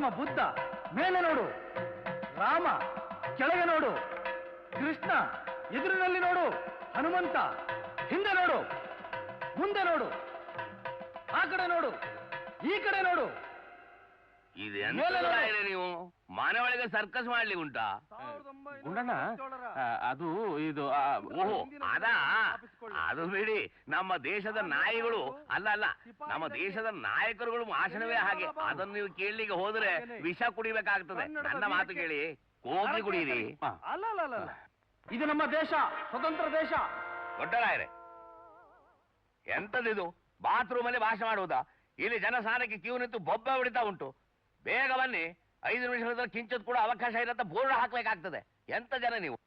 ಗೌತಮ ಬುದ್ಧ ಮೇಲೆ ನೋಡು, ರಾಮ ಕೆಳಗೆ ನೋಡು, ಕೃಷ್ಣ ಎದುರಿನಲ್ಲಿ ನೋಡು, ಹನುಮಂತ ಹಿಂದೆ ನೋಡು, ಮುಂದೆ ನೋಡು, ಆ ಕಡೆ ನೋಡು, ಈ ಕಡೆ ನೋಡು. ಇದೆ ನೀವು ಮನೆ ಒಳಗೆ ಸರ್ಕಸ್ ಮಾಡ್ಲಿ ಉಂಟಾ? ಗುಂಡಣ್ಣ, ಅದು ಇದು ಓಹೋ ಅದಾ, ಅದು ಬಿಡಿ. ನಮ್ಮ ದೇಶದ ನಾಯಿಗಳು ಅಲ್ಲ ನಮ್ಮ ದೇಶದ ನಾಯಕರುಗಳು ಭಾಷಣವೇ ಹಾಗೆ. ಅದನ್ನು ನೀವು ಕೇಳಲಿಕ್ಕೆ ಹೋದ್ರೆ ವಿಷ ಕುಡಿಬೇಕಾಗ್ತದೆ. ನನ್ನ ಮಾತು ಕೇಳಿ, ಕೋಗಿ ಕುಡೀರಿ. ಅಲ್ಲ, ಇದು ನಮ್ಮ ದೇಶ, ಸ್ವತಂತ್ರ ದೇಶ. ದೊಡ್ಡರಾಯರೆ, ಎಂತದಿದು? ಬಾತ್ರೂಮ್ ಅಲ್ಲಿ ಭಾಷಣ ಮಾಡುವುದಾ? ಇಲ್ಲಿ ಜನಸಾನಕ್ಕೆ ಕ್ಯೂ ನಿಂತು ಬೊಬ್ಬೆ ಹೊಡಿತಾ ಉಂಟು. ಬೇಗ ಬನ್ನಿ, 5 ನಿಮಿಷದ ಕಿಂಚತ್ ಕೂಡ ಅವಕಾಶ ಇರತ್ತ ಬೋರ್ಡ್ ಹಾಕ್ಬೇಕಾಗ್ತದೆ. ಎಂತ ಜನ ನೀವು?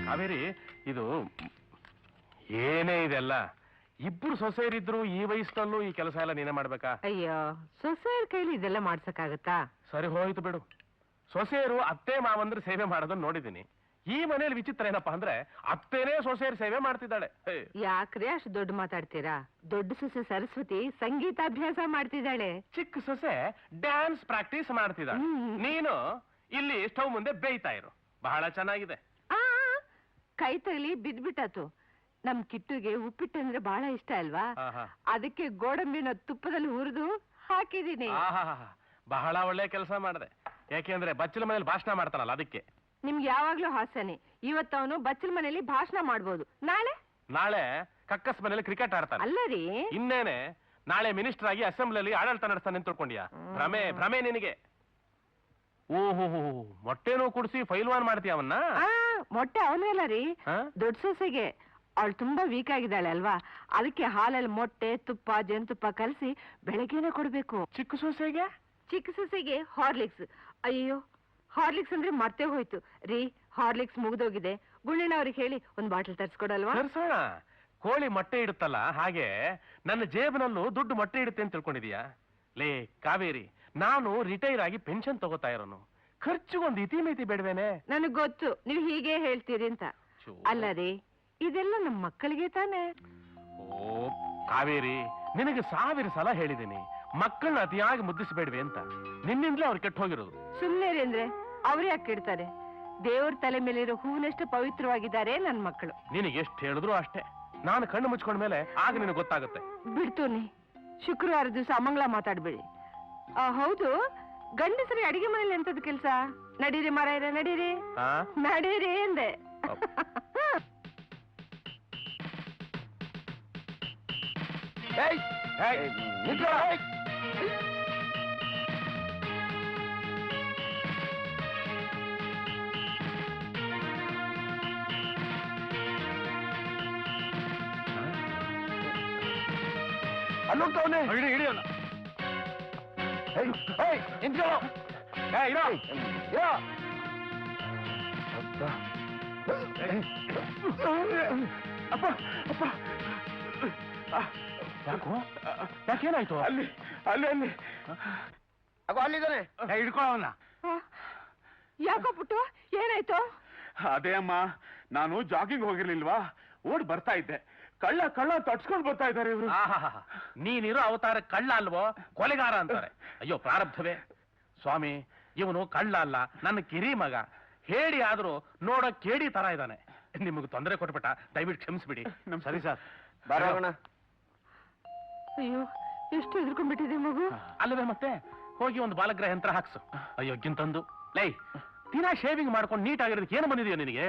ಕಾವೇರಿ, ಇದು ಏನೇ ಇದೆಲ್ಲ? ಇಬ್ರು ಸೊಸೆಯರಿದ್ರು ಈ ವಯಸ್ಸಲ್ಲೂ ಈ ಕೆಲಸ ಎಲ್ಲ ನೀನೇ ಮಾಡ್ಬೇಕಾ? ಅಯ್ಯೋ, ಸೊಸೆಯರ ಕೈಲಿ ಇದೆಲ್ಲ ಮಾಡ್ಸಕ್ಕಾಗತ್ತಾ? ಸರಿ ಹೋಯ್ತು ಬಿಡು. ಸೊಸೆಯರು ಅತ್ತೆ ಮಾವಂದ್ರ ಸೇವೆ ಮಾಡೋದನ್ನ ನೋಡಿದ್ದೀನಿ. ಈ ಮನೇಲಿ ವಿಚಿತ್ರ ಏನಪ್ಪಾ ಅಂದ್ರೆ, ಅತ್ತೇನೇ ಸೊಸೆಯರ್ ಸೇವೆ ಮಾಡ್ತಿದ್ದಾಳೆ. ಯಾಕ್ರೆ ಅಷ್ಟು ದೊಡ್ಡ ಮಾತಾಡ್ತೀರಾ? ದೊಡ್ಡ ಸೊಸೆ ಸರಸ್ವತಿ ಸಂಗೀತಾಭ್ಯಾಸ ಮಾಡ್ತಿದ್ದಾಳೆ. ಚಿಕ್ಕ ಸೊಸೆ ಡ್ಯಾನ್ಸ್ ಪ್ರಾಕ್ಟೀಸ್ ಮಾಡ್ತಿದ್ದಾಳೆ. ನೀನು ಇಲ್ಲಿ ಸ್ಟವ್ ಮುಂದೆ ಬೇಯ್ತಾ ಇರು. ಬಹಳ ಚೆನ್ನಾಗಿದೆ. ಕೈ ತಗಲಿ ಬಿದ್ಬಿಟ್ಟಾತು. ನಮ್ ಕಿಟ್ಟುಗೆ ಉಪ್ಪಿಟ್ಟಂದ್ರೆ ಬಹಳ ಇಷ್ಟ ಅಲ್ವಾ? ಅದಕ್ಕೆ ಗೋಡಂಬಿನ ತುಪ್ಪದಲ್ಲಿ ಹುರಿದು ಹಾಕಿದೀನಿ. ಬಹಳ ಒಳ್ಳೆ ಕೆಲಸ ಮಾಡಿದೆ. ಯಾಕೆಂದ್ರೆ ಬಚ್ಚಲ ಮನೇಲಿ ಭಾಷಣ ಮಾಡ್ತಾನಲ್ಲ, ಅದಕ್ಕೆ. ನಿಮ್ಗೆ ಯಾವಾಗ್ಲೂ ಹಾಸ್ಯನೇ. ಇವತ್ತವನು ಬಚ್ಚಲ ಮನೇಲಿ ಭಾಷಣ ಮಾಡ್ಬೋದು. ನಾಳೆ ಕಕ್ಕಸ್ ಮನೇಲಿ ಕ್ರಿಕೆಟ್ ಆಡ್ತಾನೆ. ಅಲ್ಲರಿ, ಇನ್ನೇನೆ ನಾಳೆ ಮಿನಿಸ್ಟರ್ ಆಗಿ ಅಸೆಂಬ್ಲಿಯಲ್ಲಿ ಆಡಳಿತ ನಡೆಸ್ತಾನೆ ಅಂತ ತಿಳ್ಕೊಂಡ್ಯಾ? ಭ್ರಮೆ ನಿನಗೆ. ಓಹೋ, ಮೊಟ್ಟೆನೂ ಕುಡಿಸಿ ಫೈಲ್ವಾನ್ ಮಾಡ್ತೀಯ ಅವನ್ನ? ಮೊಟ್ಟೆ ಅವನೆಲ್ಲ ರೀ, ದೊಡ್ಡ ಸೊಸೆಗೆ. ಅವಳು ತುಂಬಾ ವೀಕ್ ಆಗಿದ್ದಾಳೆ ಅಲ್ವಾ, ಅದಕ್ಕೆ ಹಾಲಲ್ಲಿ ಮೊಟ್ಟೆ, ತುಪ್ಪ, ಜೇನುತುಪ್ಪ ಕಲಸಿ ಬೆಳಗ್ಗೆನೆ ಕೊಡ್ಬೇಕು. ಚಿಕ್ಕ ಸೊಸೆಗೆ? ಚಿಕ್ಕ ಸೊಸೆಗೆ ಹಾರ್ಲಿಕ್ಸ್. ಅಯ್ಯೋ, ಹಾರ್ಲಿಕ್ಸ್ ಅಂದ್ರೆ ಮರ್ತೇ ಹೋಯ್ತು ರೀ. ಹಾರ್ಲಿಕ್ಸ್ ಮುಗ್ದೋಗಿದೆ. ಗುಂಡಣ್ಣ ಅವ್ರಿಗೆ ಹೇಳಿ ಒಂದ್ ಬಾಟಲ್ ತರ್ಸ್ಕೊಡಲ್ವಾ? ತರ್ಸೋಣ. ಕೋಳಿ ಮೊಟ್ಟೆ ಇಡುತ್ತಲ್ಲ ಹಾಗೆ ನನ್ನ ಜೇಬಿನಲ್ಲೂ ದುಡ್ಡು ಮೊಟ್ಟೆ ಇಡುತ್ತೆ ಅಂತ ತಿಳ್ಕೊಂಡಿದೀಯಾ? ಲೇ ಕಾವೇರಿ, ನಾನು ರಿಟೈರ್ ಆಗಿ ಪೆನ್ಷನ್ ತಗೋತಾ ಇರೋನು. ಖರ್ಚಿಗೊಂದು ಇತಿಮಿತಿ ಬೇಡವೇನೆ? ನನಗ್ ಗೊತ್ತು ನೀವು ಹೀಗೆ ಹೇಳ್ತೀರಿ ಅಂತ. ಅಲ್ಲ ರೀ, ಇದೆಲ್ಲ ನಮ್ಮ ಮಕ್ಕಳಿಗೆ ತಾನೆ. ಓ ಕಾವೇರಿ, ನಿನಗೆ 1000 ಸಲ ಹೇಳಿದ್ದೀನಿ, ಮಕ್ಕಳನ್ನ ಅತಿಯಾಗಿ ಮುದ್ದಿಸಬೇಡ್ವೆ ಅಂತ. ನಿನ್ನಿಂದಲೇ ಅವ್ರು ಕೆಟ್ಟು ಹೋಗಿರೋದು. ಸುಮ್ನೆ ರೀ ಅಂದ್ರೆ ಅವ್ರು ಯಾಕೆ ಕೆಡ್ತಾರೆ? ದೇವ್ರ ತಲೆ ಮೇಲಿರೋ ಹೂವಿನಷ್ಟು ಪವಿತ್ರವಾಗಿದ್ದಾರೆ ನನ್ ಮಕ್ಕಳು. ನಿನಗೆ ಎಷ್ಟು ಹೇಳಿದ್ರು ಅಷ್ಟೇ. ನಾನು ಕಣ್ಣು ಮುಚ್ಕೊಂಡ್ಮೇಲೆ ಆಗ ನಿನಗೆ ಗೊತ್ತಾಗುತ್ತೆ. ಬಿಡ್ತೂನಿ, ಶುಕ್ರವಾರ ದಿವಸ ಅಮಂಗಳ ಮಾತಾಡ್ಬೇಡಿ. ಹೌದು, ಗಂಡಸರಿ ಅಡಿಗೆ ಮನೇಲಿ ಎಂತದ ಕೆಲ್ಸ? ನಡೀರಿ ಮಾರಾಯರ, ನಡೀರಿ ನಡೀರಿ ಎಂದೆ. ಅಲ್ಲೋಗ್ತಾವನೆ, ಹಿಡಿಯೋಣ. ಅಪ್ಪ ಅಪ್ಪ, ಯಾಕೇನಾಯ್ತು? ಅಲ್ಲಿ ಅಲ್ಲಿ ಅಲ್ಲಿ ಅಲ್ಲಿದ್ದಾನೆ, ಹಿಡ್ಕೊಳ್ಳೋಣ. ಯಾಕೋ ಪುಟ್ಟು, ಏನಾಯ್ತು? ಅದೇ ಅಮ್ಮ, ನಾನು ಜಾಗಿಂಗ್ ಹೋಗಿರ್ಲಿಲ್ವಾ, ಓಡ್ ಬರ್ತಾ ಇದ್ದೆ. ಕಳ್ಳ ತಟ್ಸ್ಕೊಂಡು ಬರ್ತಾ ಇದ್ದಾರೆ ಇವರು. ನೀನಿರೋ ಅವತಾರ ಕಳ್ಳ ಅಲ್ವೋ, ಕೊಲೆಗಾರ ಅಂತಾರೆ. ಅಯ್ಯೋ ಪ್ರಾರಬ್ಧವೇ. ಸ್ವಾಮಿ, ಇವನು ಕಳ್ಳ ಅಲ್ಲ, ನನ್ನ ಕಿರಿ ಮಗ. ಹೇಳಿ ಆದ್ರೂ ನೋಡೋ ಕೇಡಿ ತರ ಇದ್ದಾನೆ. ನಿಮಗೆ ತೊಂದರೆ ಕೊಟ್ಬಿಟ್ಟ, ದಯವಿಟ್ಟು ಕ್ಷಮಿಸ್ಬಿಡಿ. ಸರಿ ಸರ್, ಬರೋಣ. ಅಯ್ಯೋ, ಎಷ್ಟು ಹೆದರ್ಕೊಂಡ್ಬಿಟ್ಟಿದೆ ಮಗು. ಅಲ್ಲವೇ ಮತ್ತೆ ಹೋಗಿ ಒಂದು ಬಾಲಗ್ರಹ ಯಂತ್ರ ಹಾಕ್ಸು. ಅಯ್ಯೋ ಗಿಂತಂದು ಲೈ, ದಿನ ಶೇವಿಂಗ್ ಮಾಡ್ಕೊಂಡು ನೀಟ್ ಆಗಿರೋದಕ್ಕೆ ಏನು ಬಂದಿದೆಯೋ ನಿನಗೆ?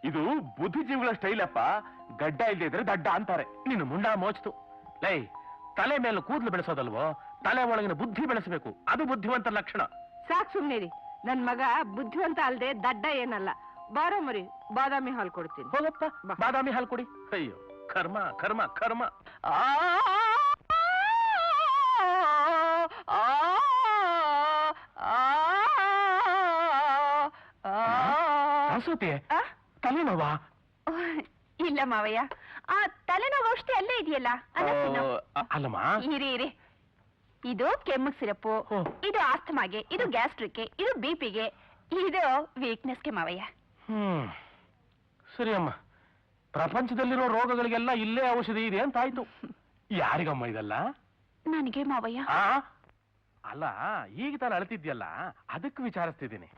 ಇದು ಬುದ್ಧಿಜೀವಿಗಳ ಸ್ಟೈಲ್ ಅಪ್ಪ. ಗಡ್ಡ ಇಲ್ಲದೆ ಇದ್ರೆ ದಡ್ಡ ಅಂತಾರೆ. ನೀನು ಮುಂಡ ಮೋಚ್ತು. ಲೈ, ತಲೆ ಮೇಲೆ ಕೂದಲು ಬೆಳೆಸೋದಲ್ವೋ, ತಲೆ ಒಳಗಿನ ಬುದ್ಧಿ ಬೆಳೆಸಬೇಕು. ಅದು ಬುದ್ಧಿವಂತ ಲಕ್ಷಣ. ಸಾಕ್ ಸುಮ್ನಿರಿ. ನನ್ ಮಗ ಬುದ್ಧಿವಂತ ಅಲ್ದೆ ದಡ್ಡ ಏನಲ್ಲ. ಬಾರೋ ಮರಿ, ಬಾದಾಮಿ ಹಾಲು ಕೊಡ್ತೀನಿ. ಹೋಗಪ್ಪ, ಬಾದಾಮಿ ಹಾಲು ಕೊಡಿ. ಅಯ್ಯೋ ಕರ್ಮ ಕರ್ಮ ಕರ್ಮ. ಸರಸ್ವತಿ, ತಲೆನೋವಾ? ಇಲ್ಲ ಮಾವಯ್ಯ, ಆ ತಲೆನೋವು ಔಷಧಿ ಅಲ್ಲೇ ಇದೆಯಲ್ಲ. ಅಲ್ಲಮ್ಮ, ಇರಿ. ಇದು ಕೆಮ್ಮು ಸಿರಪ್ಪು, ಇದು ಆಸ್ತಮಾಗೆ, ಇದು ಗ್ಯಾಸ್ಟ್ರಿಕ್ಗೆ, ಇದು ಬಿಪಿಗೆ, ಇದು ವೀಕ್ನೆಸ್ಗೆ ಮಾವಯ್ಯ. ಸರಿ ಅಮ್ಮ, ಪ್ರಪಂಚದಲ್ಲಿರೋ ರೋಗಗಳಿಗೆಲ್ಲ ಇಲ್ಲೇ ಔಷಧಿ ಇದೆ ಅಂತ ಆಯ್ತು. ಯಾರಿಗಮ್ಮ ಇದೆಲ್ಲ? ನನಗೆ ಮಾವಯ್ಯ. ಅಲ್ಲ, ಈಗ ತಾನು ಅಳ್ತಿದ್ಯಲ್ಲ, ಅದಕ್ಕೆ ವಿಚಾರಿಸ್ತಿದ್ದೀನಿ.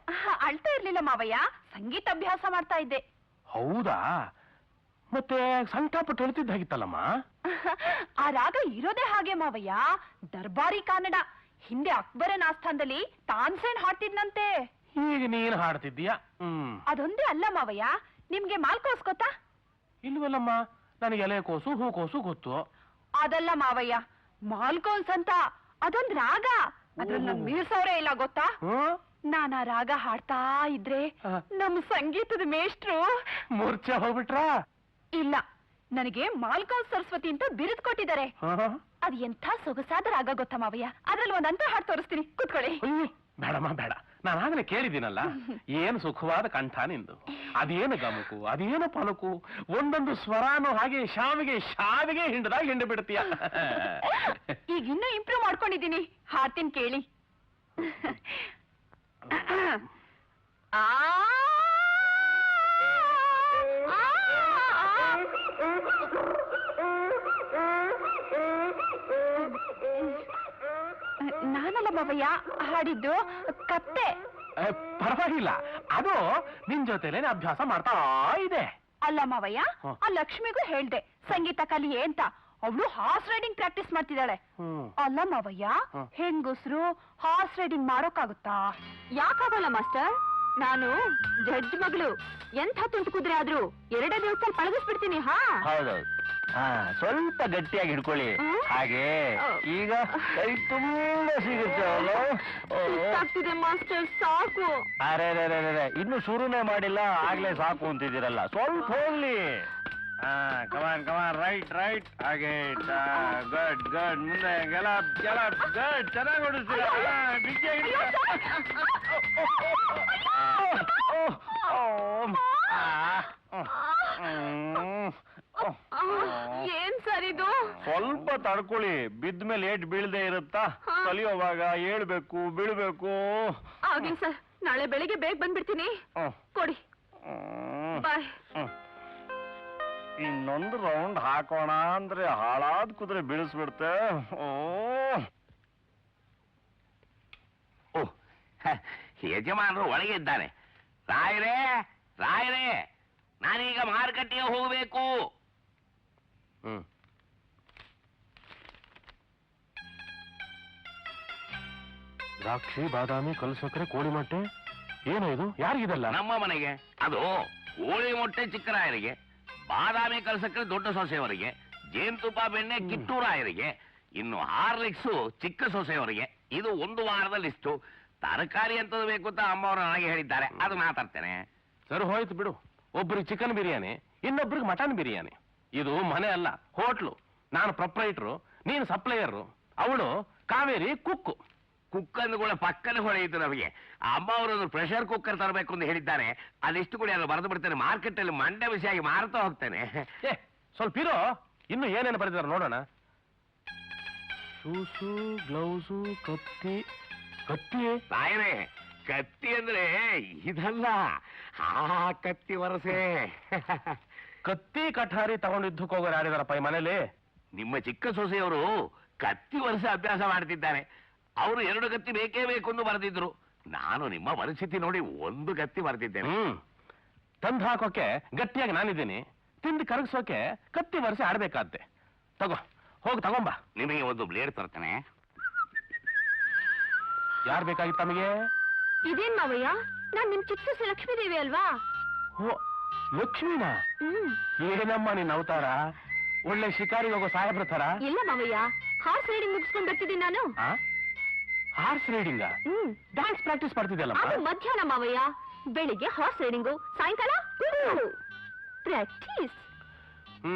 ಅಳ್ತಾ ಇರ್ಲಿಲ್ಲ ಮಾವಯ್ಯ, ಸಂಗೀತ ಅಭ್ಯಾಸ ಮಾಡ್ತಾ ಇದ್ದೆ. ಹೌದಾ? ಮತ್ತೆ ಸಂಕಟಪಟ್ಟು ಹೇಳ್ತಿದ್ದಾಗಿತ್ತಲ್ಲಮ್ಮ. ಆ ರಾಗ ಇರೋದೇ ಹಾಗೆ ಮಾವಯ್ಯ, ದರ್ಬಾರಿ ಕನ್ನಡ. ಹಿಂದೆ ಅಕ್ಬರನ ಆಸ್ಥಾನದಲ್ಲಿ ತಾನ್ಸೇನ್ ಹಾಡ್ತಿದ್ನಂತೆ. ಈಗ ನೀನು ಹಾಡ್ತಿದ್ದೀಯಾ? ಅದೊಂದೇ ಅಲ್ಲ ಮಾವಯ್ಯ, ನಿಮ್ಗೆ ಮಾಲ್ಕೋಸ್ ಗೊತ್ತಾ? ಇಲ್ವಲ್ಲಮ್ಮ, ನನಗೆ ಎಲೆಕೋಸು ಹೂಕೋಸು ಗೊತ್ತು. ಅದಲ್ಲ ಮಾವಯ್ಯ, ಮಾಲ್ಕೋನ್ಸ್ ಅಂತ ಅದೊಂದ್ ರಾಗ. ಅದ್ರಲ್ಲಿ ನನ್ ಮೀರ್ಸವ್ರೇ ಇಲ್ಲ ಗೊತ್ತಾ? ನಾನ್ ಆ ರಾಗ ಹಾಡ್ತಾ ಇದ್ರೆ ನಮ್ ಸಂಗೀತದ ಮೇಷ್ಟ್ರು ಮೂರ್ಛೆ ಹೋಗ್ಬಿಟ್ರ? ಇಲ್ಲ, ನನಗೆ ಮಾಲ್ಕೋನ್ ಸರಸ್ವತಿ ಅಂತ ಬಿರುದು ಕೊಟ್ಟಿದ್ದಾರೆ. ಅದ್ ಎಂಥ ಸೊಗಸಾದ ರಾಗ ಗೊತ್ತಾ ಮಾವಯ್ಯ? ಅದ್ರಲ್ಲಿ ಒಂದಂತ ಹಾಡ್ ತೋರಿಸ್ತೀನಿ, ಕೂತ್ಕೊಳ್ಳಿ. ಬೇಡಮ್ಮ ಬೇಡ, ನಾನು ಆಗ್ಲೇ ಕೇಳಿದ್ದೀನಲ್ಲ. ಏನು ಸುಖವಾದ ಕಂಠ ನಿಂದು. ಅದೇನು ಗಮಕು, ಅದೇನು ಪಲಕು, ಒಂದೊಂದು ಸ್ವರಾನು ಹಾಗೆ ಶಾವಿಗೆ ಹಿಂಡದಾಗ ಹಿಂಡು ಬಿಡ್ತೀಯ. ಈಗ ಇನ್ನೂ ಇಂಪ್ರೂವ್ ಮಾಡ್ಕೊಂಡಿದ್ದೀನಿ, ಹಾಡ್ತೀನಿ ಕೇಳಿ. ನಾನಲ್ಲ ಮಾವಯ್ಯ ಹಾಡಿದ್ದು, ಕತ್ತೆ. ಪರವಾಗಿಲ್ಲ, ಅದು ನಿನ್ ಜೊತೆಲೇನೆ ಅಭ್ಯಾಸ ಮಾಡ್ತಾ ಇದೆ. ಅಲ್ಲ ಮಾವಯ್ಯ, ಆ ಲಕ್ಷ್ಮಿಗೂ ಹೇಳ್ದೆ ಸಂಗೀತ ಕಲಿಯೇ ಅಂತ. ಅವಳು ಹಾರ್ಸ್ ರೈಡಿಂಗ್ ಪ್ರಾಕ್ಟೀಸ್ ಮಾಡ್ತಿದ್ದಾಳೆ. ಅಲ್ಲ ಮಾವಯ್ಯ, ಹೆಂಗಸ್ರು ಹಾರ್ಸ್ ರೈಡಿಂಗ್ ಮಾಡೋಕ್ಕಾಗುತ್ತಾ? ಯಾಕಾಗಲ್ಲ ಮಾಸ್ಟರ್, ನಾನು ಜಡ್ಜ್ ಮಗಳು. ಎಂಥ ತುಂಟು ಕುದುರೆ ಆದ್ರೂ 2 ದಿವಸದಲ್ಲಿ ಪಳಗಿಸ್ಬಿಡ್ತೀನಿ. ಹೌದೌದು. ಸ್ವಲ್ಪ ಗಟ್ಟಿಯಾಗಿ ಹಿಡ್ಕೊಳ್ಳಿ. ಹಾಗೆ ಈಗ ಕೈ ತುಂಬಾ ಸಿಗುತ್ತೆ. ಮಾಸ್ಟರ್ ಸಾಕು. ಅರೆ ಇನ್ನು ಶುರುನೇ ಮಾಡಿಲ್ಲ, ಆಗ್ಲೇ ಸಾಕು ಅಂತಿದ್ದೀರಲ್ಲ. ಸ್ವಲ್ಪ ಹೋಗ್ಲಿ. ಕಮಾನ್ ರೈಟ್ ಹಾಗೆ ಗುಡ್ ಮುಂದೆ ಗೆಲಪ್ ಗುಡ್. ಚೆನ್ನಾಗಿ ಹೊಡಿಸ್ತೀರ. ಏನ್ ಸರ್ ಇದು? ಸ್ವಲ್ಪ ತಡ್ಕೊಳ್ಳಿ, ಬಿದ್ಮೇಲೆ ಏಟ್ ಬೀಳ್ದೆ ಇರುತ್ತಾ? ಕಲಿಯೋವಾಗ ಹೇಳ್ಬೇಕು, ಬೀಳ್ಬೇಕು. ಆಗ್ಲಿ ಸರ್, ನಾಳೆ ಬೆಳಿಗ್ಗೆ ಬೇಗ ಬಂದ್ಬಿಡ್ತೀನಿ. ಕೊಡಿ. ಬಾಯ್. ಇನ್ನೊಂದು ರೌಂಡ್ ಹಾಕೋಣ ಅಂದ್ರೆ ಹಾಳಾದ ಕುದುರೆ ಬೀಳಿಸ್ಬಿಡ್ತೆ. ಓಹ್, ಯಜಮಾನರು ಒಳಗೆ ಇದ್ದಾನೆ. ರಾಯರೇ ನಾನೀಗ ಮಾರುಕಟ್ಟೆಗೆ ಹೋಗ್ಬೇಕು. ದ್ರಾಕ್ಷಿ, ಬಾದಾಮಿ, ಕಲ್ಸಕ್ರೆ, ಕೋಳಿ ಮೊಟ್ಟೆ. ಏನೋ ಇದು? ಯಾರಿಗಿದಲ್ಲ? ನಮ್ಮ ಮನೆಗೆ. ಅದು ಕೋಳಿ ಮೊಟ್ಟೆ ಚಿಕ್ಕರಾಯರಿಗೆ, ಬಾದಾಮಿ ಕಲ್ಸಕ್ರೆ ದೊಡ್ಡ ಸೊಸೆಯವರಿಗೆ, ಜೇನುತುಪ್ಪ ಬೆಣ್ಣೆ ಕಿತ್ತೂರಾಯರಿಗೆ, ಇನ್ನು ಹಾರ್ಲಿಕ್ಸು ಚಿಕ್ಕ ಸೊಸೆಯವರಿಗೆ. ಇದು 1 ವಾರದ ಲಿಸ್ಟು. ತರಕಾರಿ ಅಂತದ್ದು ಬೇಕು ಅಂತ ಅಮ್ಮವರು ನನಗೆ ಹೇಳಿದ್ದಾರೆ, ಅದು ಮಾತಾಡ್ತೇನೆ. ಸರಿ ಹೋಯ್ತು ಬಿಡು. ಒಬ್ರಿಗೆ ಚಿಕನ್ ಬಿರಿಯಾನಿ, ಇನ್ನೊಬ್ರಿಗೆ ಮಟನ್ ಬಿರಿಯಾನಿ. ಇದು ಮನೆ ಅಲ್ಲ, ಹೋಟ್ಲು. ನಾನು ಪ್ರೊಪ್ರೈಟ್ರು, ನೀನು ಸಪ್ಲೈಯರು. ಅವಳು ಕಾವೇರಿ ಕುಕ್ಕು. ಕುಕ್ಕಂದುಗಳ ಪಕ್ಕನೆ ಹೊಳೆಯಿತು ನಮಗೆ. ಅಮ್ಮ ಅವರೊಂದು ಪ್ರೆಷರ್ ಕುಕ್ಕರ್ ತರಬೇಕು ಅಂತ ಹೇಳಿದ್ದಾರೆ. ಅದಿಷ್ಟು ಕೂಡ ನಾನು ಬರೆದು ಬಿಡ್ತೇನೆ. ಮಾರ್ಕೆಟ್ ಅಲ್ಲಿ ಮಂಡ್ಯ ಬಿಸಿಯಾಗಿ ಮಾರ್ತಾ ಹೋಗ್ತೇನೆ. ಸ್ವಲ್ಪ ಇರೋ, ಇನ್ನು ಏನೇನು ಬರೆದಿದ್ದಾರೆ ನೋಡೋಣ. ಶೂಸು, ಗ್ಲೌಸು, ಕತ್ತಿ. ರಾಯರೇ, ಕತ್ತಿ ಅಂದ್ರೆ ಇದಲ್ಲ, ಆ ಕತ್ತಿ ವರಸೆ. ಕತ್ತಿ ಕಠಾರಿ ತಗೊಂಡಿದ್ದಕ್ಕೆ ಹೋಗೋರು ಯಾರಿದಾರಪ್ಪ ಈ ಮನೇಲಿ? ನಿಮ್ಮ ಚಿಕ್ಕ ಸೊಸೆಯವರು ಕತ್ತಿ ವರ್ಷ ಅಭ್ಯಾಸ ಮಾಡ್ತಿದ್ದಾರೆ. ಅವರು 2 ಕತ್ತಿ ಬೇಕೇ ಬೇಕು ಎಂದು ಬರೆದಿದ್ರು. ನಾನು ನಿಮ್ಮ ಪರಿಸ್ಥಿತಿ ನೋಡಿ 1 ಕತ್ತಿ ಬರೆದಿದ್ದೇನೆ. ತಂದು ಹಾಕೋಕೆ ಗಟ್ಟಿಯಾಗಿ ನಾನಿದ್ದೀನಿ, ತಿಂದು ಕರಗಿಸೋಕೆ ಕತ್ತಿ ವರ್ಷ ಆಡ್ಬೇಕಾದ್ದೆ. ಹೋಗಿ ತಗೊಂಬ. ನಿಮಗೆ ಒಂದು ಬ್ಲೇಡ್ ತರ್ತೇನೆ. ಯಾರು ಬೇಕಾಗಿತ್ತು ತಮಗೆ? ಇದೇನ್ ಮಾವಯ್ಯ, ನಾನ್ ನಿಮ್ ಚಿಕ್ಕ ಸೊಸೆ ಲಕ್ಷ್ಮೀ ದೇವಿ ಅಲ್ವಾ? ಓ, ಲಕ್ಷ್ಮೀನಾ? ಏನಮ್ಮ ನಿನ್ನ ಅವತಾರ? ಒಳ್ಳೆ ಶಿಕಾರಿಗೆ ಹೋಗೋ ಸಾಹೇಬ್ರ ತರ. ಇಲ್ಲ ಮಾವಯ್ಯ, ಹಾರ್ಸ್ ರೈಡಿಂಗ್ ಮುಗಿಸ್ಕೊಂಡ್ ಬರ್ತಿದ್ದೀನಿ ನಾನು. Horse riding? ಡ್ಯಾನ್ಸ್ ಪ್ರಾಕ್ಟೀಸ್ ಮಾಡ್ತಿದ್ದಲ್ಲ? ಅದು ಮಧ್ಯಾಹ್ನ ಮಾವಯ್ಯ. ಬೆಳಿಗ್ಗೆ ಹಾರ್ಸ್ ರೈಡಿಂಗು, ಸಾಯಂಕಾಲ ಪ್ರಾಕ್ಟೀಸ್.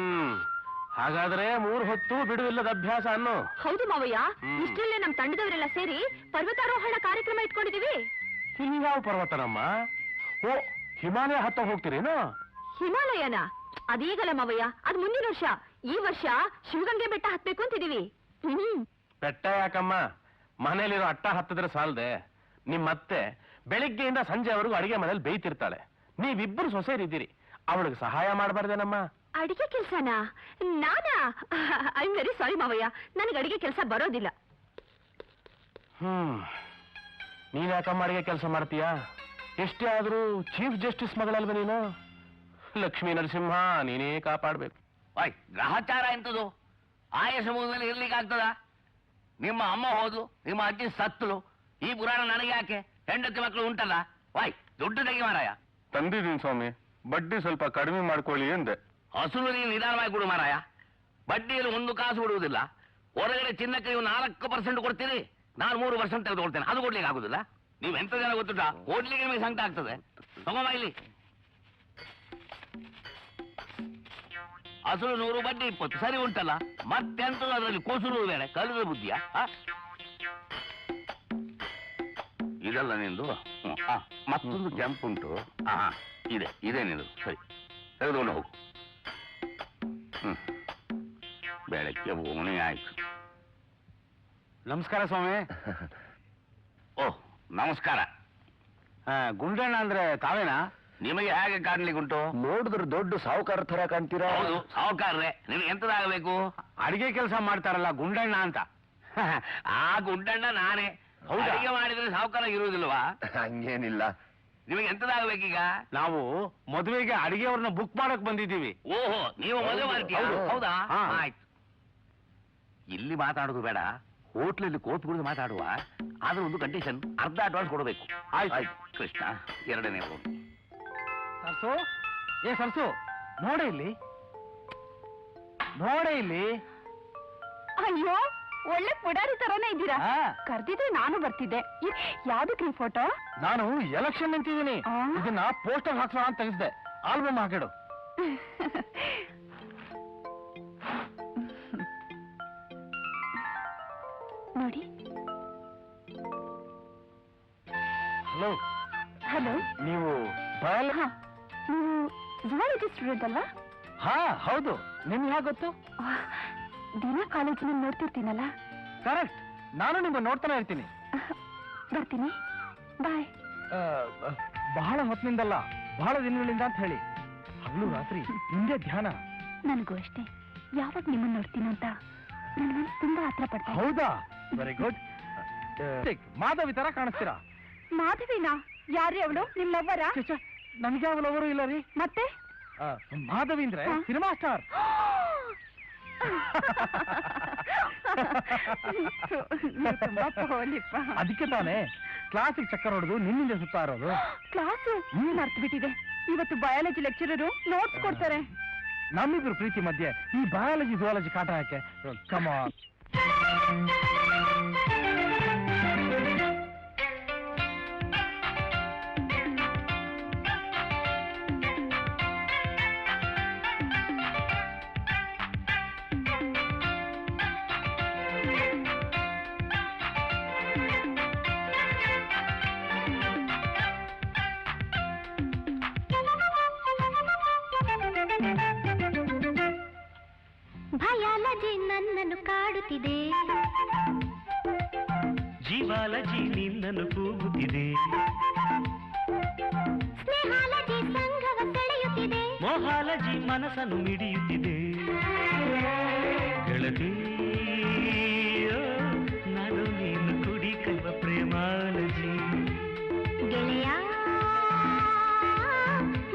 ಹಾಗಾದ್ರೆ 3 ಹೊತ್ತು ಬಿಡುವಿಲ್ಲದ ಅಭ್ಯಾಸ ಅನ್ನು. ಹೌದು ಮಾವಯ್ಯ. ಇಷ್ಟರಲ್ಲೇ ನಮ್ ತಂಡದವರೆಲ್ಲ ಸೇರಿ ಪರ್ವತಾರೋಹಣ ಕಾರ್ಯಕ್ರಮ ಇಟ್ಕೊಂಡಿದೀವಿ. ಇಲ್ಲಿ ಯಾವ ಪರ್ವತನಮ್ಮ? ಓ, ಹಿಮಾಲಯ ಹತ್ತ ಹೋಗ್ತೀರೇನು? ಹಿಮಾಲಯನ? ಅದೀಗಲ್ಲ ಮಾವಯ್ಯ, ಅದ್ ಮುಂದಿನ ವರ್ಷ. ಈ ವರ್ಷ ಶಿವಗಂಗೆ ಬೆಟ್ಟ ಹತ್ಬೇಕು ಅಂತಿದೀವಿ. ಬೆಟ್ಟ ಯಾಕಮ್ಮ, ಮನೇಲಿರೋ ಅಟ್ಟ ಹತ್ತಿದ್ರೆ ಸಾಲದೆ. ನಿಮ್ಮತ್ತೆ ಬೆಳಿಗ್ಗೆಯಿಂದ ಸಂಜೆವರೆಗೂ ಅಡಿಗೆ ಮನೇಲಿ ಬೇಯ್ತಿರ್ತಾಳೆ. ನೀವಿಬ್ಬರು ಸೊಸೆಯರಿದ್ದೀರಿ, ಅವಳಿಗೆ ಸಹಾಯ ಮಾಡಬಾರ್ದೇನಮ್ಮ? ಅಡಿಗೆ ಕೆಲ್ಸನಾ? ನಾನಾ? ಐ ಆಮ್ ವೆರಿ ಸಾರಿ ಮಾವಯ್ಯ, ನನಗೆ ಅಡಿಗೆ ಕೆಲಸ ಬರೋದಿಲ್ಲ. ನೀನ್ ಯಾಕಮ್ಮ ಅಡಿಗೆ ಕೆಲಸ ಮಾಡ್ತೀಯಾ? ಎಷ್ಟೇ ಆದ್ರೂ ಚೀಫ್ ಜಸ್ಟಿಸ್ ಮಗಳಲ್ವ ನೀನು? ಲಕ್ಷ್ಮೀ ನರಸಿಂಹ, ನೀನೇ ಕಾಪಾಡ್ಬೇಕು. ಗ್ರಹಚಾರ ಎಂತದು? ಆಯ ಸಮೂಹದಲ್ಲಿ ಇರ್ಲಿಕ್ಕೆ ಆಗ್ತದ? ನಿಮ್ಮ ಅಮ್ಮ ಹೋದ್ಲು, ನಿಮ್ಮ ಅಜ್ಜಿ ಸತ್ತಲು, ಈ ಪುರಾಣ ನನಗೆ ಯಾಕೆ? ಹೆಂಡತಿ ಮಕ್ಕಳು ಉಂಟಲ್ಲ, ದುಡ್ಡು ತೆಗಿ ಮಾರಾಯ. ತಂದಿದ್ದೀನಿ ಸ್ವಾಮಿ, ಬಡ್ಡಿ ಸ್ವಲ್ಪ ಕಡಿಮೆ ಮಾಡ್ಕೊಳ್ಳಿ ಎಂದೆ. ಹಸುಲು ನೀವು ನಿಧಾನವಾಗಿ ಕೊಡು ಮಾರಾಯ. ಬಡ್ಡಿಯಲ್ಲಿ 1 ಕಾಸು ಬಿಡುವುದಿಲ್ಲ. ಹೊರಗಡೆ ಚಿನ್ನಕ್ಕೆ ನೀವು 4% ಕೊಡ್ತೀರಿ, ನಾನು 3% ತೆಗೆದುಕೊಳ್ತೇನೆ. ಅದು ಕೊಡ್ಲಿಕ್ಕೆ ಆಗುದಿಲ್ಲ. ನೀವು ಎಂತ ಜನ ಗೊತ್ತುಂಟ, ಓಡ್ಲಿಕ್ಕೆ ನಿಮಗೆ ಸಂಕಟ ಆಗ್ತದೆ. ತಗೊಂಬ ಇಲ್ಲಿ. ಅಸಲು 100, ಬಡ್ಡಿ 20, ಸರಿ ಉಂಟಲ್ಲ? ಮತ್ತೆಂತದ್ದು ಅದರಲ್ಲಿ ಕೋಸುರು ಬೇರೆ, ಕಲಿದ ಬುದ್ಧಿಯ? ಇದಲ್ಲ ನಿಂದು? ಮತ್ತೊಂದು ಕೆಂಪುಂಟು. ಇದೆ ನಿಂದು, ಸರಿ ತೆಗೆದುಕೊಂಡು ಹೋಗು. ಬೆಳಗ್ಗೆ ಓಣಿ ಆಯ್ತು. ನಮಸ್ಕಾರ ಸ್ವಾಮಿ. ಓಹ್, ನಮಸ್ಕಾರ. ಗುಂಡಣ್ಣ ಅಂದ್ರೆ ತಾವೇನಾ? ನಿಮಗೆ ಹೇಗೆ ಕಾಣ್ಲಿಕ್ಕುಂಟು? ನೋಡಿದ್ರೆ ದೊಡ್ಡ ಸಾಹುಕಾರ ತರ ಕಾಣ್ತೀರಾ. ಹೌದು, ಸಾಹುಕಾರ್ರೆ. ನಿಮ್ಗೆ ಎಂತದಾಗಬೇಕು? ಅಡಿಗೆ ಕೆಲಸ ಮಾಡ್ತಾರಲ್ಲ ಗುಂಡಣ್ಣ ಅಂತ. ಆ ಗುಂಡಣ್ಣ ನಾನೇ. ಅಡಿಗೆ ಮಾಡಿದ್ರೆ ಸಾಹುಕಾರ ಇರುವುದಿಲ್ವಾ? ಹಂಗೇನಿಲ್ಲ. ನಿಮಗೆ ಎಂತದಾಗಬೇಕೀಗ? ನಾವು ಮದುವೆಗೆ ಅಡಿಗೆಯವ್ರನ್ನ ಬುಕ್ ಮಾಡಕ್ ಬಂದಿದ್ದೀವಿ. ಓಹೋ, ನೀವು ಮದುವೆ ಮಾಡ್ತೀರಾ? ಹೌದಾ? ಹಾ. ಆಯ್ತು. ಇಲ್ಲಿ ಮಾತಾಡೋದು ಬೇಡ, ಹೋಟ್ಲಲ್ಲಿ ಕೋತ್ ಕುಡಿದು ಮಾತಾಡುವ. ಆದ್ರೆ ಒಂದು ಕಂಡೀಷನ್, ಅರ್ಧ ಅಡ್ವಾನ್ಸ್ ಕೊಡಬೇಕು. ಆಯ್ತು. ಕೃಷ್ಣ, 2ನೇ ರೋಡ್. ಸರ್ಸು, ಏ ಸರ್ಸು, ನೋಡ ಇಲ್ಲಿ, ನೋಡ ಇಲ್ಲಿ. ಅಯ್ಯೋ, ಒಳ್ಳೆ ಪುಡಾರಿ ತರನೇ ಇದ್ದೀರಾ. ಕರ್ದಿದ್ರೆ ನಾನು ಬರ್ತಿದ್ದೆ. ಯಾವ್ದಕ್ರಿ ಫೋಟೋ? ನಾನು ಎಲೆಕ್ಷನ್ ನಿಂತಿದ್ದೀನಿ. ಆ? ಇದನ್ನ ಪೋಸ್ಟರ್ ಹಾಕ್ಸೋಣ ಅಂತ ತೆಗೆಸ್ದೆ. ಆಲ್ಬಮ್ ಹಾಕಿಡು. ನೋಡಿ. ಹಲೋ. ಹಲೋ. ನೀವು ನೀವು ಜುವಾಲಜಿ ಸ್ಟೂಡೆಂಟ್ ಅಲ್ವಾ? ಹಾ ಹೌದು. ನಿಮ್ಗೆ ಹೇಗೆ ಗೊತ್ತು? ದಿನ ಕಾಲೇಜಿನಲ್ಲಿ ನೋಡ್ತಿರ್ತೀನಲ್ಲ. ಕರೆಕ್ಟ್, ನಾನು ನಿಮ್ಮ ನೋಡ್ತಾನೆ ಇರ್ತೀನಿ. ಬರ್ತೀನಿ, ಬಾಯ್. ಬಹಳ ಹೊತ್ತಿನಿಂದಲ್ಲ, ಬಹಳ ದಿನಗಳಿಂದ ಅಂತ ಹೇಳಿ. ಹಗಲು ರಾತ್ರಿ ನಿಮ್ದೇ ಧ್ಯಾನ. ನನಗೂ ಅಷ್ಟೇ. ಯಾವಾಗ ನಿಮ್ಮನ್ನ ನೋಡ್ತೀನೋ ಅಂತ ನನ್ನ ಮನಸ್ಸು ತುಂಬಾ ಆತರ ಪಡ್ತಾ. ಹೌದಾ? Very good. ಮಾಧವಿ ತರ ಕಾಣಿಸ್ತೀರಾ. ಮಾಧವಿನಾ? ಯಾರೇ ಅವಳು? ನಿಮ್ ಲವ್ವರ? ನನ್ಗೆ ಯಾವ ಲವರು ಇಲ್ಲ ರೀ. ಮತ್ತೆ ಮಾಧವಿ ಅಂದ್ರೆ ಸಿನಿಮಾ ಸ್ಟಾರ್. ಅದಕ್ಕೆ ತಾನೇ ಕ್ಲಾಸಿಗೆ ಚಕ್ಕರ್ ಹೊಡೆದು ನಿನ್ನಿಂದ ಸುತ್ತಾ ಇರೋದು. ಕ್ಲಾಸ್ ಮರ್ತು ಬಿಟ್ಟಿದೆ. ಇವತ್ತು ಬಯಾಲಜಿ ಲೆಕ್ಚರರು ನೋಟ್ಸ್ ಕೊಡ್ತಾರೆ. ನಮ್ಮಿಬ್ರು ಪ್ರೀತಿ ಮಧ್ಯೆ ಈ ಬಯಾಲಜಿ ಜುವಾಲಜಿ ಕಾಟ ಹಾಕೆ. Come on. ಭಯಾಲಜಿ ನನ್ನನ್ನು ಕಾಡುತ್ತಿದೆ, ಜೀವಾಲಜಿ ನಿನ್ನನ್ನು ಕೂಗುತ್ತಿದೆ, ಸ್ನೇಹಾಲಜಿ ಸಂಘವ ಸೆಳೆಯುತ್ತಿದೆ, ಮೋಹಾಲಜಿ ಮನಸ್ಸನ್ನು ಮಿಡಿಯುತ್ತಿದೆ. ಗೆಳತಿ ನಾನು ನೀನು ಕುಡಿ ಕೈವ ಪ್ರೇಮಾಲಜಿ. ಗೆಳೆಯ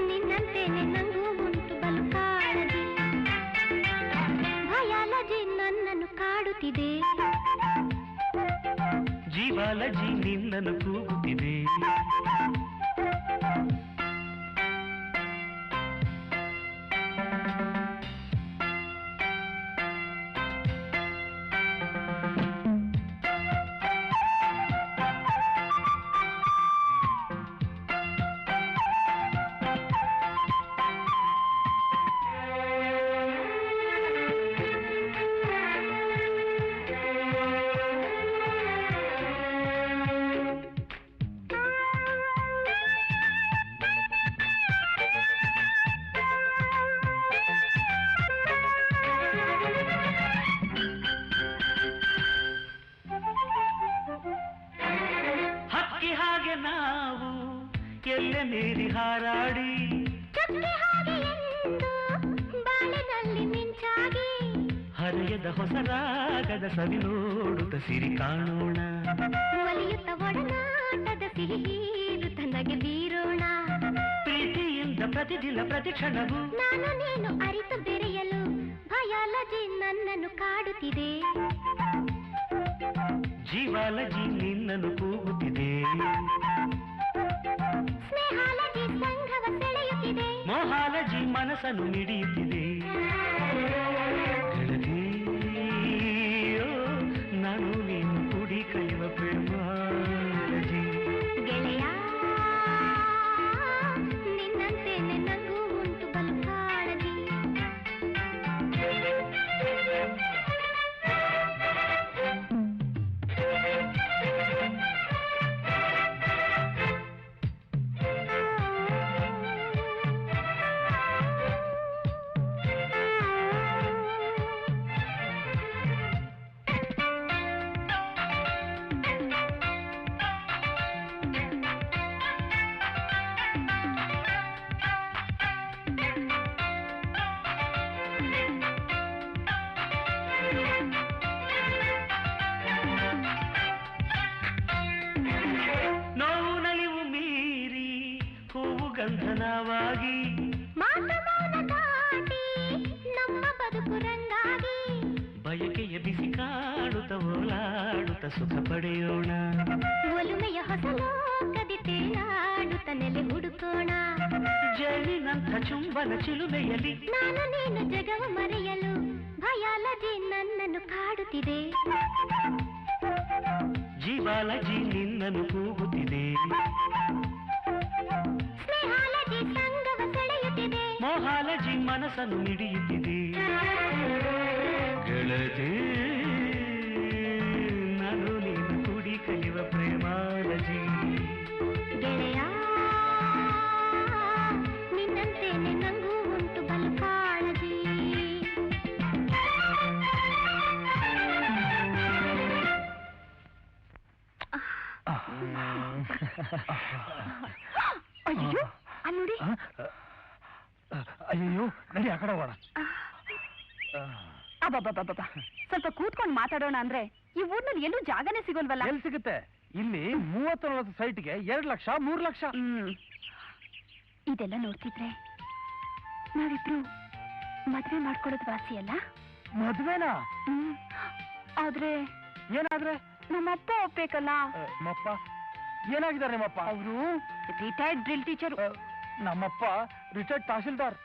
ನಿನ್ನಂತೆಯೇ ನಂಗೂ ಉಂಟು ಬಲು ಕಾಳಜಿ. ಭಯಾಲಜಿ ನನ್ನನ್ನು ಕಾಡುತ್ತಿದೆ, ಜೀವಾಲಜಿ ಸ್ನೇಹಾಲಜಿ ನಿನ್ನನ್ನು ಕೂಗುತ್ತಿದೆ. ನಾವು ಎಲ್ಲ ಮೇರಿ ಹಾರಾಡಿ ಬಾಳಿನಲ್ಲಿ ಮಿಂಚಾಗಿ ಹರೆಯದ ಹೊಸ ರಾಗದ ಸವಿ ನೋಡುತ್ತ ಸಿರಿ ಕಾಣೋಣ. ಒಲಿಯುತ್ತ ಒಡನಾಟದ ಸಿಹಿ ಹೀರುತ್ತ ನಗೆ ಬೀರೋಣ. ಪ್ರೀತಿಯಿಂದ ಪ್ರತಿದಿನ ಪ್ರತಿಕ್ಷಣವು ನಾನು ನೀನು ಅರಿತು ಬೆರೆಯಲು ಭಯಾಲಜಿ ನನ್ನನ್ನು ಕಾಡುತ್ತಿದೆ. ಜೀವಾಲಜಿ ನಿನ್ನನ್ನು ಕೂಗುತ್ತಿದೆ. ಸ್ನೇಹಾಲಜಿ ಸಂಘವ ಸೆಳೆಯುತ್ತಿದೆ. ಮೋಹಾಲಜಿ ಮನಸ್ಸನ್ನು ಮಿಡಿಯುತ್ತಿದೆ. ಗೆಳತಿಯೋ ನಾನು ನೀನು ಕೂಡಿ ಕೈವ ಪ್ರೇಮಾಲಜಿ. ಗೆಳೆಯ ನಿನ್ನಂತೆನೆ ನಂಗೂ ಉಂಟು ಬಲು ಕಾಳಜಿ. ಗಂಧನವಾಗಿ ಮಾತಮೌನ ದಾಟಿ ನಮ್ಮ ಬದುಕು ರಂಗಾಗಿ ಬಯಕೆಯ ಬಿಸಿ ಕಾಡುತ್ತ ಓಲಾಡುತ್ತ ಸುಖ ಪಡೆಯೋಣ. ಒಲುಮೆಯ ಹೊಸ ಲೋಕದಿ ತೇಲಾಡುತ್ತ ನೆಲೆ ಹುಡುಕೋಣ. ಜೇನಿನಂಥ ಚುಂಬನ ಚಿಲುಮೆಯಲ್ಲಿ ನಾನು ನೀನು ಜಗವ ಮರೆಯಲು ಭಯಾಲಜಿ ನನ್ನನ್ನು ಕಾಡುತ್ತಿದೆ. ಜೀವಾಲಜಿ ನಿನ್ನನ್ನು ಕೂಗುತ್ತಿದೆ. ಸ್ನೇಹಾಲಜಿ ಸಂಗವ ಸೆಳೆಯುತ್ತಿದೆ. ಮೋಹಾಲಜಿ ಮನಸ್ಸನ್ನು ಮಿಡಿಯುತ್ತಿದೆ. ಗೆಳತಿ ನಾನು ನೀನು ಕೂಡಿ ಕಲಿಯುವ ಪ್ರೇಮಾಲಜಿ. ಗೆಳೆಯ ನಿನ್ನಂತೆನೆ ನಂಗೂ ಉಂಟು ಬಲು ಕಾಳಜಿ. ಅಯ್ಯೋ ನೋಡಿ. ಅಯ್ಯೋ ನಡಿ ಆ ಕಡೆ ಹೋಗೋಣ. ಅಬ್ಬಬ್ಬಬ್ಬ ಸ್ವಲ್ಪ ಕೂತ್ಕೊಂಡು ಮಾತಾಡೋಣ ಅಂದ್ರೆ ಈ ಊರ್ನಲ್ಲಿ ಎಲ್ಲೂ ಜಾಗನೇ ಸಿಗೋಲ್ವಲ್ಲ. ಎಲ್ಲಿ ಸಿಗುತ್ತೆ? ಇಲ್ಲಿ 30-40 ಸೈಟ್ಗೆ 2 ಲಕ್ಷ 3 ಲಕ್ಷ. ಇದೆಲ್ಲ ನೋಡ್ತಿದ್ರೆ ನಾವಿಬ್ರು ಮದ್ವೆ ಮಾಡ್ಕೊಳ್ಳೋದು ವಾಸಿ ಅಲ್ಲ? ಮದ್ವೆನಾ? ಆದ್ರೆ ಏನಾದ್ರೆ? ನಮ್ಮಪ್ಪ ಒಪ್ಬೇಕಲ್ಲ. ನಮ್ಮಪ್ಪ ಏನಾಗಿದ್ದಾರೆ? ನಿಮ್ಮಪ್ಪ ಅವರು ರಿಟೈರ್ಡ್ ಡ್ರಿಲ್ ಟೀಚರ್. ನಮ್ಮಪ್ಪ ರಿಟೈರ್ಡ್ ತಹಸೀಲ್ದಾರ್.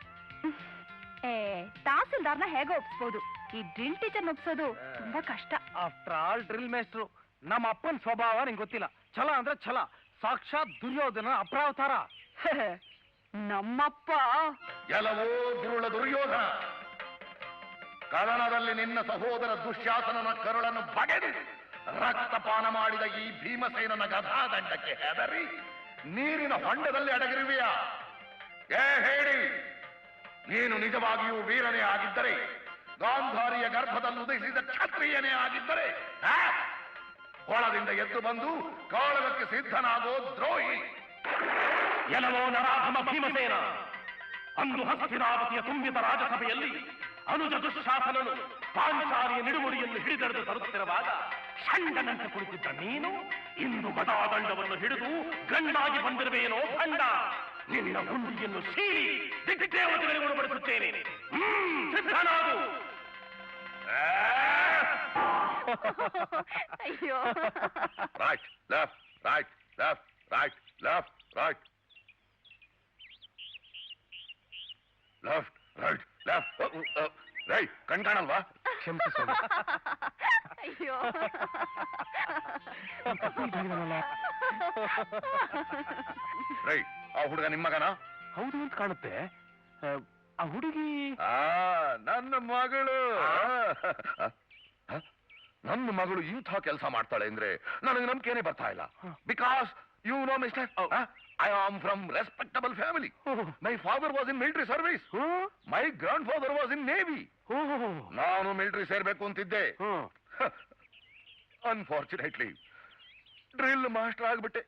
ತಹಸೀಲ್ದಾರ್ನ ಹೇಗೋ ಒಪ್ಸ್ಬೋದು, ಈ ಡ್ರಿಲ್ ಟೀಚರ್ ಒಪ್ಸೋದು ತುಂಬಾ ಕಷ್ಟ. ಆಫ್ಟರ್ ಆಲ್ ಡ್ರಿಲ್ ಮೇಸ್ಟ್ರು. ನಮ್ಮ ಅಪ್ಪನ ಸ್ವಭಾವ ನಿಂಗೆ ಗೊತ್ತಿಲ್ಲ. ಛಲ ಅಂದ್ರೆ ಛಲ. ಸಾಕ್ಷಾತ್ ದುರ್ಯೋಧನ ಅಪ್ರಾವತಾರ. ನಮ್ಮಪ್ಪ ಎಲ್ಲವೋ ದುರುಳ ದುರ್ಯೋಧನ. ಕದನದಲ್ಲಿ ನಿನ್ನ ಸಹೋದರ ದುಶ್ಯಾಸನನ ಕರುಳನ್ನು ಬಗೆದು ರಕ್ತಪಾನ ಮಾಡಿದ ಈ ಭೀಮಸೇನನ ಗದಾದಂಡಕ್ಕೆ ಹೆದರಿ ನೀರಿನ ಹೊಂಡದಲ್ಲಿ ಅಡಗಿರುವೆಯಾ? ಹೇಳಿ, ನೀನು ನಿಜವಾಗಿಯೂ ವೀರನೇ ಆಗಿದ್ದರೆ, ಗಾಂಧಾರಿಯ ಗರ್ಭದಲ್ಲಿ ಉದಯಿಸಿದ ಕ್ಷತ್ರಿಯನೇ ಆಗಿದ್ದರೆ, ಹೊಳದಿಂದ ಎದ್ದು ಬಂದು ಕಾಳಗಕ್ಕೆ ಸಿದ್ಧನಾಗೋ ದ್ರೋಹಿ. ಎಲ್ಲವೋ ನರಾಧಮ ಭೀಮಸೇನ, ಅಂದು ಹಸ್ತಿನಾವತಿಯ ತುಂಬಿದ ರಾಜಸಭೆಯಲ್ಲಿ ಅನುಜ ದುಶ್ಯಾಸನನು ಪಾಂಚಾಲಿಯ ನಿಡುಮುಡಿಯನ್ನು ಹಿಡಿದೆಳೆದು ತರುತ್ತಿರುವಾಗ ಷಂಡನಂತೆ ಕುಳಿತಿದ್ದ ನೀನು ಇಂದು ಗದಾದಂಡವನ್ನು ಹಿಡಿದು ಗಂಡಾಗಿ ಬಂದಿರುವೇನೋ ಖಂಡ. ನಿನ್ನ ಗುಂಡಿಯನ್ನು ಸೀಳಿ ದಿಗ್ದೇವತೆಗಳಿಗೆ ಉಣಬಡಿಸುತ್ತೇನೆ. ಸಿದ್ಧನಾಗು. ಅಯ್ಯೋ right left right left right left right left right left ರೈ ಕಣ್ ಕಾಣಲ್ವಾ? ಕ್ಷಮಿಸಿ ಸ್ವಾಮಿ. ಅಯ್ಯೋ ರೈ ಆ ಹುಡುಗ ನಿಮ್ಮ ಮಗನಾ? ಹೌದು ಅಂತ ಕಾಣುತ್ತೆ. ಆ ಹುಡುಗಿ ನನ್ನ ಮಗಳು. ನನ್ನ ಮಗಳು ಇಂಥ ಕೆಲಸ ಮಾಡ್ತಾಳೆ ಅಂದ್ರೆ ನನಗೆ ನಂಬಿಕೆನೇ ಬರ್ತಾ ಇಲ್ಲ. Because you know mister, I am from respectable family. My father was in military service. My grandfather was in navy. ನಾನು ಮಿಲಿಟರಿ ಸೇರ್ಬೇಕು ಅಂತಿದ್ದೆ. ಅನ್ಫಾರ್ಚುನೇಟ್ಲಿ ಡ್ರಿಲ್ ಮಾಸ್ಟರ್ ಆಗ್ಬಿಟ್ಟೆ.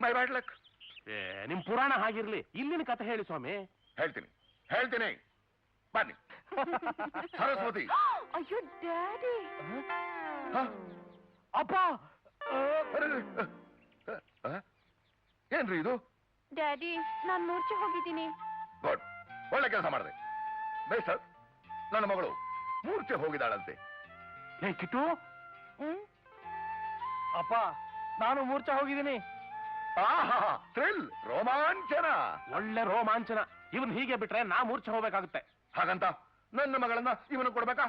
My bad luck. ನಿಮ್ ಪುರಾಣ ಹಾಗಿರ್ಲಿ, ಇಲ್ಲಿನ ಕಥೆ ಹೇಳಿ ಸ್ವಾಮಿ. ಹೇಳ್ತೀನಿ ಬನ್ನಿ. ಸರಸ್ವತಿ. ಅಯ್ಯೋ ಡ್ಯಾಡಿ. ಅಪ್ಪ ಏನ್ರಿ ಇದು? ಡ್ಯಾಡಿ ನಾನ್ ಮೂರ್ಛೆ ಹೋಗಿದ್ದೀನಿ. ಗುಡ್, ಒಳ್ಳೆ ಕೆಲಸ ಮಾಡಿದೆ. ಬೇಸ್ಟರ್, ನನ್ನ ಮಗಳು ಮೂರ್ಛೆ ಹೋಗಿದ್ದಾಳಂತೆ. ಹೇ ಕಿಟ್ಟು. ಅಪ್ಪ ನಾನು ಮೂರ್ಛೆ ಹೋಗಿದ್ದೀನಿ. ಥ್ರಿಲ್, ರೋಮಾಂಚನ. ಒಳ್ಳೆ ರೋಮಾಂಚನ. ಇವನ್ ಹೀಗೆ ಬಿಟ್ರೆ ನಾ ಮೂರ್ಛೆ ಹೋಗ್ಬೇಕಾಗುತ್ತೆ. ಹಾಗಂತ ನನ್ನ ಮಗಳನ್ನ ಇವನು ಕೊಡ್ಬೇಕಾ?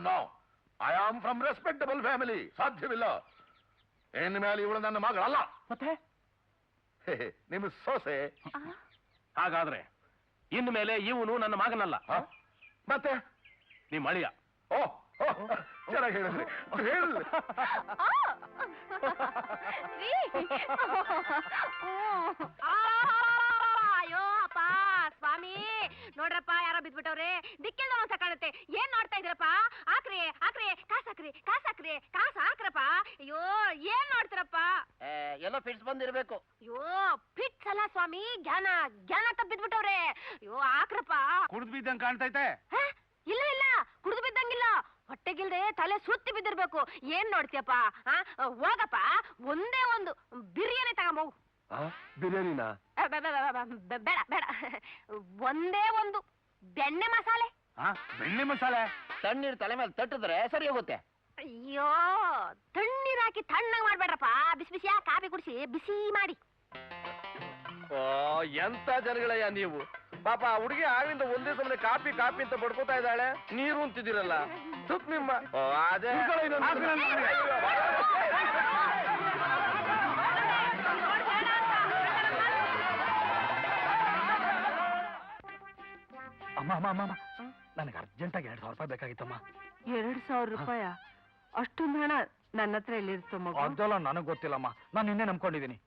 No, I am from respectable family. ಸಾಧ್ಯವಿಲ್ಲ. ಇನ್ ಮೇಲೆ ಇವಳು ನನ್ನ ಮಗಳಲ್ಲ. ಮತ್ತೆ ನಿಮ್ಮ ಸೊಸೆ. ಹಾಗಾದ್ರೆ ಇನ್ನು ಮೇಲೆ ಇವನು ನನ್ನ ಮಗನಲ್ಲ, ಮತ್ತೆ ನಿಮ್ಮ ಅಳಿಯ. ಓ ಚೆನ್ನಾಗಿ ಹೇಳಿದ್ರಿ. ಅಯ್ಯೋ ಅಪ್ಪ ಸ್ವಾಮಿ, ನೋಡ್ರಪ್ಪ ಯಾರೋ ಬಿದ್ಬಿಟ್ಟವ್ರೆ. ದಿಕ್ಕಿಲ್ದ ಒಂದ್ಸ ಕಾಣುತ್ತೆ. ಏನ್ ನೋಡ್ತಾ ಇದ್ರಪ್ಪ? ಹಾಕ್ರಿ ಕಾಸು ಹಾಕ್ರಪ್ಪ. ಅಯ್ಯೋ ಏನ್ ನೋಡ್ತೀರಪ್ಪ? ಎಲ್ಲೋ ಫಿಟ್ಸ್ ಬಂದಿರ್ಬೇಕು. ಅಯ್ಯೋ ಫಿಟ್ಸ್ ಅಲ್ಲ ಸ್ವಾಮಿ, ಜ್ಞಾನ ತಪ್ಪಿದ್ಬಿಟ್ಟವ್ರೆ. ಅಯ್ಯೋ ಹಾಕ್ರಪ್ಪ. ಕುಡಿದು ಬಿದ್ದಂಗೆ ಕಾಣ್ತೈತೆ. ಇಲ್ಲ ಕುಡಿದು ಬಿದ್ದಂಗಿಲ್ಲ. ಹೊಟ್ಟೆಗಿಲ್ದೆ ತಲೆ ಸುತ್ತಿ ಬಿದ್ದಿರ್ಬೇಕು. ಏನ್ ನೋಡ್ತೀಯಪ್ಪ? ಹೋಗಪ್ಪ, ಒಂದೇ ಒಂದು ಬಿರಿಯಾನಿ ತಗೊಂಬೋಗು. ಬಿರಿಯಾನಿನ? ಬೇಡ, ಒಂದೇ ಒಂದು ಬೆಣ್ಣೆ ಮಸಾಲೆ. ಬೆಣ್ಣೆ ಮಸಾಲೆ? ತಣ್ಣೀರ್ ತಲೆ ಮೇಲೆ ತಟ್ಟಿದ್ರೆ ಸರಿ ಹೋಗುತ್ತೆ. ಅಯ್ಯೋ ತಣ್ಣೀರ್ ಹಾಕಿ ತಣ್ಣಗ್ ಮಾಡ್ಬೇಡ್ರಪ್ಪ. ಬಿಸಿಯಾ ಕಾಫಿ ಕುಡಿಸಿ ಬಿಸಿ ಮಾಡಿ. ಎಂತ ಜನಗಳಯ್ಯ ನೀವು. ಪಾಪ ಹುಡುಗಿ ಆಗಿಂದ ಒಂದೇ ಸಮಯ ಕಾಪಿ ಅಂತ ಬಡ್ಕೋತಾ ಇದ್ದಾಳೆ. ನೀರು ಅಂತಿದ್ದೀರಲ್ಲ, ಸುತ್ತ ನಿಮ್ಮ ಅದೇ. ಅಮ್ಮ ನನಗೆ ಅರ್ಜೆಂಟಾಗಿ 2,000 ರೂಪಾಯಿ ಬೇಕಾಗಿತ್ತಮ್ಮ. 2,000 ರೂಪಾಯ? ಅಷ್ಟೊಂದು ಹಣ ನನ್ನ ಹತ್ರ ಎಲ್ಲಿರುತ್ತೋ ಮಗು? ಅದೆಲ್ಲ ನನಗೆ ಗೊತ್ತಿಲ್ಲಮ್ಮ, ನಾನು ನಿನ್ನೆ ನಂಬ್ಕೊಂಡಿದ್ದೀನಿ.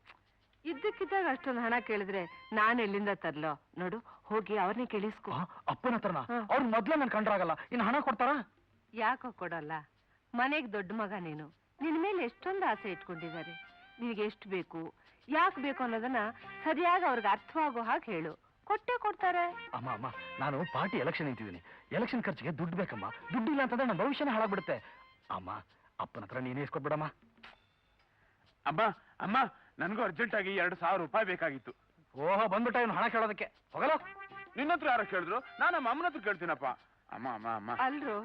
ಇದ್ದಕ್ಕಿದ್ದಾಗ ಅಷ್ಟೊಂದು ಹಣ ಕೇಳಿದ್ರೆ ನಾನು ಎಲ್ಲಿಂದ ತರ್ಲೋ? ನೋಡು, ಹೋಗಿ ಅವ್ರನ್ನೇ ಕೇಳಿಸ್ಕೊ. ಅಪ್ಪನ ಹತ್ರನ? ಅವ್ರು ಮೊದ್ಲೇ ನನ್ ಕಂಡ್ರಾಗಲ್ಲ, ಇನ್ನು ಹಣ ಕೊಡ್ತಾರ? ಯಾಕೋ ಕೊಡಲ್ಲ? ಮನೆಗ್ ದೊಡ್ಡ ಮಗ ನೀನು. ನಿನ್ ಮೇಲೆ ಎಷ್ಟೊಂದು ಆಸೆ ಇಟ್ಕೊಂಡಿದ್ದಾರೆ. ನಿನಗೆ ಎಷ್ಟು ಬೇಕು, ಯಾಕೆ ಬೇಕು ಅನ್ನೋದನ್ನ ಸರಿಯಾಗಿ ಅವ್ರಿಗೆ ಅರ್ಥವಾಗೋ ಹಾಗೆ ಹೇಳು, ಕೊಟ್ಟೆ ಕೊಡ್ತಾರೆ. ಅಮ್ಮ ನಾನು ಪಾರ್ಟಿ ಎಲೆಕ್ಷನ್ ನಿಂತಿದ್ದೀನಿ. ಎಲೆಕ್ಷನ್ ಖರ್ಚಿಗೆ ದುಡ್ಡು ಬೇಕಮ್ಮ. ದುಡ್ಡಿಲ್ಲ ಅಂತಂದ್ರೆ ನನ್ನ ಭವಿಷ್ಯನೇ ಹಾಳಾಗ್ಬಿಡುತ್ತೆ. ಅಮ್ಮ, ಅಪ್ಪನ ಹತ್ರ ನೀನೇ ಇಸ್ಕೊಟ್ಬಿಡಮ್ಮ. ಅಮ್ಮ ನನಗೂ ಅರ್ಜೆಂಟ್ ಆಗಿ 2,000 ರೂಪಾಯಿ ಬೇಕಾಗಿತ್ತು. ಓಹೋ, ಬಂದ್ಬಿಟ್ಟ ಇವ್ನು ಹಣ ಕೇಳೋದಕ್ಕೆ. ಹೋಗಲ್ಲ, ನಿನ್ನ ಹತ್ರ ಯಾರು ಕೇಳಿದ್ರು? ನಾನು ನಮ್ಮ ಅಮ್ಮನ ಹತ್ರ ಕೇಳ್ತೀನಪ್ಪ. ಅಮ್ಮ ಅಲ್ರು,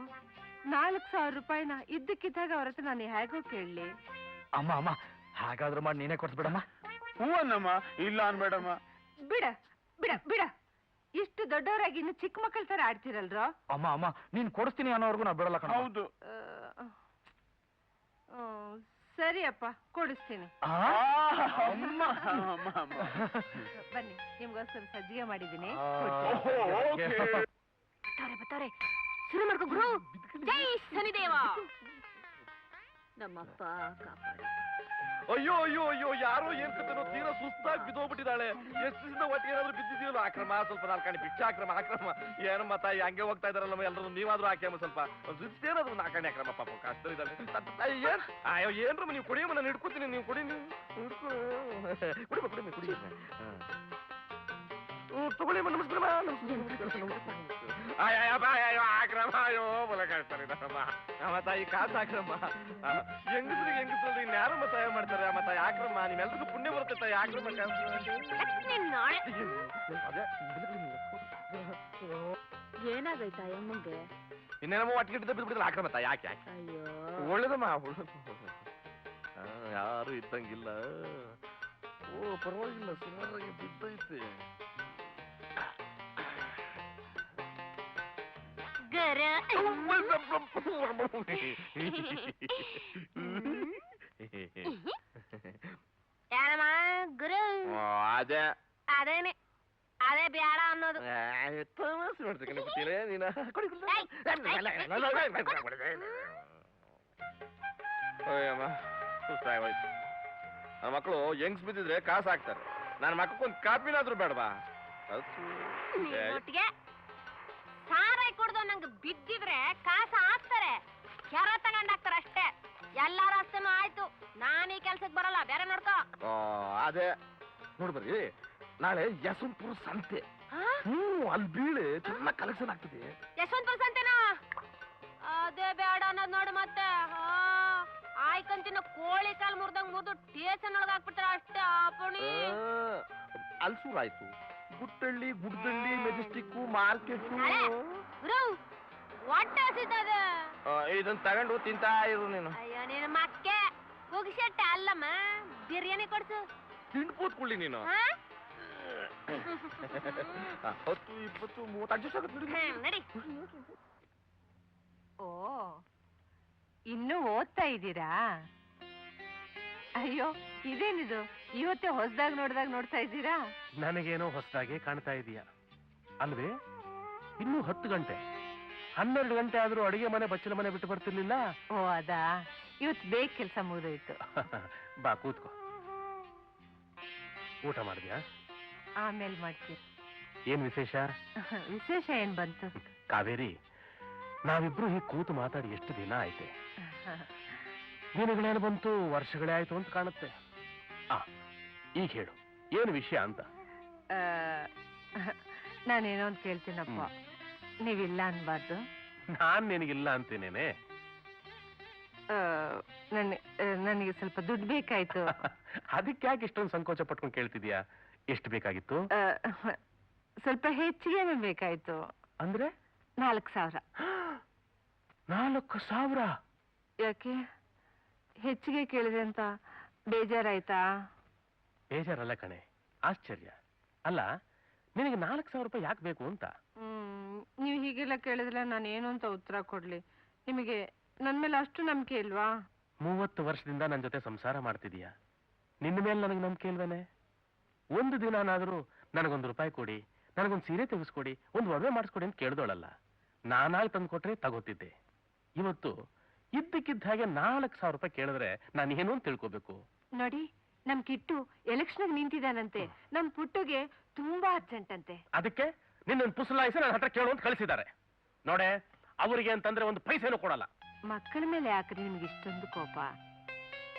4,000 ರೂಪಾಯಿನ ಇದ್ದಕ್ಕಿದ್ದಾಗ ಅವ್ರ ಹತ್ರ ನಾನು ಹೇಗೋ ಕೇಳಲಿ? ಅಮ್ಮ ಹಾಗಾದ್ರೂ ಮಾಡಿ ನೀನೇ ಕೊಡ್ಸ್ಬಿಡಮ್ಮ. ಹೂ ಅನ್ನಮ್ಮ, ಇಲ್ಲ ಅನ್ಬೇಡಮ್ಮ. ಬಿಡ. ಇಷ್ಟು ದೊಡ್ಡವರಾಗಿ ಇನ್ನು ಚಿಕ್ಕ ಮಕ್ಕಳ ತರ ಆಡ್ತಿರಲ್ರೋ? ಅಮ್ಮ ನೀನ್ ಕೊಡಿಸ್ತೀನಿ ಅನ್ನೋವರೆಗೂ ನಾ ಬಿಡಲ್ಲ ಕಣ. ಹೌದು. ಸರಿ ಅಪ್ಪ, ಕೊಡಿಸ್ತೀನಿ. ಬನ್ನಿ, ನಿಮ್ಗೋಸ್ಕರ ಸಜ್ಜಿಗೆ ಮಾಡಿದ್ದೀನಿ. ಬರ್ತಾರೆ ಶುರು ಮಾಡ್ಕೊ ಗುರು. ಜೈ ಶನಿದೇವ. ನಮ್ಮಪ್ಪ ಕಾಪಾಡಿ. ಅಯ್ಯೋ ಯಾರೋ ಏನ್ ಕತ್ತನೋ ತೀರಾ ಸುಸ್ತಾಗಿ ಬಿದ್ದೋಗ್ಬಿಟ್ಟಿದ್ದಾಳೆ. ಎಷ್ಟು ದಿನ ಒಟ್ಟಿಗೆ ಏನಾದ್ರು ಬಿದ್ದಿದೀವಲ್ಲ. ಆಕ್ರಮ, ಸ್ವಲ್ಪ 4 ಕಣಿ ಭಿಕ್ಷೆ ಆಕ್ರಮ. ಏನಮ್ಮ ತಾಯಿ ಹಂಗೆ ಹೋಗ್ತಾ ಇದಾರಲ್ಲ ಎಲ್ಲರೂ, ನೀವಾದ್ರೂ ಹಾಕ್ಯಮ್ಮ ಸ್ವಲ್ಪ. ಏನಾದ್ರು 4 ಕಣಿ ಆಕ್ರಮ. ಪಾಪ ಕಷ್ಟ ಇದ್ದಾಳೆ. ಅಯ್ಯೋ ಏನ್ರಮ್ಮ ನೀವು ಕುಡಿಯಮ್ಮ, ನಾನು ಹಿಡ್ಕೊತೀನಿ. ನೀವು ಕುಡಿ, ಕುಡಿ. ತಗೊಳ್ಳಿ, ನಮಸ್ಕಾರ. ಆಕ್ರಮ, ಅಯ್ಯೋ ಬಲ ಕಾಡ್ತಾರೆ ನಮ್ಮ ತಾಯಿ. ಕಾಸು ಆಕ್ರಮ. ಹೆಂಗಸ್ರಿಗೆ ಇನ್ಯಾರಮ್ಮ ಸಹಾಯ ಮಾಡ್ತಾರೆ? ಅಮ್ಮ ತಾಯಿ ಆಕ್ರಮ, ನಿಮ್ಮೆಲ್ರಿಗೂ ಪುಣ್ಯ ಬರುತ್ತೆ ತಾಯಿ. ಆಕ್ರಮ ಏನಾಗೈತಾ ಅಮ್ಮಂಗೆ? ಇನ್ನೇನಮ್ಮ ಒಟ್ಟಿಗೆ ಬಿದ್ಬಿಡಿದ್ರೆ ಹಾಕ್ರ ಮತ್ತ ಯಾಕೆ ಯಾಕೆ ಅಯ್ಯೋ ಒಳ್ಳೇದಮ್ಮ ಯಾರು ಇದ್ದಂಗಿಲ್ಲ. ಓ ಪರವಾಗಿಲ್ಲ, ಸುಮಾರಾಗಿ ಬಿದ್ದೈತೆ. ಗರ ಯಾರಮ್ಮ ಗುರು? ಅದೇ ಅದೇನೆ ಅದೇ ಬೇಡ ಅನ್ನೋದು. ಅಯ್ಯಮ್ಮ ಸುಸ್ತಾಗೋಯ್ತು. ನನ್ನ ಮಕ್ಕಳು ಹೆಂಗ್ಸ್ ಬಿದ್ದಿದ್ರೆ ಕಾಸು ಹಾಕ್ತಾರೆ, ನನ್ನ ಮಕ್ಕಳೊಂದು ಕಾಪಿನಾದ್ರೂ ಬೇಡವಾ? ಒಟ್ಟಿಗೆ ಸಾರಾಯಿ ಕುಡ್ದು ನಂಗೆ ಬಿದ್ದಿದ್ರೆ ಕಾಸು ಹಾಕ್ತಾರೆ, ಕೆರ ತಗೊಂಡಾಕ್ತಾರೆ ಅಷ್ಟೇ. ಎಲ್ಲಾರ ಅಷ್ಟೇನು ಆಯ್ತು, ನಾನೀ ಕೆಲ್ಸಕ್ಕೆ ಬರಲ್ಲ, ಬೇರೆ ನೋಡ್ಕೋ. ಅದೇ ನೋಡ್ಬರ್ರಿ, ನಾಳೆ ಯಶವಂತಪುರ ಸಂತೆ. ಅಲ್ಲಿ ಬೀಳೆ ಚೆನ್ನಾಗಿ ಕಲೆಕ್ಷನ್ ಆಗ್ತದೆ. ಯಶವಂತಪುರ ಸಂತೆನಾ? ಅದೇ ಬೇಡ ಅನ್ನೋದು ನೋಡು ಮತ್ತೆ. ಆಯ್ಕಂತಿನ ಕೋಳಿ ಕಾಲ್ ಮುರ್ದಂಗ್ ಮುರ್ದು ಟೇಷನ್ ಒಳಗೆ ಹಾಕ್ಬಿಟ್ರೆ ಅಷ್ಟೇ. ಅಪ್ಪಣಿ ಅಲ್ಸೂರ್ ಆಯ್ತು, ಗುಟ್ಟಳ್ಳಿ, ಗುಡ್ಡಳ್ಳಿ, ಮೆಜೆಸ್ಟಿಕ್, ಮಾರ್ಕೆಟ್. ಹೊಟ್ಟೆ ಹಸಿತದ. ಇದನ್ನ ತಗೊಂಡು ತಿಂತಾ ಇರು ನೀನು. ಅಯ್ಯೋ ನೀನು ಮಕ್ಕೆ ಕುಗಿಸಟ್ಟೆ ಅಲ್ಲಮ್ಮ, ಬಿರಿಯಾನಿ ಕೊಡ್ಸು. ತಿಂದು ಕೂತ್ಕೊಳ್ಳಿ ನೀನು. 10, 20, 30 ಅಡ್ಜಸ್ಟ್ ಆಗುತ್ತೆ ನಡಿ. ಓ ಇನ್ನೂ ಓದ್ತಾ ಇದ್ದೀರಾ? ಅಯ್ಯೋ ಇದೇನಿದು, ಇವತ್ತೇ ಹೊಸದಾಗ ನೋಡ್ತಾ ಇದ್ದೀರಾ? ನನಗೇನೋ ಹೊಸದಾಗೆ ಕಾಣ್ತಾ ಇದೀಯಾ ಅಲ್ವೇ? ಇನ್ನೂ 10 ಗಂಟೆ 12 ಗಂಟೆ ಆದ್ರೂ ಅಡಿಗೆ ಮನೆ ಬಚ್ಚಲ ಮನೆ ಬಿಟ್ಟು ಬರ್ತಿರ್ಲಿಲ್ಲ. ಓ ಅದಾ, ಇವತ್ತು ಬೇಗ ಕೆಲಸ ಮುಗಿದೋಯ್ತು. ಬಾ ಕೂತ್ಕೋ. ಊಟ ಮಾಡಿದ್ಯಾ? ಆಮೇಲೆ ಮಾಡ್ತೀನಿ. ಏನ್ ವಿಶೇಷ? ವಿಶೇಷ ಏನ್ ಬಂತು ಕಾವೇರಿ? ನಾವಿಬ್ರು ಹೀಗೆ ಕೂತು ಮಾತಾಡಿ ಎಷ್ಟು ದಿನ ಆಯ್ತೆ. ದಿನಗಳೇನು ಬಂತು, ವರ್ಷಗಳೇ ಆಯ್ತು ಅಂತ ಕಾಣುತ್ತೆ. ಈಗ ಹೇಳು, ಏನು ವಿಷಯ ಅಂತ. ನಾನೇನೋ ಅಂತ ಕೇಳ್ತೀನಪ್ಪ, ನೀವಿಲ್ಲ ಅನ್ಬಾರ್ದು. ನಾನ್ ನಿನಗಿಲ್ಲ ಅಂತೇನೇನೆ. ನನಗೆ ಸ್ವಲ್ಪ ದುಡ್ಡು ಬೇಕಾಯ್ತು. ಅದಕ್ಕೆ ಯಾಕೆ ಇಷ್ಟೊಂದು ಸಂಕೋಚ ಪಟ್ಕೊಂಡು ಕೇಳ್ತಿದ್ಯಾ? ಎಷ್ಟು ಬೇಕಾಗಿತ್ತು? ಸ್ವಲ್ಪ ಹೆಚ್ಚಿಗೆ ಬೇಕಾಯ್ತು. ಅಂದ್ರೆ 4,000. 4,000? ಯಾಕೆ ಹೆಚ್ಚಿಗೆ ಕೇಳಿದೆ ಅಂತ ಬೇಜಾರಾಯ್ತಾ? ಬೇಜಾರಲ್ಲ ಕಣೆ, ಆಶ್ಚರ್ಯ. ಅಲ್ಲ, ನಿನಗೆ 4,000 ರೂಪಾಯಿ ಯಾಕೆ ಬೇಕು ಅಂತ? ನೀವು ಹೀಗೆಲ್ಲ ಕೇಳಿದ್ರೆ ನಾನು ಏನು ಅಂತ ಉತ್ತರ ಕೊಡ್ಲಿ? ನಿಮಗೆ ನನ್ ಮೇಲೆ ಅಷ್ಟು ನಂಬಿಕೆ ಇಲ್ವಾ? 30 ವರ್ಷದಿಂದ ನನ್ನ ಜೊತೆ ಸಂಸಾರ ಮಾಡ್ತಿದೀಯ, ನಿನ್ನ ಮೇಲೆ ನನಗೆ ನಂಬಿಕೆ ಇಲ್ವೇನೆ? ಒಂದು ದಿನಾನಾದ್ರೂ ನನಗೊಂದು ರೂಪಾಯಿ ಕೊಡಿ, ನನಗೊಂದು ಸೀರೆ ತೆಗೆಸ್ಕೊಡಿ, ಒಂದು ಒಡವೆ ಮಾಡಿಸ್ಕೊಡಿ ಅಂತ ಕೇಳ್ದೋಳಲ್ಲ. ನಾನಾಗಿ ತಂದು ಕೊಟ್ರೆ ತಗೋತಿದ್ದೆ. ಇವತ್ತು ಇದ್ದಕ್ಕಿದ್ದ ಹಾಗೆ 4,000 ರೂಪಾಯಿ ಕೇಳಿದ್ರೆ ನಾನು ಏನು ಅಂತ ತಿಳ್ಕೋಬೇಕು? ನೋಡಿ, ನಮ್ ಕಿಟ್ಟು ಎಲೆಕ್ಷನ್ ನಿಂತಿದ್ದಾನಂತೆ. ನಮ್ ಪುಟ್ಟುಗೆ ತುಂಬಾ ಅರ್ಜೆಂಟ್ ಅಂತೆ. ಅದಕ್ಕೆ ನಿನ್ನನ್ನು ಪುಸಲಾಯಿಸಿ ನನ್ನ ಹತ್ರ ಕೇಳು ಅಂತ ಕಳಿಸಿದ್ದಾರೆ. ನೋಡೆ, ಅವರಿಗೆ ಅಂತಂದ್ರೆ ಒಂದು ಪೈಸೆನೂ ಕೊಡಲ್ಲ. ಮಕ್ಕಳ ಮೇಲೆ ಯಾಕ್ರಿ ನಿಮ್ಗೆ ಇಷ್ಟೊಂದು ಕೋಪ?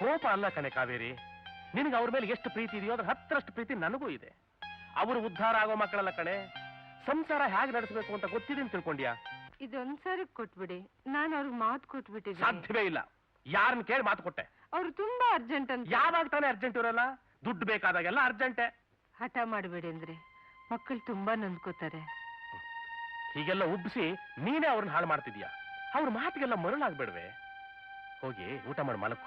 ಕೋಪ ಅಲ್ಲ ಕಣೆ ಕಾವೇರಿ, ನಿನಗೆ ಅವ್ರ ಮೇಲೆ ಎಷ್ಟು ಪ್ರೀತಿ ಇದೆಯೋ ಅದ್ರ 10ರಷ್ಟು ಪ್ರೀತಿ ನನಗೂ ಇದೆ. ಅವರು ಉದ್ಧಾರ ಆಗೋ ಮಕ್ಕಳಲ್ಲ ಕಣೆ, ಸಂಸಾರ ಹೇಗೆ ನಡೆಸಬೇಕು ಅಂತ ಗೊತ್ತಿದೆ ಅಂತ ತಿಳ್ಕೊಂಡ್ಯಾ? ಇದೊಂದ್ಸರಿ ಕೊಟ್ಬಿಡಿ, ನಾನು ಅವ್ರಿಗೆ ಮಾತು ಕೊಟ್ಬಿಟ್ಟಿದ್ದೆ. ಸಾಧ್ಯವೇ ಇಲ್ಲ. ಯಾರನ್ನ ಕೇಳಿ ಮಾತು ಕೊಟ್ಟೆ? ಅವ್ರು ತುಂಬಾ ಅರ್ಜೆಂಟ್ ಅಂತ. ಯಾವಾಗ ತಾನೇ ಅರ್ಜೆಂಟ್ ಇರಲ್ಲ? ದುಡ್ಡು ಬೇಕಾದಾಗೆಲ್ಲ ಅರ್ಜೆಂಟೆ. ಹಠ ಮಾಡಬೇಡಿ ಅಂದ್ರೆ ಮಕ್ಕಳು ತುಂಬಾ ನೊಂದ್ಕೋತಾರೆ. ಹೀಗೆಲ್ಲ ಉಬ್ಬಿಸಿ ನೀನೇ ಅವ್ರನ್ನ ಹಾಳು ಮಾಡ್ತಿದ್ಯಾ. ಅವ್ರ ಮಾತಿಗೆಲ್ಲ ಮರಳಾಗ್ಬೇಡ್ವೆ. ಹೋಗಿ ಊಟ ಮಾಡಿ ಮಲಕು.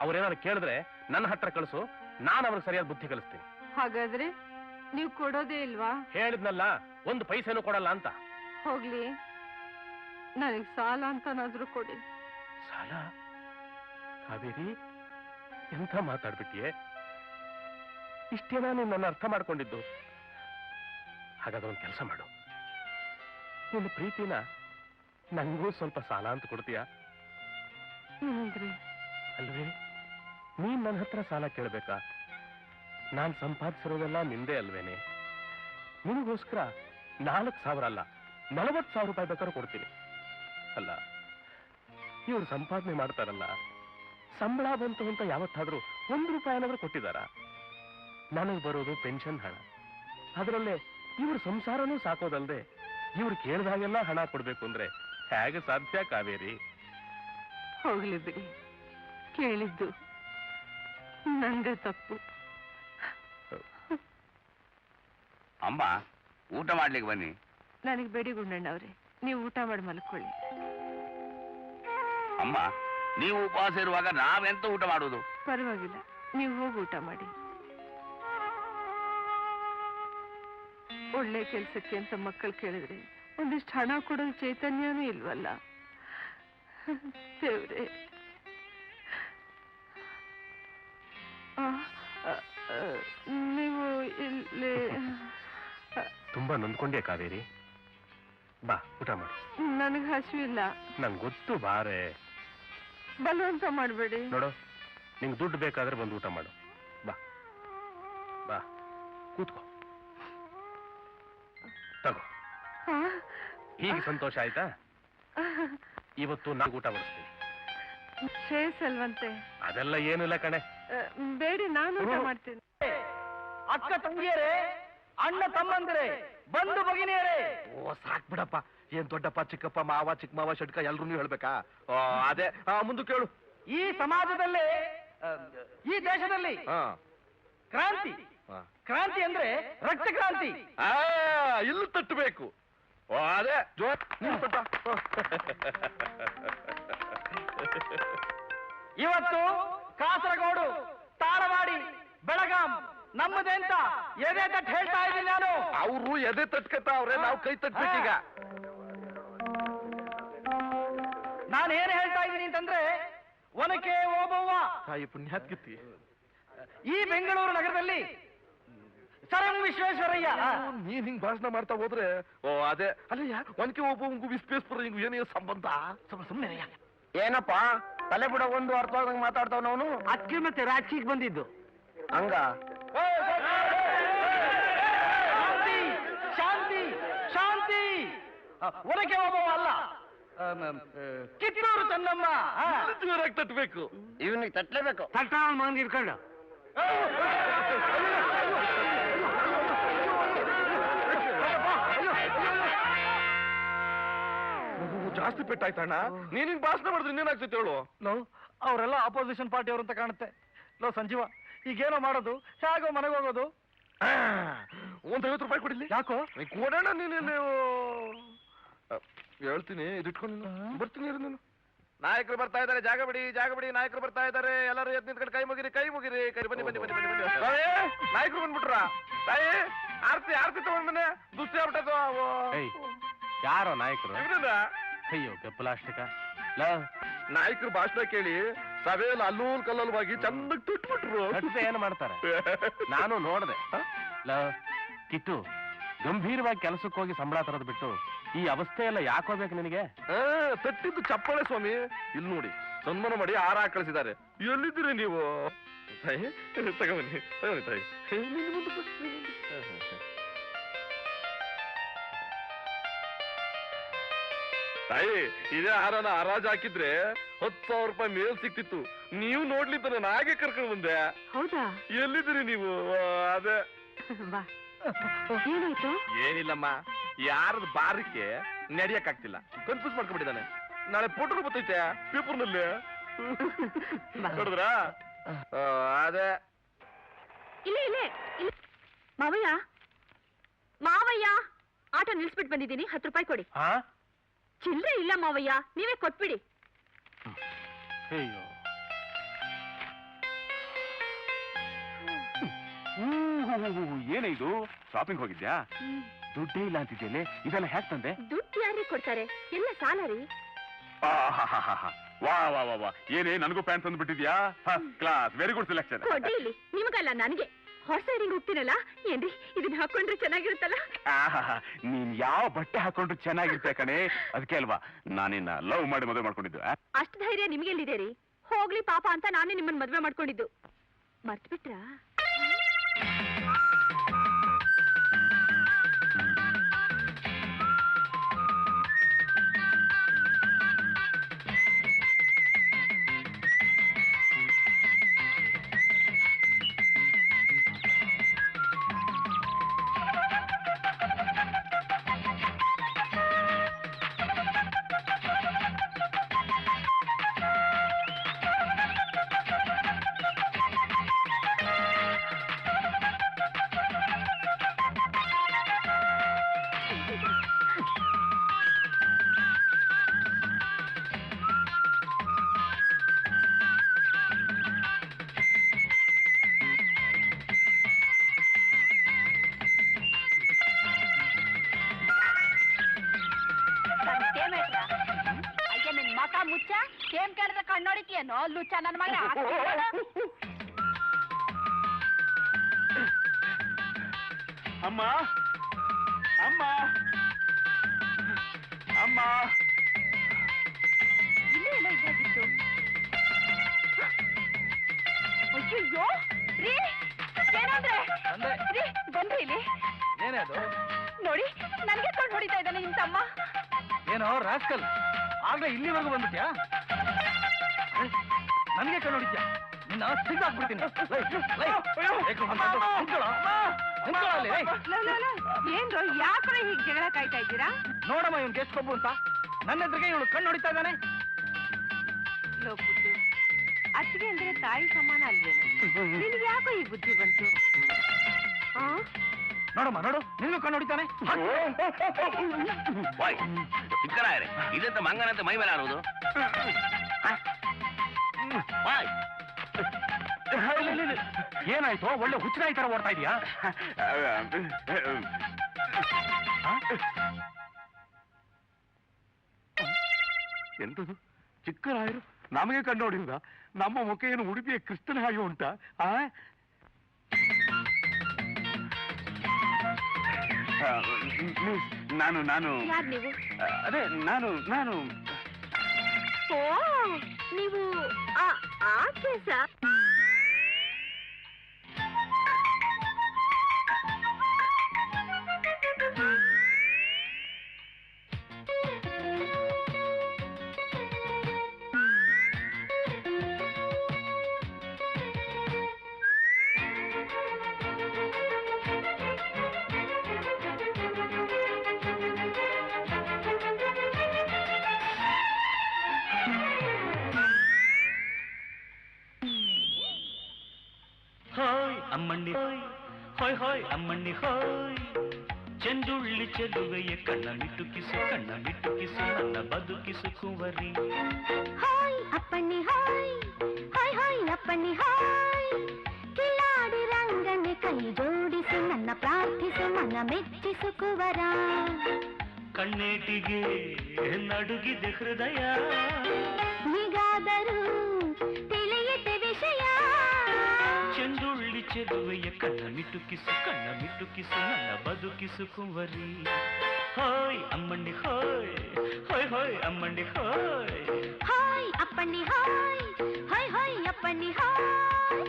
ಅವ್ರೇನಾದ್ರು ಕೇಳಿದ್ರೆ ನನ್ನ ಹತ್ರ ಕಳಿಸು, ನಾನು ಅವ್ರಿಗೆ ಸರಿಯಾದ ಬುದ್ಧಿ ಕಲಿಸ್ತೀನಿ. ಹಾಗಾದ್ರೆ ನೀವು ಕೊಡೋದೇ ಇಲ್ವಾ? ಹೇಳಿದ್ನಲ್ಲ, ಒಂದು ಪೈಸೆನೂ ಕೊಡಲ್ಲ ಅಂತ. ಹೋಗ್ಲಿ, ನನಗ್ ಸಾಲ ಅಂತನಾದ್ರೂ ಕೊಡಿ. ಸಾಲ? ಕಾವೇರಿ, ಎಂತ ಮಾತಾಡ್ಬಿಟ್ಟಿಯೇ? ಇಷ್ಟೇನಾ ನೀನು ನನ್ನ ಅರ್ಥ ಮಾಡ್ಕೊಂಡಿದ್ದು? ಹಾಗಾದ್ರೆ ಒಂದು ಕೆಲಸ ಮಾಡು, ನಿನ್ನ ಪ್ರೀತಿನ ನಂಗೂ ಸ್ವಲ್ಪ ಸಾಲ ಅಂತ ಕೊಡ್ತೀಯಾ? ಅಲ್ವೇ, ನೀನ್ ನನ್ನ ಹತ್ರ ಸಾಲ ಕೇಳ್ಬೇಕಾ? ನಾನ್ ಸಂಪಾದಿಸಿರೋದೆಲ್ಲ ನಿಂದೇ ಅಲ್ವೇನೆ? ನಿನಗೋಸ್ಕರ 4,000 ಅಲ್ಲ, 40,000 ರೂಪಾಯಿ ಬೇಕಾದ್ರೂ ಕೊಡ್ತೀನಿ. ಅಲ್ಲ, ಇವ್ರು ಸಂಪಾದನೆ ಮಾಡ್ತಾರಲ್ಲ, ಸಂಬಳ ಬಂತು ಅಂತ ಯಾವತ್ತಾದ್ರೂ 1 ರೂಪಾಯಿ ಏನಾದ್ರೂ ಕೊಟ್ಟಿದಾರ? ನನಗೆ ಬರೋದು ಪೆನ್ಷನ್ ಹಣ. ಅದರಲ್ಲೇ ಇವ್ರ ಸಂಸಾರನೂ ಸಾಕೋದಲ್ದೆ ಇವ್ರು ಕೇಳಿದಾಗೆಲ್ಲ ಹಣ ಕೊಡ್ಬೇಕು ಅಂದ್ರೆ ಹೇಗೆ ಸಾಧ್ಯ ಕಾವೇರಿ? ಹೋಗ್ಲಿ ಬಿಡಿ, ಕೇಳಿದ್ದು ನಂದೇ ತಪ್ಪು. ಅಮ್ಮ, ಊಟ ಮಾಡ್ಲಿಕ್ಕೆ ಬನ್ನಿ. ನನಗೆ ಬೇಡಿ ಗುಂಡಣ್ಣವ್ರೆ, ನೀವು ಊಟ ಮಾಡಿ ಮಲ್ಕೊಳ್ಳಿ. ಅಮ್ಮ, ನೀವು ಉಪವಾಸ ಇರುವಾಗ ನಾವೆಂತ ಊಟ ಮಾಡುವುದು? ಪರವಾಗಿಲ್ಲ, ನೀವು ಹೋಗಿ ಊಟ ಮಾಡಿ. ಒಳ್ಳೆ ಕೆಲ್ಸಕ್ಕೆ ಅಂತ ಮಕ್ಕಳು ಕೇಳಿದ್ರೆ ಒಂದಿಷ್ಟು ಹಣ ಕೊಡೋದು ಚೈತನ್ಯನೂ ಇಲ್ವಲ್ಲ. ದೇವ್ರೆ, ನೀವು ಇಲ್ಲಿ ತುಂಬಾ ನೊಂದ್ಕೊಂಡೆ ಕಾವೇರಿ. ಬಾ ಊಟ ಮಾಡಿ. ನನಗೆ ಹಸಿವಿಲ್ಲ. ನಂಗೆ ಗೊತ್ತು, ಬಾರೆ. ಬಲವಂತ ಮಾಡಬೇಡಿ. ನೋಡು, ನಿಂಗೆ ದುಡ್ಡು ಬೇಕಾದ್ರೆ ಬಂದು ಊಟ ಮಾಡು. ಬಾ ಬಾ, ಕೂತ್ಕೋ, ತಗೋ. ಈಗ ಸಂತೋಷ ಆಯ್ತಾ? ಇವತ್ತು ನಾನು ಊಟ ಬಡಿಸ್ತೀನಿ. ಶ್ರೇಯಸ್ಸಲ್ವಂತೆ? ಅದೆಲ್ಲ ಏನಿಲ್ಲ ಕಣೆ. ಬೇಡಿ, ನಾನು ಊಟ ಮಾಡ್ತೀನಿ. ಅಕ್ಕ ತಂಗಿಯರೇ, ಅಣ್ಣ ತಮ್ಮಂದಿರೇ, ಬಂಧು ಭಗಿನಿಯರೇ. ಓ ಸಾಕ್ ಬಿಡಪ್ಪ, ಏನ್ ದೊಡ್ಡಪ್ಪ ಚಿಕ್ಕಪ್ಪ ಮಾವ ಚಿಕ್ಕ ಮಾವ ಷಡ್ಕ ಎಲ್ರು ನೀವು ಹೇಳ್ಬೇಕಾ? ಅದೇ ಮುಂದೆ ಕೇಳು. ಈ ಸಮಾಜದಲ್ಲಿ, ಈ ದೇಶದಲ್ಲಿ ಕ್ರಾಂತಿ, ಕ್ರಾಂತಿ ಅಂದ್ರೆ ರಕ್ತ ಕ್ರಾಂತಿ. ಇಲ್ಲಿ ತಟ್ಟಬೇಕು. ಅದೇ ಜೋರ್ ಇವತ್ತು ಕಾಸರಗೋಡು, ತಾಳವಾಡಿ, ಬೆಳಗಾಂ ನಮ್ಮದೇ ಅಂತ ಎದೆ ತಟ್ಟು ಹೇಳ್ತಾ ಇದ್ದೀನಿ ನಾನು. ಅವರು ಎದೆ ತಟ್ಕತಾವ್ರೆ, ನಾವು ಕೈ ತಟ್ಬೇಕೀಗ. ನಾನು ಏನ್ ಹೇಳ್ತಾ ಇದ್ದೀನಿ ಅಂತಂದ್ರೆ, ಒನಕೆ ಓಬವ್ವ ತಾಯಿ ಪುಣ್ಯಾತ್ಕಿತ್ತಿ, ಈ ಬೆಂಗಳೂರು ನಗರದಲ್ಲಿ ಸರ್ ಎಂ ವಿಶ್ವೇಶ್ವರಯ್ಯ. ನೀನ್ ಹಿಂಗ್ ಭಾಷಣ ಮಾಡ್ತಾ ಹೋದ್ರೆ ಅದೇ ಅಲ್ಲಯ್ಯ, ಒನಕೆ ಒಬ್ಬಂಗು ವಿಶ್ವೇಶ್ವರ ಹಿಂಗು ಏನೇ ಸಂಬಂಧ? ಸುಮ್ಮನೆ ಏನಪ್ಪ ತಲೆ ಬಿಡ ಒಂದು ಅರ್ಥವಾದಂಗ್ ಮಾತಾಡ್ತಾವ ಅವನು. ಅಕ್ಕಿ ಮತ್ತೆ ರಾಜಕೀಯಕ್ಕೆ ಬಂದಿದ್ದು ಹಂಗ ಶಾಂತಿ ಶಾಂತಿ ಶಾಂತಿ. ಒನಕೆ ಓಬವ್ವ ಅಲ್ಲ, ಕಿತ್ತೂರು ಚೆನ್ನಮ್ಮ. ಜೋರಾಗಿ ತಟ್ಬೇಕು. ಇವನಿಗೆ ತಟ್ಲೇಬೇಕು. ತಟ್ಟ ಮಗನ್ ಇಟ್ಕೊಂಡು ಜಾಸ್ತಿ ಪೆಟ್ಟಾಯ್ತಣ್ಣ. ನೀನ್ ಹಿಂಗ್ ಭಾಷಣ ಮಾಡಿದ್ರೆ ಇನ್ನೇನಾಗ್ತೈತೆ ಹೇಳು? ಅವರೆಲ್ಲ ಅಪೋಸಿಷನ್ ಪಾರ್ಟಿಯವರು ಅಂತ ಕಾಣುತ್ತೆ. ಲೋ ಸಂಜೀವ, ಈಗೇನೋ ಮಾಡೋದು? ಹೇಗೋ ಮನೆಗೆ ಹೋಗೋದು? ಒಂದ್ 50 ರೂಪಾಯಿ ಕೊಡಿಲಿ. ಯಾಕೋ? ಕೊಡೋಣ. ನೀನು ಹೇಳ್ತೀನಿ, ಇದಿಟ್ಕೊಂಡು ಬರ್ತೀನಿ ಇರು ನೀನು. ನಾಯಕರು ಬರ್ತಾ ಇದಾರೆ, ಜಾಗ ಬಿಡಿ ಜಾಗ ಬಿಡಿ. ನಾಯಕರು ಬರ್ತಾ ಇದಾರೆ, ಎಲ್ಲರೂ ಎದ್ದು ನಿಂತ್ಕೊಂಡು ಕೈ ಮುಗಿರಿ ಕೈ ಮುಗಿರಿ. ಕೈ ಬನ್ನಿ ಬನ್ನಿ ಬನ್ನಿ ಬನ್ನಿ ಬನ್ನಿ. ನಾಯಕರು ಬಂದ್ಬಿಟ್ರ? ತಾಯಿ ಆರ್ತಿ ಆರ್ತಿ ತಗೊಂಡ್ ಬನ್ನಿ. ದುಸ್ತಿ ಆಗ್ಬಿಟ್ಟದು. ಯಾರೋ ನಾಯಕರು? ಇವ್ರನ್ನ ಅಯ್ಯೋ ಗಪ್ಪಲಾಷ್ಟಕ. ನಾಯಕರು ಭಾಷಣ ಕೇಳಿ ಸಭೆಯಲ್ಲಿ ಅಲ್ಲೂಲ್ ಕಲ್ಲಲ್ವಾಗಿ ಚಂದಕ್ಕೆ ತುಟ್ಬಿಟ್ರು. ಏನ್ ಮಾಡ್ತಾರೆ? ನಾನು ನೋಡ್ದೆ. ಕಿಟ್ಟು, ಗಂಭೀರವಾಗಿ ಕೆಲಸಕ್ಕೆ ಹೋಗಿ ಸಂಬಳ ತರೋದು ಬಿಟ್ಟು ಈ ಅವಸ್ಥೆ ಎಲ್ಲ ಯಾಕೋಬೇಕು ನಿನಗೆ? ತಟ್ಟಿದ್ದು ಚಪ್ಪಾಳೆ ಸ್ವಾಮಿ. ಇಲ್ಲಿ ನೋಡಿ, ಸನ್ಮಾನ ಮಾಡಿ ಆರ ಕಳಿಸಿದ್ದಾರೆ. ಎಲ್ಲಿದ್ದೀರಿ ನೀವು? ತಾಯಿ ತಗೊಂಬನ್ನಿ ತಗೊಂಡಿ ತಾಯಿ. ತಾಯಿ, ಇದೇ ಹಾರನ ಹರಾಜ್ ಹಾಕಿದ್ರೆ 10,000 ರೂಪಾಯಿ ಮೇಲ್ ಸಿಕ್ತಿತ್ತು. ನೀವು ನೋಡ್ಲಿದ್ದಾನೆ ನಾಗೆ ಕರ್ಕೊಂಡು ಬಂದೆ. ಹೌದಾ? ಎಲ್ಲಿದ್ದೀರಿ ನೀವು? ಅದೇ ಏನಾಯ್ತು? ಏನಿಲ್ಲಮ್ಮ, ಯಾರದ್ ಬಾರಕ್ಕೆ ನಡೆಯಕ್ಕಾಗ್ತಿಲ್ಲ. ಕನ್ಫ್ಯೂಸ್ ಮಾಡ್ಕೊಂಡ್ಬಿಟ್ಟಿದ್ದಾನೆ. ನಾಳೆ ಫೋಟೋ ಬರ್ತೈತೆ ಪೇಪರ್ನಲ್ಲಿ, ನೋಡಿದ್ರಾ? ಅದೇ ಇಲ್ಲೇ ಇಲ್ಲೇ ಮಾವಯ್ಯ, ಮಾವಯ್ಯ, ಆಟೋ ನಿಲ್ಸ್ಬಿಟ್ಟು ಬಂದಿದ್ದೀನಿ. 10 ರೂಪಾಯಿ ಕೊಡಿ. ಚಿಲ್ಲರೆ ಇಲ್ಲ ಮಾವಯ್ಯ, ನೀವೇ ಕೊಟ್ಬಿಡಿ. ಅಯ್ಯೋ, ಏನೇ ಇದು? ಶಾಪಿಂಗ್ ಹೋಗಿದ್ಯಾ? ದುಡ್ಡೇ ಇಲ್ಲ ಅಂತಿದ್ದೇನೆ. ಇದೆಲ್ಲ ಹ್ಯಾಕ್ ತಂದೆ? ದುಡ್ಡು ಯಾರಿಗೆ ಕೊಡ್ತಾರೆ? ಎಲ್ಲ ಸಾಲ ರೀ. ವಾ ವಾ ವಾ ವಾ, ಏನೇ ನನಗೂ ಪ್ಯಾಂಟ್ ತಂದ್ಬಿಟ್ಟಿದ್ಯಾ? First class, very good selection. ಕೊಡ್ಡಿ ಇಲ್ಲಿ, ನಿಮಗಲ್ಲ ನನಗೆ. ಹೊಸ ಸೈಡಿಂಗ್ ಹೋಗ್ತೀನಲ್ಲ, ಏನ್ರಿ ಇದನ್ನ ಹಾಕೊಂಡ್ರೆ ಚೆನ್ನಾಗಿರುತ್ತಲ್ಲ? ನೀನ್ ಯಾವ ಬಟ್ಟೆ ಹಾಕೊಂಡ್ರು ಚೆನ್ನಾಗಿರ್ತೆ ಕಣೆ. ಅದಕ್ಕೆ ಅಲ್ವಾ ನಾನಿನ್ನ ಲವ್ ಮಾಡಿ ಮದುವೆ ಮಾಡ್ಕೊಂಡಿದ್ದು. ಅಷ್ಟು ಧೈರ್ಯ ನಿಮ್ಗೆಲ್ಲಿದೆ ರೀ? ಹೋಗ್ಲಿ ಪಾಪ ಅಂತ ನಾನೇ ನಿಮ್ಮನ್ನ ಮದುವೆ ಮಾಡ್ಕೊಂಡಿದ್ದು. ಮರ್ತ್ ಬಿಟ್ರಾ? ಏನ್ ಕೇಳಿದ್ರೆ ಕಣ್ಣೊಡಿತೀಯನೋ ಲುಚ್ಚ ನನ್ನ ಮಗ. ಅಮ್ಮ ಅಮ್ಮ ಅಮ್ಮ ಇಲ್ಲೇ ಎಲ್ಲ ಇದ್ದಾಗಿತ್ತು. ಅಯ್ಯೋ ರೀ ಏನಾದ್ರೆ ರೀ ಬಂದ್ರಿ ಇಲ್ಲಿ ಏನೇ ಅದು? ನೋಡಿ ನನ್ಗೆ ಕೊಂಡು ಹೊಡಿತಾ ಇದ್ದಾನೆ ನಿಮ್ ತಮ್ಮ. ಏನೋ ರಾಸ್ಕಲ್, ಆಗ್ಲೇ ಇಲ್ಲಿವರೆಗೂ ಬಂದ್ಬಿಟ್ಯಾ? ನನಗೆ ಕಣ್ಣು ಹೊಡಿತ್ಯಾ? ನಿನ್ನ ಸಿಗ್ದಾಕ್ಬಿಡ್ತೀನಿ. ಏನ್ರು ಯಾಕ್ರೆ ಹೀಗ್ ಜಗಳ ಕಾಯ್ತಾ ಇದ್ದೀರಾ? ನೋಡಮ್ಮ ಇವ್ನ್ ಗೆಸ್ಟ್ ಕೊಬ್ಬು ಅಂತ ನನ್ನ ಎದುರಿಗೆ ಇವಳು ಕಣ್ಣು ಹೊಡಿತಾ ಇದ್ದಾನೆ. ಲೋಪುಟ್ಟು ಅತ್ತಿಗೆ ಅಂದ್ರೆ ತಾಯಿ ಸಮಾನ ಅಲ್ವೇನು? ನಿನಗೆ ಯಾಕೋ ಈ ಬುದ್ಧಿ ಬಂತು? ನೋಡಮ್ಮ ನೋಡು, ನಿನಗೂ ಕಣ್ಣು ಹೊಡಿತಾನೆ. ಚಿಕ್ಕರಾಯರೆ, ಇದಂತ ಮಂಗನಂತ ಮೈ ಮೇಲೆ ಆಡುವುದು. ಏನಾಯ್ತು? ಒಳ್ಳೆ ಹುಚ್ಚನಾಯಿ ತರ ಓಡ್ತಾ ಇದೀಯಾ? ಎಂತದು ಚಿಕ್ಕರಾಯರು ನಮಗೆ ಕಂಡು ಹೊಡಿಯುವುದಾ? ನಮ್ಮ ಮುಖ ಏನು ಉಡುಪಿಯ ಕ್ರಿಸ್ತನ ಹಾಗೆ ಉಂಟಾ? ನಾನು ನಾನು ಯಾರ್ ನೀವು? ಅದೇ ನಾನು ಓ ನೀವು ಆಕೆ ಸರ್. ಅಮ್ಮಣ್ಣಿ ಹೋಯ್ ಹೋಯ್ ಹೋಯ್ ಅಮ್ಮಣ್ಣಿ ಹೋಯ್, ಚೆಂದುಳ್ಳಿ ಚೆಲುವೆಯ ಕಣ್ಣ ಮಿಟುಕಿಸು ನನ್ನ ಬದುಕಿಸು ಕುವರಿ. ಹಾಯ್ ಅಪ್ಪಣ್ಣಿ ಹಾಯ್ ಹಾಯ್ ಹಾಯ್ ಅಪ್ಪಣ್ಣಿ ಹಾಯ್, ಕಿಲಾಡಿ ರಂಗನೆ ಕೈ ಜೋಡಿಸು ನನ್ನ ಪ್ರಾರ್ಥಿಸು ಮನ ಮೆಚ್ಚಿಸು ಕುವರ. ಕಣ್ಣೇಟಿಗೆ ನಡುಗಿದೆ ಹೃದಯ, ಹೀಗಾದರೂ ತಿಳಿಯಿತೆ ವಿಷಯ. ಚೆಂದುಳ್ಳಿ ಚೆಲುವೆಯ ಕಣ್ಣ ಮಿಟುಕಿಸು ನನ್ನ ಬದುಕಿಸು ಕುವರಿ. ಹೋಯ್ ಅಮ್ಮಣ್ಣಿ ಹೋಯ್ ಹೋಯ್ ಹೋಯ್ ಅಮ್ಮಣ್ಣಿ ಹೋಯ್. ಹಾಯ್ ಅಪ್ಪಣ್ಣಿ ಹಾಯ್ ಹಾಯ್ ಹಾಯ್ ಅಪ್ಪಣ್ಣಿ ಹಾಯ್.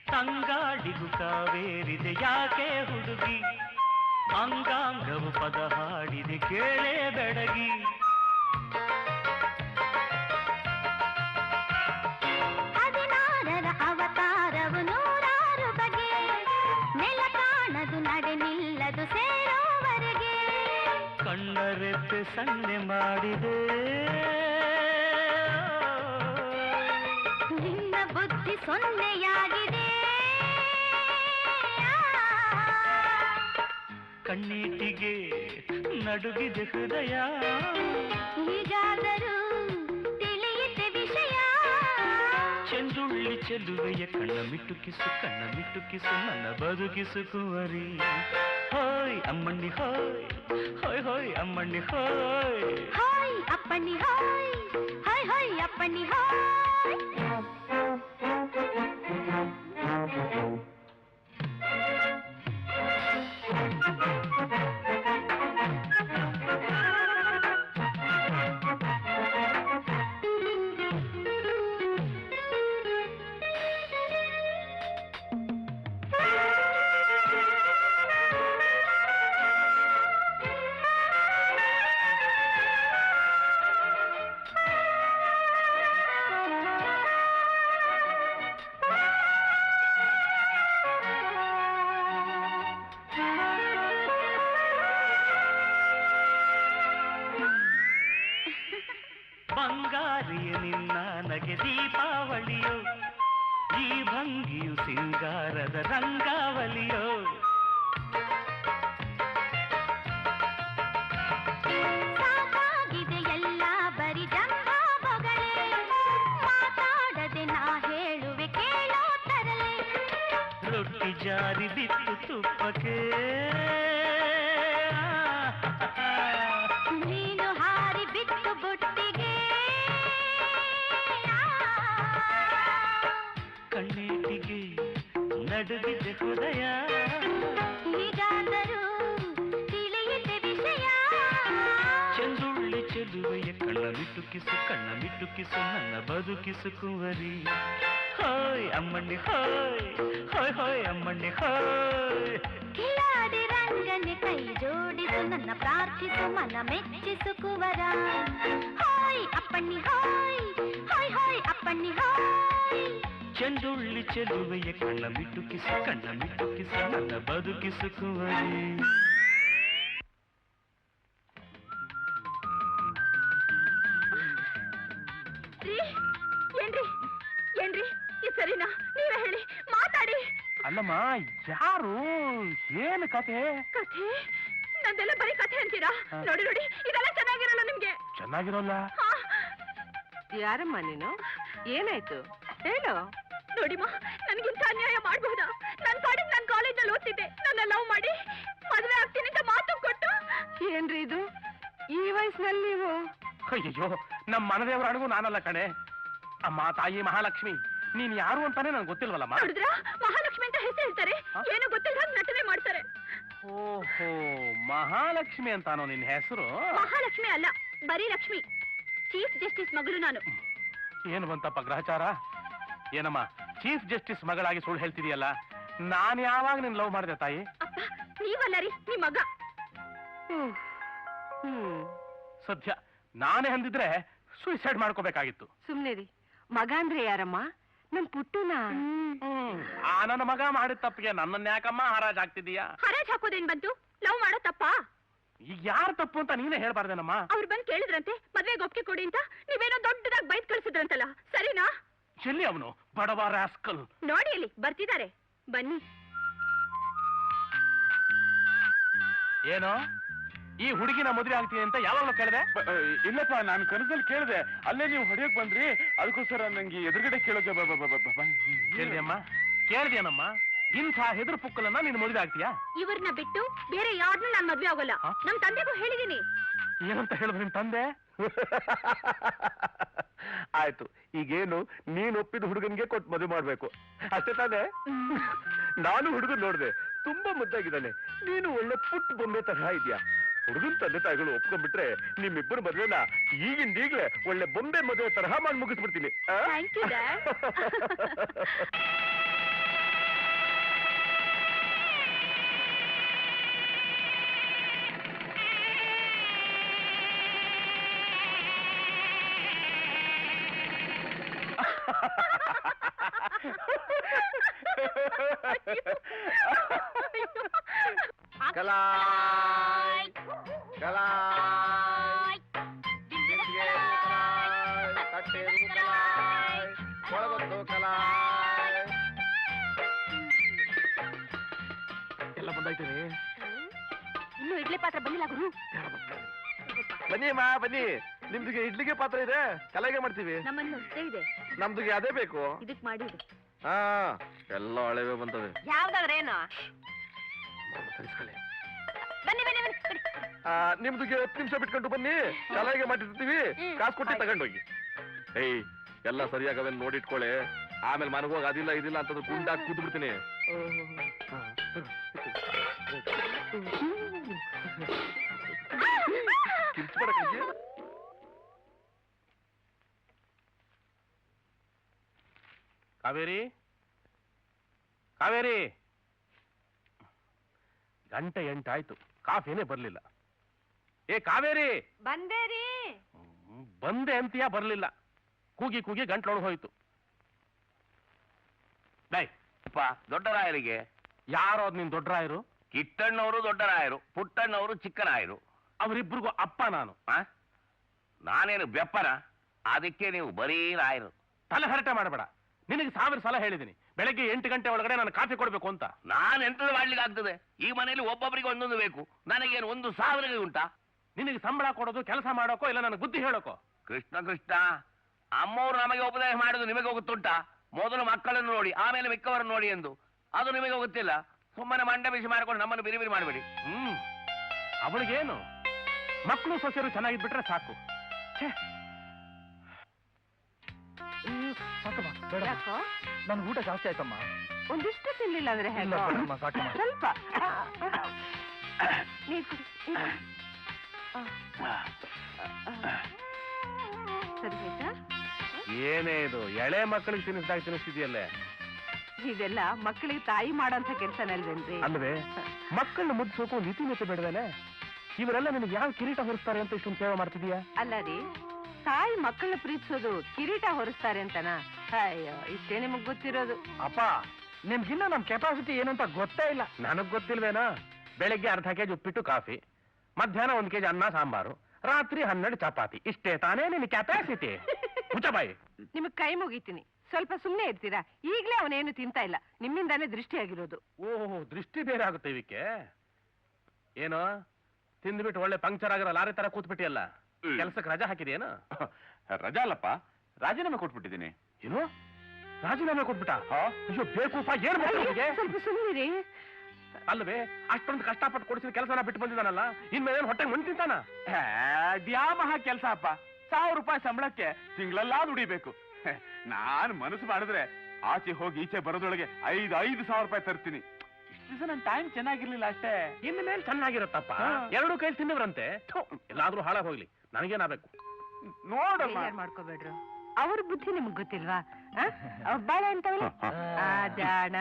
ತಂಗಾಡಿಗೂ ಕಾವೇರಿದೆ ಯಾಕೆ ಹುಡುಗಿ, ಅಂಗಾಂಗವು ಪದ ಹಾಡಿದೆ ಕೇಳೇ ಬೆಡಗಿ. ಹದಿನಾರರ ಅವತಾರವು ನೂರಾರು ಬಗೆ, ನೆಲ ಕಾಣದು ನಡೆ ನಿಲ್ಲದು ಸೇರೋವರೆಗೆ. ಕಣ್ಣರೆತ್ತೆ ಸನ್ನೆ ಮಾಡಿದೆ ನಿನ್ನ ಬುದ್ಧಿ ಸೊನ್ನೆಯಾಗಿದೆ. ಕಣ್ಣೀಟಿಗೆ ನಡುಗಿದೆ ಹೃದಯ, ಹೀಗಾದರೂ ತಿಳಿಯಿತೆ ವಿಷಯ. ಚೆಂದುಳ್ಳಿ ಚೆಲುವೆಯ ಕಣ್ಣ ಮಿಟುಕಿಸು ನನ್ನ ಬದುಕಿಸು ಕುವರಿ. ಹೋಯ್ ಅಮ್ಮಣ್ಣಿ ಹೋಯ್ ಹೋಯ್ ಹೋಯ್ ಅಮ್ಮಣ್ಣಿ ಹೋಯ್. ಹಾಯ್ ಅಪ್ಪಣ್ಣಿ ಹಾಯ್ ಹಾಯ್ ಹಾಯ್ ಅಪ್ಪಣ್ಣಿ ಹಾಯ್. ರೊಟ್ಟಿ ಜಾರಿ ಬಿತ್ತು ತುಪ್ಪಕ್ಕೆ ನೀನು ಹಾರಿ ಬಿತ್ತು ಬುಟ್ಟಿಗೆ ಕಣ್ಣೀಟಿಗೆ ನಡುಗಿದ್ದೆ ಹೃದಯ ಹೀಗಾದರೂ ತಿಳಿಯಿತೆ ವಿಷಯ ಚಂದುಳ್ಳಿ ಚೆಲುವೆಯ ಕಣ್ಣ ಮಿಟುಕಿಸು ನನ್ನ ಬದುಕಿಸು ಕುವರಿ ಹೋಯ್ ಅಮ್ಮಣ್ಣಿ ಹೋಯ್ ಹೋಯ್ ಹೋಯ್ ಅಮ್ಮಣ್ಣಿ ಹೋಯ್ ಕಿಲಾಡಿ ರಂಗನೆ ಕೈ ಜೋಡಿಸು ನನ್ನ ಪ್ರಾರ್ಥಿಸು ಮನ ಮೆಚ್ಚಿಸು ಕುವರ ಹೋಯ್ ಅಪ್ಪಣ್ಣಿ ಹೋಯ್ ಹೋಯ್ ಹೋಯ್ ಅಪ್ಪಣ್ಣಿ ಹೋಯ್ ಚಂದುಳ್ಳಿ ಚೆಲುವೆಯ ಕಣ್ಣ ಮಿಟುಕಿಸು ನನ್ನ ಬದುಕಿಸು ಕುವರಿ ಏನ್ರಿ ಈ ಸರಿನಾ ನೀವೇ ಹೇಳಿ ಮಾತಾಡಿ ಅಲ್ಲಮ್ಮ ಯಾರು ಏನು ಕತೆ ಕಥೆ ನಂದೆಲ್ಲ ಬರೀ ಕಥೆ ಅಂತೀರಾ ನೋಡಿ ಇದೆಲ್ಲ ಚೆನ್ನಾಗಿರಲ್ಲ ನಿಮ್ಗೆ ಚೆನ್ನಾಗಿರೋಲ್ಲ ಯಾರಮ್ಮ ನೀನು ಏನಾಯ್ತು ಹೇಳು ನೋಡಿಮ್ಮ ನನ್ಗಿಂತ ಅನ್ಯಾಯ ಮಾಡ್ಬಹುದಾ ನನ್ ಪಾಡಿಗೆ ನಾನು ಕಾಲೇಜಲ್ಲಿ ಓದ್ತಿದ್ದೆ ನನ್ನ ಲವ್ ಮಾಡಿ ಮದುವೆ ಆಗ್ತೀನಿ ಅಂತ ಮಾತು ಕೊಟ್ಟು ಏನ್ರಿ ಇದು ಈ ವಯಸ್ಸಿನಲ್ಲಿ ನೀವು ಅಯ್ಯೋ ನಮ್ಮ ಮನದೇವರ ಅಣಗು ನಾನಲ್ಲ ಕಣೆ ಅಮ್ಮ ತಾಯಿ ಮಹಾಲಕ್ಷ್ಮಿ ನೀನ್ ಯಾರು ಅಂತಾನೆ ನನ್ಗೆ ಗೊತ್ತಿಲ್ವಲ್ಲಮ್ಮ ನೋಡಿದ್ರ ಮಹಾಲಕ್ಷ್ಮಿ ಅಂತ ಹೆಸರು ಹೇಳ್ತಾರೆ ಏನು ಗೊತ್ತಿಲ್ಲ ನಟನೆ ಮಾಡ್ತಾರೆ ಓಹೋ ಮಹಾಲಕ್ಷ್ಮಿ ಅಂತಾನೋ ನಿನ್ ಹೆಸರು ಮಹಾಲಕ್ಷ್ಮಿ ಅಲ್ಲ ಬರೀ ಲಕ್ಷ್ಮಿ ಚೀಫ್ ಜಸ್ಟಿಸ್ ಮಗಳು ನಾನು ಏನು ಬಂತಪ್ಪ ಗ್ರಹಚಾರ ಏನಮ್ಮ ಚೀಫ್ ಜಸ್ಟಿಸ್ ಮಗಳಾಗಿ ಸುಳ್ಳು ಹೇಳ್ತಿದೀಯಲ್ಲ ನಾನ್ ಯಾವಾಗ ನಿನ್ ಲವ್ ಮಾಡಿದೆ ತಾಯಿ ಅಪ್ಪ ನೀವಲ್ಲ ರೀ ನಿಮ್ ಮಗ ಸದ್ಯ ನಾನೇ ಅಂದಿದ್ರೆ ಸೂಸೈಡ್ ಮಾಡ್ಕೋಬೇಕಾಗಿತ್ತು ಸುಮ್ನೆ ರೀ ಮಗ ಅಂದ್ರೆ ಯಾರಮ್ಮ ನನ್ ಪುಟ್ಟುನ ಆ ನನ್ನ ಮಗ ಮಾಡಿದ ತಪ್ಪಿಗೆ ನನ್ನನ್ನ ಯಾಕಮ್ಮ ಹರಾಜ್ ಆಗ್ತಿದೀಯಾ ಹರಾಜ್ ಹಾಕೋದೇನ್ ಬಂತು ಲವ್ ಮಾಡೋ ತಪ್ಪಾ ಈಗ ಯಾರು ತಪ್ಪು ಅಂತ ನೀನೇ ಹೇಳ್ಬಾರ್ದೇನಮ್ಮ ಅವ್ರು ಬಂದ್ ಕೇಳಿದ್ರಂತೆ ಮದ್ವೆಗೆ ಒಪ್ಪಿಗೆ ಕೊಡಿ ಅಂತ ನೀವೇನೋ ದೊಡ್ಡದಾಗಿ ಬೈದ್ ಕಳ್ಸಿದ್ರಂತಲ್ಲ ಸರಿನಾ ಚೆಲ್ಲಿ ಅವನು ಬಡವ ರಾಸ್ಕಲ್ ನೋಡಿ ಅಲ್ಲಿ ಬರ್ತಿದ್ದಾರೆ ಬನ್ನಿ ಏನೋ ಈ ಹುಡುಗಿನ ಮದುವೆ ಆಗ್ತೀನಿ ಅಂತ ಯಾವಾಗಲೂ ಕೇಳಿದೆ ಇಲ್ಲಪ್ಪ ನಾನು ಕನಸಲ್ಲಿ ಕೇಳಿದೆ ಅಲ್ಲೇ ನೀವು ಹೊಡೆಯಕ್ ಬಂದ್ರಿ ಅದಕ್ಕೋಸ್ಕರ ನಂಗೆ ಎದುರುಗಡೆ ಕೇಳೋಕೆ ಕೇಳಿದೆಯಮ್ಮ ಕೇಳಿದೆಯನಮ್ಮ ಇಂಥ ಹೆದರು ಪುಕ್ಕಲನ್ನ ನೀನು ಮದುವೆ ಆಗ್ತೀಯಾ ಇವ್ರನ್ನ ಬಿಟ್ಟು ಬೇರೆ ಯಾರನ್ನೂ ನಾನ್ ಮದ್ವೆ ಆಗೋಲ್ಲ ನಮ್ ತಂದೆಗೂ ಹೇಳಿದೀನಿ ಏನಂತ ಹೇಳಿದ್ರು ನಿಮ್ ತಂದೆ ಆಯ್ತು ಈಗೇನು ನೀನ್ ಒಪ್ಪಿದ ಹುಡುಗನ್ಗೆ ಕೊಟ್ಟು ಮದುವೆ ಮಾಡ್ಬೇಕು ಅಷ್ಟೇ ತಾನೇ ನಾನು ಹುಡುಗನ್ ನೋಡ್ದೆ ತುಂಬಾ ಮುದ್ದಾಗಿದ್ದಾನೆ ನೀನು ಒಳ್ಳೆ ಪುಟ್ಟ ಬೊಂಬೆ ತರಹ ಇದೆಯಾ ಹುಡುಗನ್ ತಂದೆ ತಾಯಿಗಳು ಒಪ್ಕೊಂಡ್ಬಿಟ್ರೆ ನಿಮ್ಮಿಬ್ಬರು ಮದ್ವೆನ ಈಗಿಂದೀಗ್ಲೇ ಒಳ್ಳೆ ಬೊಂಬೆ ಮದುವೆ ತರಹ ಮಾಡಿ ಮುಗಿಸ್ಬಿಡ್ತೀನಿ ಥ್ಯಾಂಕ್ ಯು ಡ್ಯಾಡ್ ಕಲಾಯ್ ಕಲಾಯ್ ತಟ್ಟೆ ಕಲಾಯ್ ಒಳಗೊತ್ತು ಕಲಾಯ್ ಎಲ್ಲ ಬಂದಾಯ್ತೇನೆ ಇನ್ನು ಇಡ್ಲಿ ಪಾತ್ರ ಬಂದಿಲ್ಲ ಗುರು ಬನ್ನಿ ಅಮ್ಮ ಬನ್ನಿ ನಿಮ್ದಿಗೆ ಇಡ್ಲಿಗೆ ಪಾತ್ರ ಇದೆ ಕಲಾಯಿಗೆ ಮಾಡ್ತೀವಿ ನಮ್ಮಲ್ಲಿ ಹೊಸದೇ ಇದೆ ನಮ್ದಿಗೆ ಅದೇ ಬೇಕು ಇದಕ್ ಮಾಡಿದೆ ಹಾ ಎಲ್ಲ ಹಳೆವೆ ಬಂತವೆ ಯಾವ್ದಾದ್ರೇನು ಬನ್ನಿ ಬನ್ನಿ ಬನ್ನಿ ನಿಮ್ದಿಗೆ 10 ನಿಮಿಷ ಬಿಟ್ಕೊಂಡು ಬನ್ನಿ ಕಲಾಯಿಗೆ ಮಾಡಿರ್ತೀವಿ ಕಾಸು ಕೊಟ್ಟು ತಗೊಂಡೋಗಿ ಏಯ್ ಎಲ್ಲ ಸರಿಯಾಗವೆ ನೋಡಿಟ್ಕೊಳ್ಳಿ ಆಮೇಲೆ ಮನಗೋಗಿ ಅದಿಲ್ಲ ಇದಿಲ್ಲ ಅಂತಂದ್ರೆ ಗುಂಡಾಗಿ ಕೂತ್ ಬಿಡ್ತೀನಿ ಕಾವೇರಿ ಕಾವೇರಿ ಗಂಟೆ 8 ಆಯ್ತು ಕಾಫಿನೇ ಬರ್ಲಿಲ್ಲ ಏ ಕಾವೇರಿ ಬಂದೇರಿ ಬಂದೆ ಅಂತೀಯಾ ಬರ್ಲಿಲ್ಲ ಕೂಗಿ ಕೂಗಿ ಗಂಟ್ಲೊಳಗೆ ಹೋಯ್ತು ಡೈ ದೊಡ್ಡರಾಯರಿಗೆ ಯಾರೋ ನಿನ್ ದೊಡ್ಡರಾಯರು ಕಿಟ್ಟಣ್ಣವರು ದೊಡ್ಡರಾಯರು ಪುಟ್ಟಣ್ಣವರು ಚಿಕ್ಕರಾಯರು ಅವರಿಬ್ಬರಿಗೂ ಅಪ್ಪ ನಾನು ನಾನೇನು ಬೆಪ್ಪನ ಅದಕ್ಕೆ ನೀವು ಬರೀ ರಾಯರು ತಲೆ ಹರಟೆ ಮಾಡಬೇಡ ನಿನಗೆ 1000 ಸಲ ಹೇಳಿದ್ದೀನಿ ಬೆಳಗ್ಗೆ 8 ಗಂಟೆ ಒಳಗಡೆ ನಾನು ಕಾಫಿ ಕೊಡ್ಬೇಕು ಅಂತ ನಾನು ಎಂತದ್ದು ಮಾಡ್ಲಿಕ್ಕೆ ಆಗ್ತದೆ ಈ ಮನೆಯಲ್ಲಿ ಒಬ್ಬೊಬ್ಬರಿಗೆ ಒಂದೊಂದು ಬೇಕು ನನಗೇನು 1000 ಉಂಟಾ ನಿನಗೆ ಸಂಬಳ ಕೊಡೋದು ಕೆಲಸ ಮಾಡೋಕೋ ಇಲ್ಲ ನನಗೆ ಬುದ್ಧಿ ಹೇಳೋಕೋ ಕೃಷ್ಣ ಕೃಷ್ಣ ಅಮ್ಮವ್ರು ನಮಗೆ ಉಪದೇಶ ಮಾಡೋದು ನಿಮಗೆ ಗೊತ್ತುಂಟಾ ಮೊದಲು ಮಕ್ಕಳನ್ನು ನೋಡಿ ಆಮೇಲೆ ಮಿಕ್ಕವರನ್ನು ನೋಡಿ ಎಂದು ಅದು ನಿಮಗೆ ಗೊತ್ತಿಲ್ಲ. ಸುಮ್ಮನೆ ಮಂಡ ಬಿಸಿ ಮಾಡ್ಕೊಂಡು ನಮ್ಮನ್ನು ಬಿರಿ ಬಿರಿ ಮಾಡಬೇಡಿ. ಅವಳಿಗೇನು, ಮಕ್ಕಳು ಸೊಸೆರು ಚೆನ್ನಾಗಿದ್ಬಿಟ್ರೆ ಸಾಕು. ಯಾಕೋ ನನ್ ಊಟ ಜಾಸ್ತಿ ಆಯ್ತಮ್ಮ. ಒಂದಿಷ್ಟು ತಿನ್ಲಿಲ್ಲ ಅಂದ್ರೆ ಹೇಗೋ? ಸ್ವಲ್ಪ ನೀರ್ ಕುಡಿ. ಸರಿ ಆಯ್ತಾ? ಏನೇ ಇದು, ಎಳೆ ಮಕ್ಕಳಿಗೆ ತಿನ್ನಿಸ್ದಾಗ ತಿನ್ನಿಸ್ತಿದ್ಯಲ್ಲೇ. ಇದೆಲ್ಲ ಮಕ್ಕಳಿಗೆ ತಾಯಿ ಮಾಡೋಂಥ ಕೆಲಸನಲ್ವೇನ್ರಿ? ಅಲ್ವೇ, ಮಕ್ಕಳನ್ನ ಮುದ್ಸೋಕು ಒಂದು ಇತಿಮಿತಿ ಬೇಡವೇನೆ? ಇವರೆಲ್ಲ ನಿನಗೆ ಯಾವ ಕಿರೀಟ ಹೊರಿಸ್ತಾರೆ ಅಂತ ಇಷ್ಟೊಂದು ಸೇವೆ ಮಾಡ್ತಿದೀಯಾ? ಅಲ್ಲ ರೀ, ತಾಯಿ ಮಕ್ಕಳನ್ನ ಪ್ರೀತಿಸೋದು ಕಿರೀಟ ಹೊರಿಸ್ತಾರೆ ಅಂತನಾ? ಅಯ್ಯೋ, ಇಷ್ಟೇ ನಿಮಗ್ ಗೊತ್ತಿರೋದು. ಅಪ್ಪ, ನಿಮ್ಗಿನ್ನ ನಮ್ ಕೆಪಾಸಿಟಿ ಏನು ಅಂತ ಗೊತ್ತೇ ಇಲ್ಲ. ನನಗ್ ಗೊತ್ತಿಲ್ವೇನಾ? ಬೆಳಿಗ್ಗೆ ಅರ್ಧ ಕೆಜಿ ಉಪ್ಪಿಟ್ಟು ಕಾಫಿ, ಮಧ್ಯಾಹ್ನ 1 ಕೆಜಿ ಅನ್ನ ಸಾಂಬಾರು, ರಾತ್ರಿ 12 ಚಪಾತಿ. ಇಷ್ಟೇ ತಾನೇ ನಿನ್ನ ಕೆಪಾಸಿಟಿ? ಮುಚ್ಚಬಾಯಿ. ನಿಮಗ್ ಕೈ ಮುಗಿತೀನಿ, ಸ್ವಲ್ಪ ಸುಮ್ನೆ ಇರ್ತೀರಾ? ಈಗ್ಲೇ ಅವನೇನು ತಿಂತಾ ಇಲ್ಲ, ನಿಮ್ಮಿಂದಾನೇ ದೃಷ್ಟಿಯಾಗಿರೋದು. ಓಹೋ, ದೃಷ್ಟಿ ಬೇರೆ ಆಗುತ್ತೆ ಇವಕ್ಕೆ. ಏನೋ ತಿಂದ್ಬಿಟ್ಟು ಒಳ್ಳೆ ಪಂಕ್ಚರ್ ಆಗಿರೋ ಲಾರಿ ತರ ಕೂತ್ಬಿಟ್ಟಿಯಲ್ಲ, ಕೆಲ್ಸಕ್ಕೆ ರಜಾ ಹಾಕಿದೇನು? ರಜಾ ಅಲ್ಲಪ್ಪ, ರಾಜೀನಾಮೆ ಕೊಟ್ಬಿಟ್ಟಿದ್ದೀನಿ. ಏನು, ರಾಜೀನಾಮೆ ಕೊಟ್ಬಿಟ್ಟ? ಅಯ್ಯೋ ಬೇಕೂಪ, ಏನ್ ಮಾಡ್ಲಿಕ್ಕೆ? ಸ್ವಲ್ಪ ಸುಮ್ಮನಿರಿ. ಅಲ್ವೇ, ಅಷ್ಟೊಂದು ಕಷ್ಟಪಟ್ಟು ಕೊಡಿಸಿದ ಕೆಲಸನ ಬಿಟ್ಟು ಬಂದಿದ್ದಾನಲ್ಲ, ಇನ್ಮೇಲೆ ಹೊಟ್ಟೆಗೆ ಮಣ್ಣು ತಿಂತಾನ? ದ್ಯಾಮಹ ಕೆಲಸ ಅಪ್ಪ. 1000 ರೂಪಾಯಿ ಸಂಬಳಕ್ಕೆ ತಿಂಗಳೆಲ್ಲಾ ದುಡಿಬೇಕು. ನಾನ್ ಮನಸ್ಸು ಮಾಡಿದ್ರೆ ಆಚೆ ಹೋಗಿ ಈಚೆ ಬರೋದ್ರೊಳಗೆ 5,000 ರೂಪಾಯಿ ತರ್ತೀನಿ. ಇಷ್ಟು ದಿವಸ ನನ್ ಟೈಮ್ ಚೆನ್ನಾಗಿರ್ಲಿಲ್ಲ ಅಷ್ಟೇ. ಇನ್ಮೇಲೆ ಚೆನ್ನಾಗಿರುತ್ತಪ್ಪ. 2 ಕೈಲಿ ತಿನ್ನವ್ರಂತೆ. ಎಲ್ಲಾದ್ರೂ ಹಾಳಾಗ್ ಹೋಗ್ಲಿ, ನನಗೇನಾಗಬೇಕು? ನೋಡಮ್ಮ, ಮಾಡ್ಕೋಬೇಡ್ರು, ಅವ್ರ ಬುದ್ಧಿ ನಿಮ್ಗ್ ಗೊತ್ತಿಲ್ವಾ? ಬಾಳೆ ಅಂತವಲ್ಲ ಜಾಣ.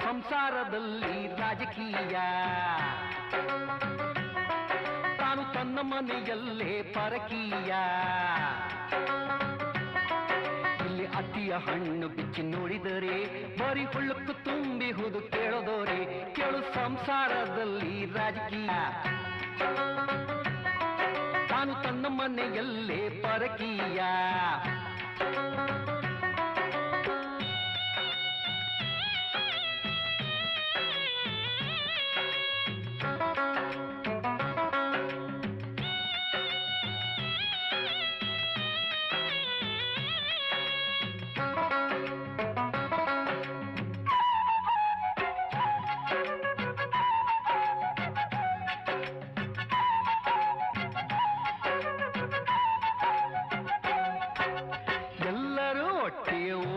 ಸಂಸಾರದಲ್ಲಿ ರಾಜಕೀಯ, ತಾನು ತನ್ನ ಮನೆಯಲ್ಲೇ ಪರಕೀಯ. ಇಲ್ಲಿ ಅತ್ತಿಯ ಹಣ್ಣು ಬಿಚ್ಚಿ ನೋಡಿದರೆ ಬರೀ ಹುಳುಕು ತುಂಬಿಹುದು ಕೇಳೋದೋರೆ. ಕೇಳು ಸಂಸಾರದಲ್ಲಿ ರಾಜಕೀಯ, ತಾನು ತನ್ನ ಮನೆಯಲ್ಲೇ ಪರಕೀಯ.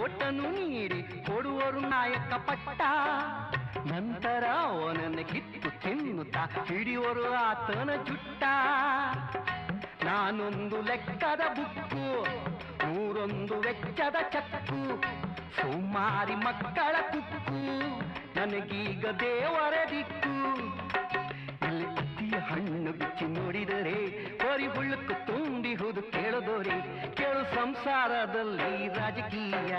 ಓಟನು ನೀಡಿ ಕೊಡುವರು ನಾಯಕ ಪಟ್ಟ. ನಂತರ ಅವನನ್ನು ಕಿತ್ತು ತಿನ್ನುತ್ತಾ ಹಿಡಿಯುವರು ಆತನ ಜುಟ್ಟ. ನಾನೊಂದು ಲೆಕ್ಕದ ಬುಕ್ಕು, 101 ವೆಚ್ಚದ ಚಕ್ಕು, ಸೋಮಾರಿ ಮಕ್ಕಳ ಕುಕ್ಕು, ನನಗೀಗ ದೇವರ ದಿಕ್ಕು. ಇಲ್ಲಿ ಅತ್ತಿಯ ಹಣ್ಣು ಬಿಚ್ಚಿ ನೋಡಿದರೆ ಬರಿ ಹುಳುಕು ತುಂಬಿಹುದು ಕೇಳೋದೋರೆ. ಕೇಳು ಸಂಸಾರದಲ್ಲಿ ರಾಜಕೀಯ,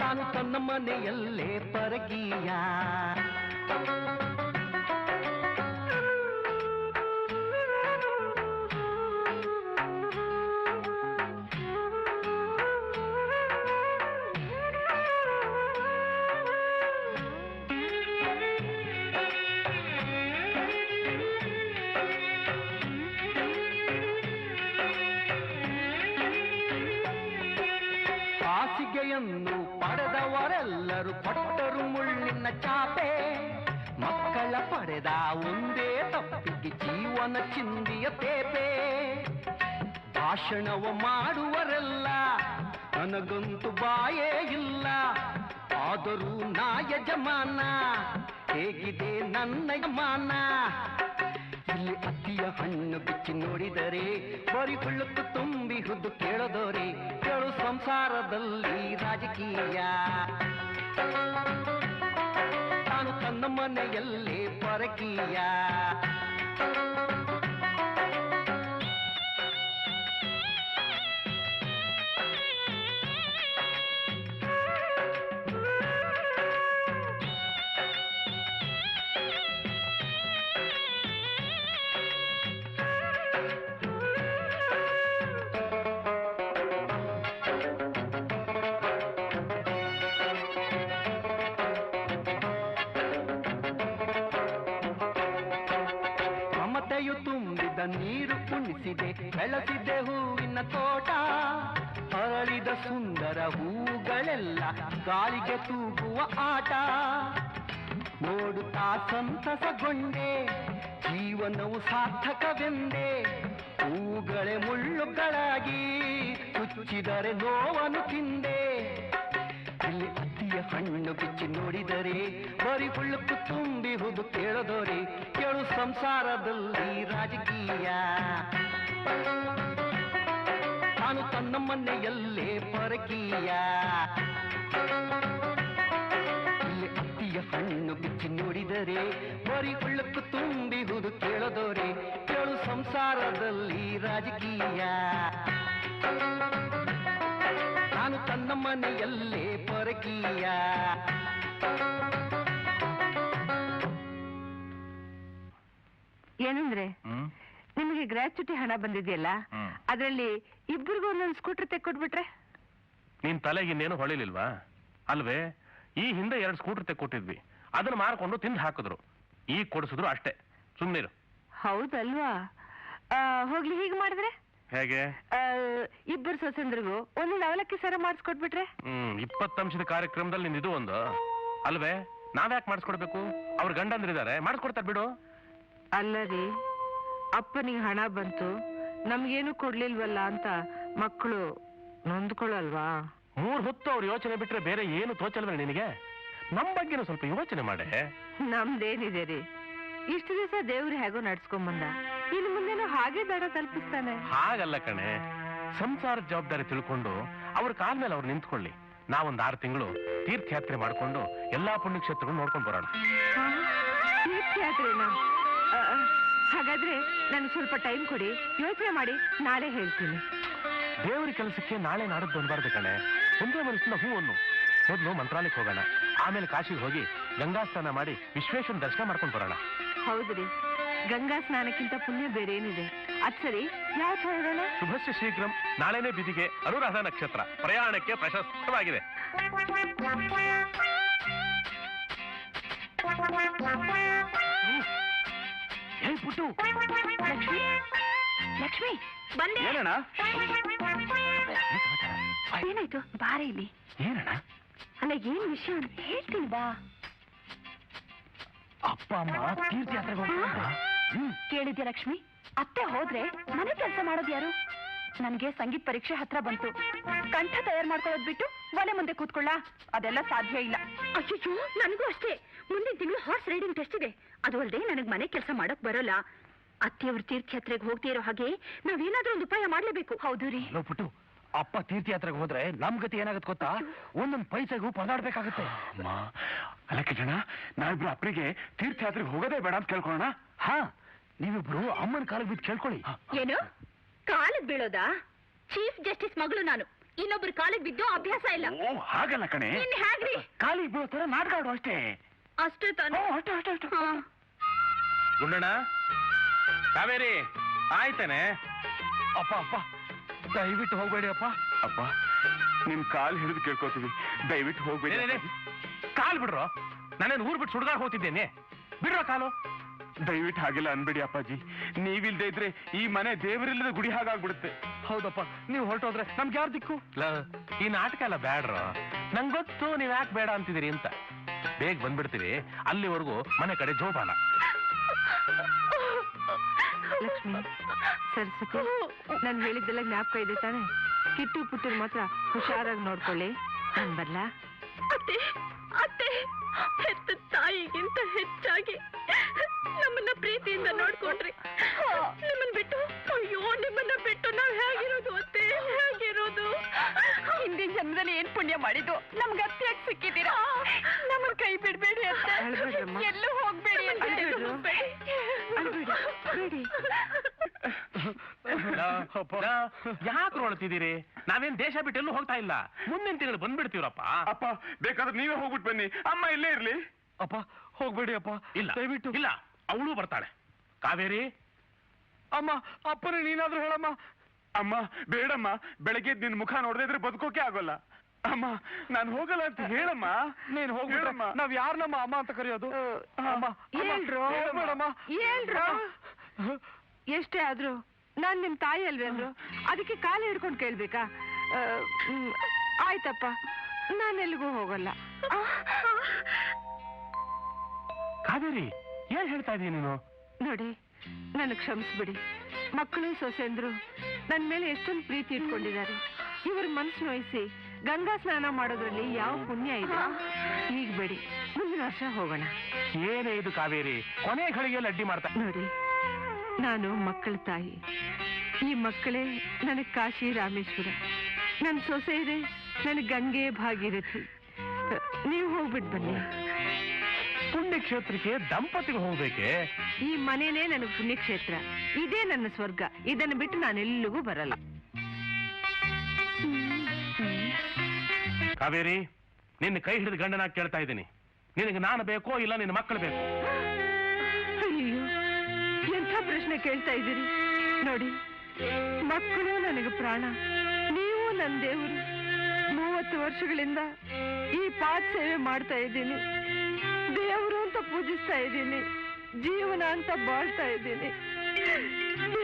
ತಾನು ತನ್ನ ಮನೆಯಲ್ಲೇ ಪರಕೀಯ. ಹಾಸಿಗೆಯನ್ನು ಪಡೆದವರೆಲ್ಲರೂ ಕೊಟ್ಟರು ಮುಳ್ಳಿನ ಚಾಪೆ. ಮಕ್ಕಳ ಪಡೆದ ಒಂದೇ ತಪ್ಪಿಗೆ ಜೀವನ ಚಿಂದಿಯ ತೇಪೆ. ಭಾಷಣವ ಮಾಡುವರೆಲ್ಲ ನನಗಂತೂ ಬಾಯೇ ಇಲ್ಲ. ಆದರೂ ನಾ ಯಜಮಾನ, ಹೇಗಿದೆ ನನ್ನ ಯಮಾನ. ಇಲ್ಲಿ ಅತ್ತಿಯ ಹಣ್ಣು ಬಿಚ್ಚಿ ನೋಡಿದರೆ ಬರಿ ಹುಳುಕು ತುಂಬಿಹುದು ಕೇಳೋದೋರೆ. ಕೇಳು ಸಂಸಾರದಲ್ಲಿ ರಾಜಕೀಯ, ತಾನು ತನ್ನ ಮನೆಯಲ್ಲೇ ಪರಕೀಯ. ನೀರು ಉಣಿಸಿದೆ ಬೆಳೆಸಿದೆ ಹೂವಿನ ತೋಟ ಅರಳಿದ ಸುಂದರ ಹೂಗಳೆಲ್ಲ ಗಾಳಿಗೆ ತೂಗುವ ಆಟ ನೋಡುತ್ತಾ ಸಂತಸಗೊಂಡೆ ಜೀವನವು ಸಾರ್ಥಕವೆಂದೇ ಹೂಗಳೇ ಮುಳ್ಳುಗಳಾಗಿ ಚುಚ್ಚಿದರೆ ನೋವನ್ನು ತಿಂದೆ ಇಲ್ಲಿ ಅತ್ತಿಯ ಹಣ್ಣು ಬಿಚ್ಚಿ ನೋಡಿದರೆ ಬರಿ ಹುಳುಕು ತುಂಬಿಹುದು ಕೇಳದೋರೆ ಕೇಳು ಸಂಸಾರದಲ್ಲಿ ರಾಜಕೀಯ ತಾನು ತನ್ನ ಮನೆಯಲ್ಲೇ ಪರಕೀಯ ಇಲ್ಲಿ ಅತ್ತಿಯ ಹಣ್ಣು ಬಿಚ್ಚಿ ನೋಡಿದರೆ ಬರಿ ಹುಳುಕು ತುಂಬಿಹುದು ಕೇಳದೋರೆ ಕೇಳು ಸಂಸಾರದಲ್ಲಿ ರಾಜಕೀಯ ತಾನು ತನ್ನ ಮನೆಯಲ್ಲೇ ಪರಕೀಯ ಏನಂದ್ರೆ ನಿಮಗೆ ಗ್ರಾಚ್ಯುಟಿ ಹಣ ಬಂದಿದೆಯಲ್ಲ ಅದ್ರಲ್ಲಿ ಇಬ್ಬರಿಗೂ ಒಂದೊಂದು ಸ್ಕೂಟರ್ ತೆಕ್ಕೊಟ್ಬಿಟ್ರೆ ನೀನ್ ತಲೆಗಿನ್ನೇನು ಹೊಳಿಲಿಲ್ವಾ ಅಲ್ವೇ ಈ ಹಿಂದೆ 2 ಸ್ಕೂಟರ್ ತೆಕ್ಕೊಟ್ಟಿದ್ವಿ ಅದನ್ನ ಮಾರ್ಕೊಂಡು ತಿಂದು ಹಾಕಿದ್ರು ಈಗ ಕೊಡಿಸಿದ್ರು ಅಷ್ಟೇ ಸುಮ್ಮನಿರು. ಹೌದಲ್ವಾ? ಹೋಗ್ಲಿ ಹೀಗೆ ಮಾಡಿದ್ರೆ ಹೇಗೆ? ಇಬ್ಬರು ಸೊಸೆಂದ್ರಿಗೂ ಒಂದೊಂದು ಅವಲಕ್ಕಿ ಸರ ಮಾಡಿಸ್ಕೊಟ್ಬಿಟ್ರೆ 20 ಅಂಶದ ಕಾರ್ಯಕ್ರಮದಲ್ಲಿ ನಿಂದು ಒಂದು ಅಲ್ವೇ? ನಾವ್ಯಾಕೆ ಮಾಡಿಸ್ಕೊಡ್ಬೇಕು? ಅವ್ರ ಗಂಡಂದ್ರಿದ್ದಾರೆ ಮಾಡಿಸ್ಕೊಡ್ತಾರೆ ಬಿಡು. ಅಲ್ಲ ರೀ, ಅಪ್ಪನಿಗೆ ಹಣ ಬಂತು ನಮ್ಗೇನು ಕೊಡ್ಲಿಲ್ವಲ್ಲ ಅಂತ ಮಕ್ಕಳು ನೊಂದ್ಕೊಳ್ಳಲ್ವಾ? 3 ಹೊತ್ತು ಅವ್ರ ಯೋಚನೆ ಬಿಟ್ರೆ ಬೇರೆ ಏನು ತೋಚಲ್ವ ನಿನಗೆ? ನಮ್ ಬಗ್ಗೆನೂ ಸ್ವಲ್ಪ ಯೋಚನೆ ಮಾಡೆ. ನಮ್ದೇನಿದೆ ರೀ, ಇಷ್ಟು ದಿವಸ ದೇವ್ರು ಹೇಗೋ ನಡ್ಸ್ಕೊಂಬಂದ, ಇನ್ನು ಮುಂದೇನು ಹಾಗೆ ದಡ ತಲುಪಿಸ್ತಾನೆ. ಹಾಗಲ್ಲ ಕಣೆ, ಸಂಸಾರದ ಜವಾಬ್ದಾರಿ ತಿಳ್ಕೊಂಡು ಅವ್ರ ಕಾಲ ಮೇಲೆ ಅವ್ರು ನಿಂತ್ಕೊಳ್ಳಿ. ನಾವೊಂದ್ 6 ತಿಂಗಳು ತೀರ್ಥಯಾತ್ರೆ ಮಾಡ್ಕೊಂಡು ಎಲ್ಲಾ ಪುಣ್ಯಕ್ಷೇತ್ರಗಳು ನೋಡ್ಕೊಂಡು ಬರೋಣ. ತೀರ್ಥಯಾತ್ರೆನಾ? ಹಾಗಾದ್ರೆ ನನ್ಗೆ ಸ್ವಲ್ಪ ಟೈಮ್ ಕೊಡಿ, ಯೋಚನೆ ಮಾಡಿ ನಾಳೆ ಹೇಳ್ತೀನಿ. ದೇವ್ರ ಕೆಲಸಕ್ಕೆ ನಾಳೆ ನಾಡದ್ದು ಅನ್ಬಾರ್ದು ಕಣೆ. ಒಂದೇ ಮನಸ್ಸಿನ ಹೂವನ್ನು ಮೊದಲು ಮಂತ್ರಾಲಯಕ್ಕೆ ಹೋಗೋಣ, ಆಮೇಲೆ ಕಾಶಿಗೆ ಹೋಗಿ ಗಂಗಾ ಸ್ನಾನ ಮಾಡಿ ವಿಶ್ವೇಶ್ವರನ ದರ್ಶನ ಮಾಡ್ಕೊಂಡು ಬರೋಣ. ಹೌದ್ರಿ, ಗಂಗಾ ಸ್ನಾನಕ್ಕಿಂತ ಪುಣ್ಯ ಬೇರೆ ಏನಿದೆ? ಅದ್ ಸರಿ, ಯಾವತ್ತು ಹೊರಡೋಣ? ಶುಭಸ್ಯ ಶೀಘ್ರಂ. ನಾಳೆನೇ ಬಿದಿಗೆ ಅನುರಾಧ ನಕ್ಷತ್ರ, ಪ್ರಯಾಣಕ್ಕೆ ಪ್ರಶಸ್ತವಾಗಿದೆ. ಪುಟ್ಟು, ಲಕ್ಷ್ಮಿ, ಲಕ್ಷ್ಮಿ ಬಂದೆ. ಏನಣ್ಣ? ಏನಾಯ್ತು? ಬಾರ ಇಲ್ಲಿ. ಏನಣ್ಣ? ಅಲ್ಲ, ಏನ್ ವಿಷಯ ಅಂತ ಹೇಳ್ತೀನಿ ಬಾ. ಅಪ್ಪ ಅಮ್ಮ ತೀರ್ಥಯಾತ್ರೆಗೆ ಹೋಗ್ತಾರ. ಕೇಳಿದ್ಯಾ ಲಕ್ಷ್ಮಿ? ಅತ್ತೆ ಹೋದ್ರೆ ಮನೆ ಕೆಲಸ ಮಾಡೋದು ಯಾರು? ನನ್ಗೆ ಸಂಗೀತ ಪರೀಕ್ಷೆ ಹತ್ರ ಬಂತು. ಕಂಠ ತಯಾರು ಮಾಡ್ಕೊಳ್ಳೋದ್ ಬಿಟ್ಟು ಒಲೆ ಮುಂದೆ ಕೂತ್ಕೊಳ್ಳ? ಅದೆಲ್ಲ ಸಾಧ್ಯ ಇಲ್ಲ. ಅಯ್ಯೋ, ನನಗೂ ಅಷ್ಟೇ. ಮುಂದಿನ ತಿಂಗಳು ಹಾರ್ಸ್ ರೈಡಿಂಗ್ ಟೆಸ್ಟ್ ಇದೆ. ಅದು ಅಲ್ಲದೆ ನನಗ್ ಮನೆ ಕೆಲಸ ಮಾಡಕ್ ಬರೋಲ್ಲ. ಅತ್ತೆಯವ್ರ ತೀರ್ಥಯಾತ್ರೆಗೆ ಹೋಗ್ತಾ ಇರೋ ಹಾಗೆ ನಾವೇನಾದ್ರೂ ಒಂದು ಉಪಾಯ ಮಾಡ್ಲೇಬೇಕು. ಹೌದು ರೀ. ಪುಟ್ಟು, ಅಪ್ಪ ತೀರ್ಥಯಾತ್ರೆಗೆ ಹೋದ್ರೆ ನಮ್ ಗತಿ ಏನಾಗುತ್ತೆ ಗೊತ್ತಾ? ಒಂದೊಂದ್ ಪೈಸೆಗೂ ಪದಾಡ್ಬೇಕಾಗುತ್ತೆ. ಅಲ್ಲಕ್ಕೆ ಜನ, ನಾವಿಬ್ರು ಅಪ್ಪನಿಗೆ ತೀರ್ಥಯಾತ್ರೆಗೆ ಹೋಗೋದೇ ಬೇಡ ಅಂತ ಕೇಳ್ಕೊಳ್ಳೋಣ. ಹಾ, ನೀವಿಬ್ರು ಅಮ್ಮನ ಕಾಲಿಗೆ ಬಿದ್ದು ಕೇಳ್ಕೊಳ್ಳಿ. ಏನು ಕಾಲಿಗೆ ಬೀಳೋದಾ? ಚೀಫ್ ಜಸ್ಟಿಸ್ ಮಗಳು ನಾನು, ಇನ್ನೊಬ್ರು ಕಾಲಿಗೆ ಬಿದ್ದು ಅಭ್ಯಾಸ ಇಲ್ಲ. ಓ, ಹಾಗಲ್ಲ ಕಣೆ, ಹೇಗ್ರಿ ಕಾಲಿಗೆ ಬೀಳೋ ತರ ನಾಟಕ ಆಡು ಅಷ್ಟೇ. ಅಷ್ಟೇ ತಾನೆ? ಅಷ್ಟೇ. ಗುಂಡಣ್ಣ, ಕಾವೇರಿ ಆಯ್ತಾನೆ? ಅಪ್ಪ ಅಪ್ಪ, ದಯವಿಟ್ಟು ಹೋಗ್ಬೇಡಿ ಅಪ್ಪ. ಅಪ್ಪ, ನಿಮ್ ಕಾಲ್ ಹಿಡಿದು ಕೇಳ್ಕೊತೀವಿ, ದಯವಿಟ್ಟು ಹೋಗ್ಬೇಡಿ. ಕಾಲ್ ಬಿಡ್ರೋ, ನಾನೇನು ಊರ್ ಬಿಟ್ಟು ಸುಡ್ಗಾಡ್ ಹೋಗ್ತಿದ್ದೇನೆ. ಬಿಡ್ರೋ ಕಾಲು. ದಯವಿಟ್ಟು ಹಾಗೆಲ್ಲ ಅನ್ಬೇಡಿ ಅಪ್ಪಾಜಿ. ನೀವಿಲ್ದೇ ಇದ್ರೆ ಈ ಮನೆ ದೇವರಿಲ್ಲದ ಗುಡಿ ಹಾಗಾಗ್ಬಿಡುತ್ತೆ. ಹೌದಪ್ಪ, ನೀವು ಹೊರಟೋದ್ರೆ ನಮ್ಗೆ ಯಾರು ದಿಕ್ಕು? ಈ ನಾಟಕ ಎಲ್ಲ ಬೇಡ್ರ. ನಂಗೆ ಗೊತ್ತು ನೀವ್ ಯಾಕೆ ಬೇಡ ಅಂತಿದ್ದೀರಿ ಅಂತ. ಬೇಗ ಬಂದ್ಬಿಡ್ತೀವಿ, ಅಲ್ಲಿವರೆಗೂ ಮನೆ ಕಡೆ ಜೋಪಾನ. ಲಕ್ಷ್ಮಿ, ಸರಸ್ವತಿ, ನಾನು ಹೇಳಿದ್ದೆಲ್ಲ ಜ್ಞಾಪಕ ಇದೆ ತಾನೆ? ಕಿಟ್ಟು ಪುಟ್ಟರು ಮಾತ್ರ ಹುಷಾರಾಗಿ ನೋಡ್ಕೊಳ್ಳಿ. ನಾನು ಬರ್ಲಾ? ಅತ್ತೆ, ಅತ್ತೆ, ಹೆತ್ತ ತಾಯಿಗಿಂತ ಹೆಚ್ಚಾಗಿ ನಮ್ಮನ್ನ ಪ್ರೀತಿಯಿಂದ ನೋಡ್ಕೊಂಡ್ರಿ. ನಿಮ್ಮನ್ನ ಬಿಟ್ಟು, ಅಯ್ಯೋ, ನಿಮ್ಮನ್ನ ಬಿಟ್ಟು ನಾವ್ ಹೇಗಿರೋದು ಅತ್ತೆ, ಹೇಗಿರೋದು? ಹಿಂದಿನ ಜನ್ಮದಲ್ಲಿ ಏನ್ ಪುಣ್ಯ ಮಾಡಿದ್ದು ನಮ್ಗೆ ಅತ್ತೆಯಾಗಿ ಸಿಕ್ಕಿದ್ದೀರಾ? ನಮ್ಮನ್ನ ಕೈ ಬಿಡ್ಬೇಡಿ ಅತ್ತೆ, ಎಲ್ಲೂ ಹೋಗ್ಬೇಡಿ ಅಂತ. ಯಾಕೆ ನೋಡ್ತಿದ್ದೀರಿ? ನಾವೇನ್ ದೇಶ ಬಿಟ್ಟು ಎಲ್ಲೂ ಹೋಗ್ತಾ ಇಲ್ಲ. ಮುಂದಿನ ತಿಂಗಳು ಬಂದ್ಬಿಡ್ತೀವ್ರಪ್ಪ. ಅಪ್ಪ, ಬೇಕಾದ್ರೆ ನೀವೇ ಹೋಗ್ಬಿಟ್ಟು ಬನ್ನಿ, ಅಮ್ಮ ಇಲ್ಲೇ ಇರ್ಲಿ. ಅಪ್ಪ, ಹೋಗ್ಬೇಡಿ ಅಪ್ಪ. ಇಲ್ಲ, ದಯವಿಟ್ಟು. ಇಲ್ಲ, ಅವಳು ಬರ್ತಾಳೆ. ಕಾವೇರಿ, ಅಮ್ಮ, ಅಪ್ಪನೇ ನೀನಾದ್ರೂ ಹೇಳಮ್ಮ. ಅಮ್ಮ, ಬೇಡಮ್ಮ, ಬೆಳಗ್ಗೆ ನಿನ್ ಮುಖ ನೋಡದೇ ಇದ್ರೆ ಬದುಕೋಕೆ ಆಗೋಲ್ಲ. ಅಮ್ಮ, ನಾನು ಹೋಗಲ್ಲ ಅಂತ ಹೇಳಮ್ಮ. ನೀನ್ ಹೋಗ್ಬಿಡಮ್ಮ. ನಾವ್ ಯಾರನ್ನಮ್ಮ ಅಮ್ಮ ಅಂತ ಕರೆಯೋದು? ಅಮ್ಮ, ಹೇಳ್ರು. ಬೇಡಮ್ಮ. ಹೇಳ್ರು. ಎಷ್ಟೇ ಆದ್ರೂ ನಾನ್ ನಿಮ್ ತಾಯಿ ಅಲ್ವೇನ್ರು, ಅದಕ್ಕೆ ಕಾಲು ಹಿಡ್ಕೊಂಡು ಕೇಳ್ಬೇಕಾ? ಆಯ್ತಪ್ಪ, ನಾನೆಲ್ಲಿಗೂ ಹೋಗಲ್ಲ. ಕಾವೇರಿ, ಏನ್ ಹೇಳ್ತಾ ಇದೀಯ ನೀನು? ನೋಡಿ, ನನಗ್ ಕ್ಷಮಿಸ್ಬಿಡಿ. ಮಕ್ಕಳು ಸೊಸೆಂದ್ರು ನನ್ ಮೇಲೆ ಎಷ್ಟೊಂದು ಪ್ರೀತಿ ಇಟ್ಕೊಂಡಿದ್ದಾರೆ. ಇವ್ರ ಮನ್ಸು ನೋಯಿಸಿ ಗಂಗಾ ಸ್ನಾನ ಮಾಡೋದ್ರಲ್ಲಿ ಯಾವ ಪುಣ್ಯ ಇದೆ? ಈಗ ಬೇಡಿ, ಮುಂದಿನ ವರ್ಷ ಹೋಗೋಣ. ಏನೇ ಇದು ಕಾವೇರಿ, ಕೊನೆ ಘಳಿಗೆಯಲ್ಲಿ ಅಡ್ಡಿ ಮಾಡ್ತಾ ನೋಡಿ, ನಾನು ಮಕ್ಕಳ ತಾಯಿ. ಈ ಮಕ್ಕಳೇ ನನಗ್ ಕಾಶಿ ರಾಮೇಶ್ವರ. ನನ್ ಸೊಸೆ ಇದೆ, ನನಗ್ ಗಂಗೆ ಭಾಗೀರಥಿ. ನೀವು ಹೋಗ್ಬಿಟ್ಟು ಬನ್ನಿ. ಪುಣ್ಯಕ್ಷೇತ್ರಕ್ಕೆ ದಂಪತಿಗೆ ಹೋಗ್ಬೇಕೆ? ಈ ಮನೇನೇ ನನಗೆ ಪುಣ್ಯಕ್ಷೇತ್ರ, ಇದೇ ನನ್ನ ಸ್ವರ್ಗ. ಇದನ್ನು ಬಿಟ್ಟು ನಾನೆಲ್ಲಿಗೂ ಬರಲ್ಲ. ಕಾವೇರಿ, ನಿನ್ನ ಕೈ ಹಿಡಿದು ಗಂಡನಾಗಿ ಕೇಳ್ತಾ ಇದ್ದೀನಿ, ನಿನಗೆ ನಾನು ಬೇಕೋ ಇಲ್ಲ ನಿನ್ನ ಮಕ್ಕಳು ಬೇಕು? ಅಯ್ಯೋ, ಎಂಥ ಪ್ರಶ್ನೆ ಕೇಳ್ತಾ ಇದ್ದೀರಿ. ನೋಡಿ, ಮಕ್ಕಳು ನನಗೆ ಪ್ರಾಣ, ನೀವು ನನ್ನ ದೇವರು. 30 ವರ್ಷಗಳಿಂದ ಈ ಪಾದ ಸೇವೆ ಮಾಡ್ತಾ ಇದ್ದೀನಿ. ದೇವರು ಅಂತ ಪೂಜಿಸ್ತಾ ಇದ್ದೀನಿ, ಜೀವನ ಅಂತ ಬಾಳ್ತಾ ಇದ್ದೀನಿ.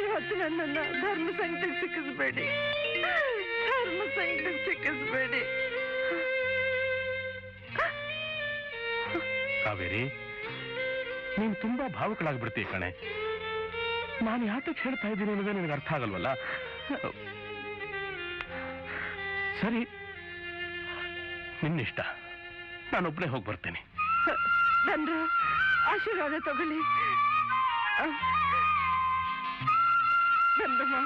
ಇವತ್ತು ನನ್ನನ್ನ ಧರ್ಮ ಸಂಕಟಕ್ಕೆ ಸಿಕ್ಕಿಸ್ಬೇಡಿ, ಧರ್ಮ ಸಂಕಟಕ್ಕೆ ಸಿಕ್ಕಿಸ್ಬೇಡಿ. ಕಾವೇರಿ, ನೀನು ತುಂಬಾ ಭಾವುಕಳಾಗ್ಬಿಡ್ತೀಯ ಕಣೆ. ನಾನು ಯಾತಕ್ಕೆ ಹೇಳ್ತಾ ಇದ್ದೀನಿ ಅನ್ನೋದೇ ನಿನಗೆ ಅರ್ಥ ಆಗಲ್ವಲ್ಲ. ಸರಿ, ನಿನ್ನಿಷ್ಟ. ನಾನೊಬ್ಬನೇ ಹೋಗಿ ಬರ್ತೇನೆ. ಬಂದ್ರು ಆಶೀರ್ವಾದ ತಗೊಳ್ಳಿ. ಬಂದಮ್ಮ.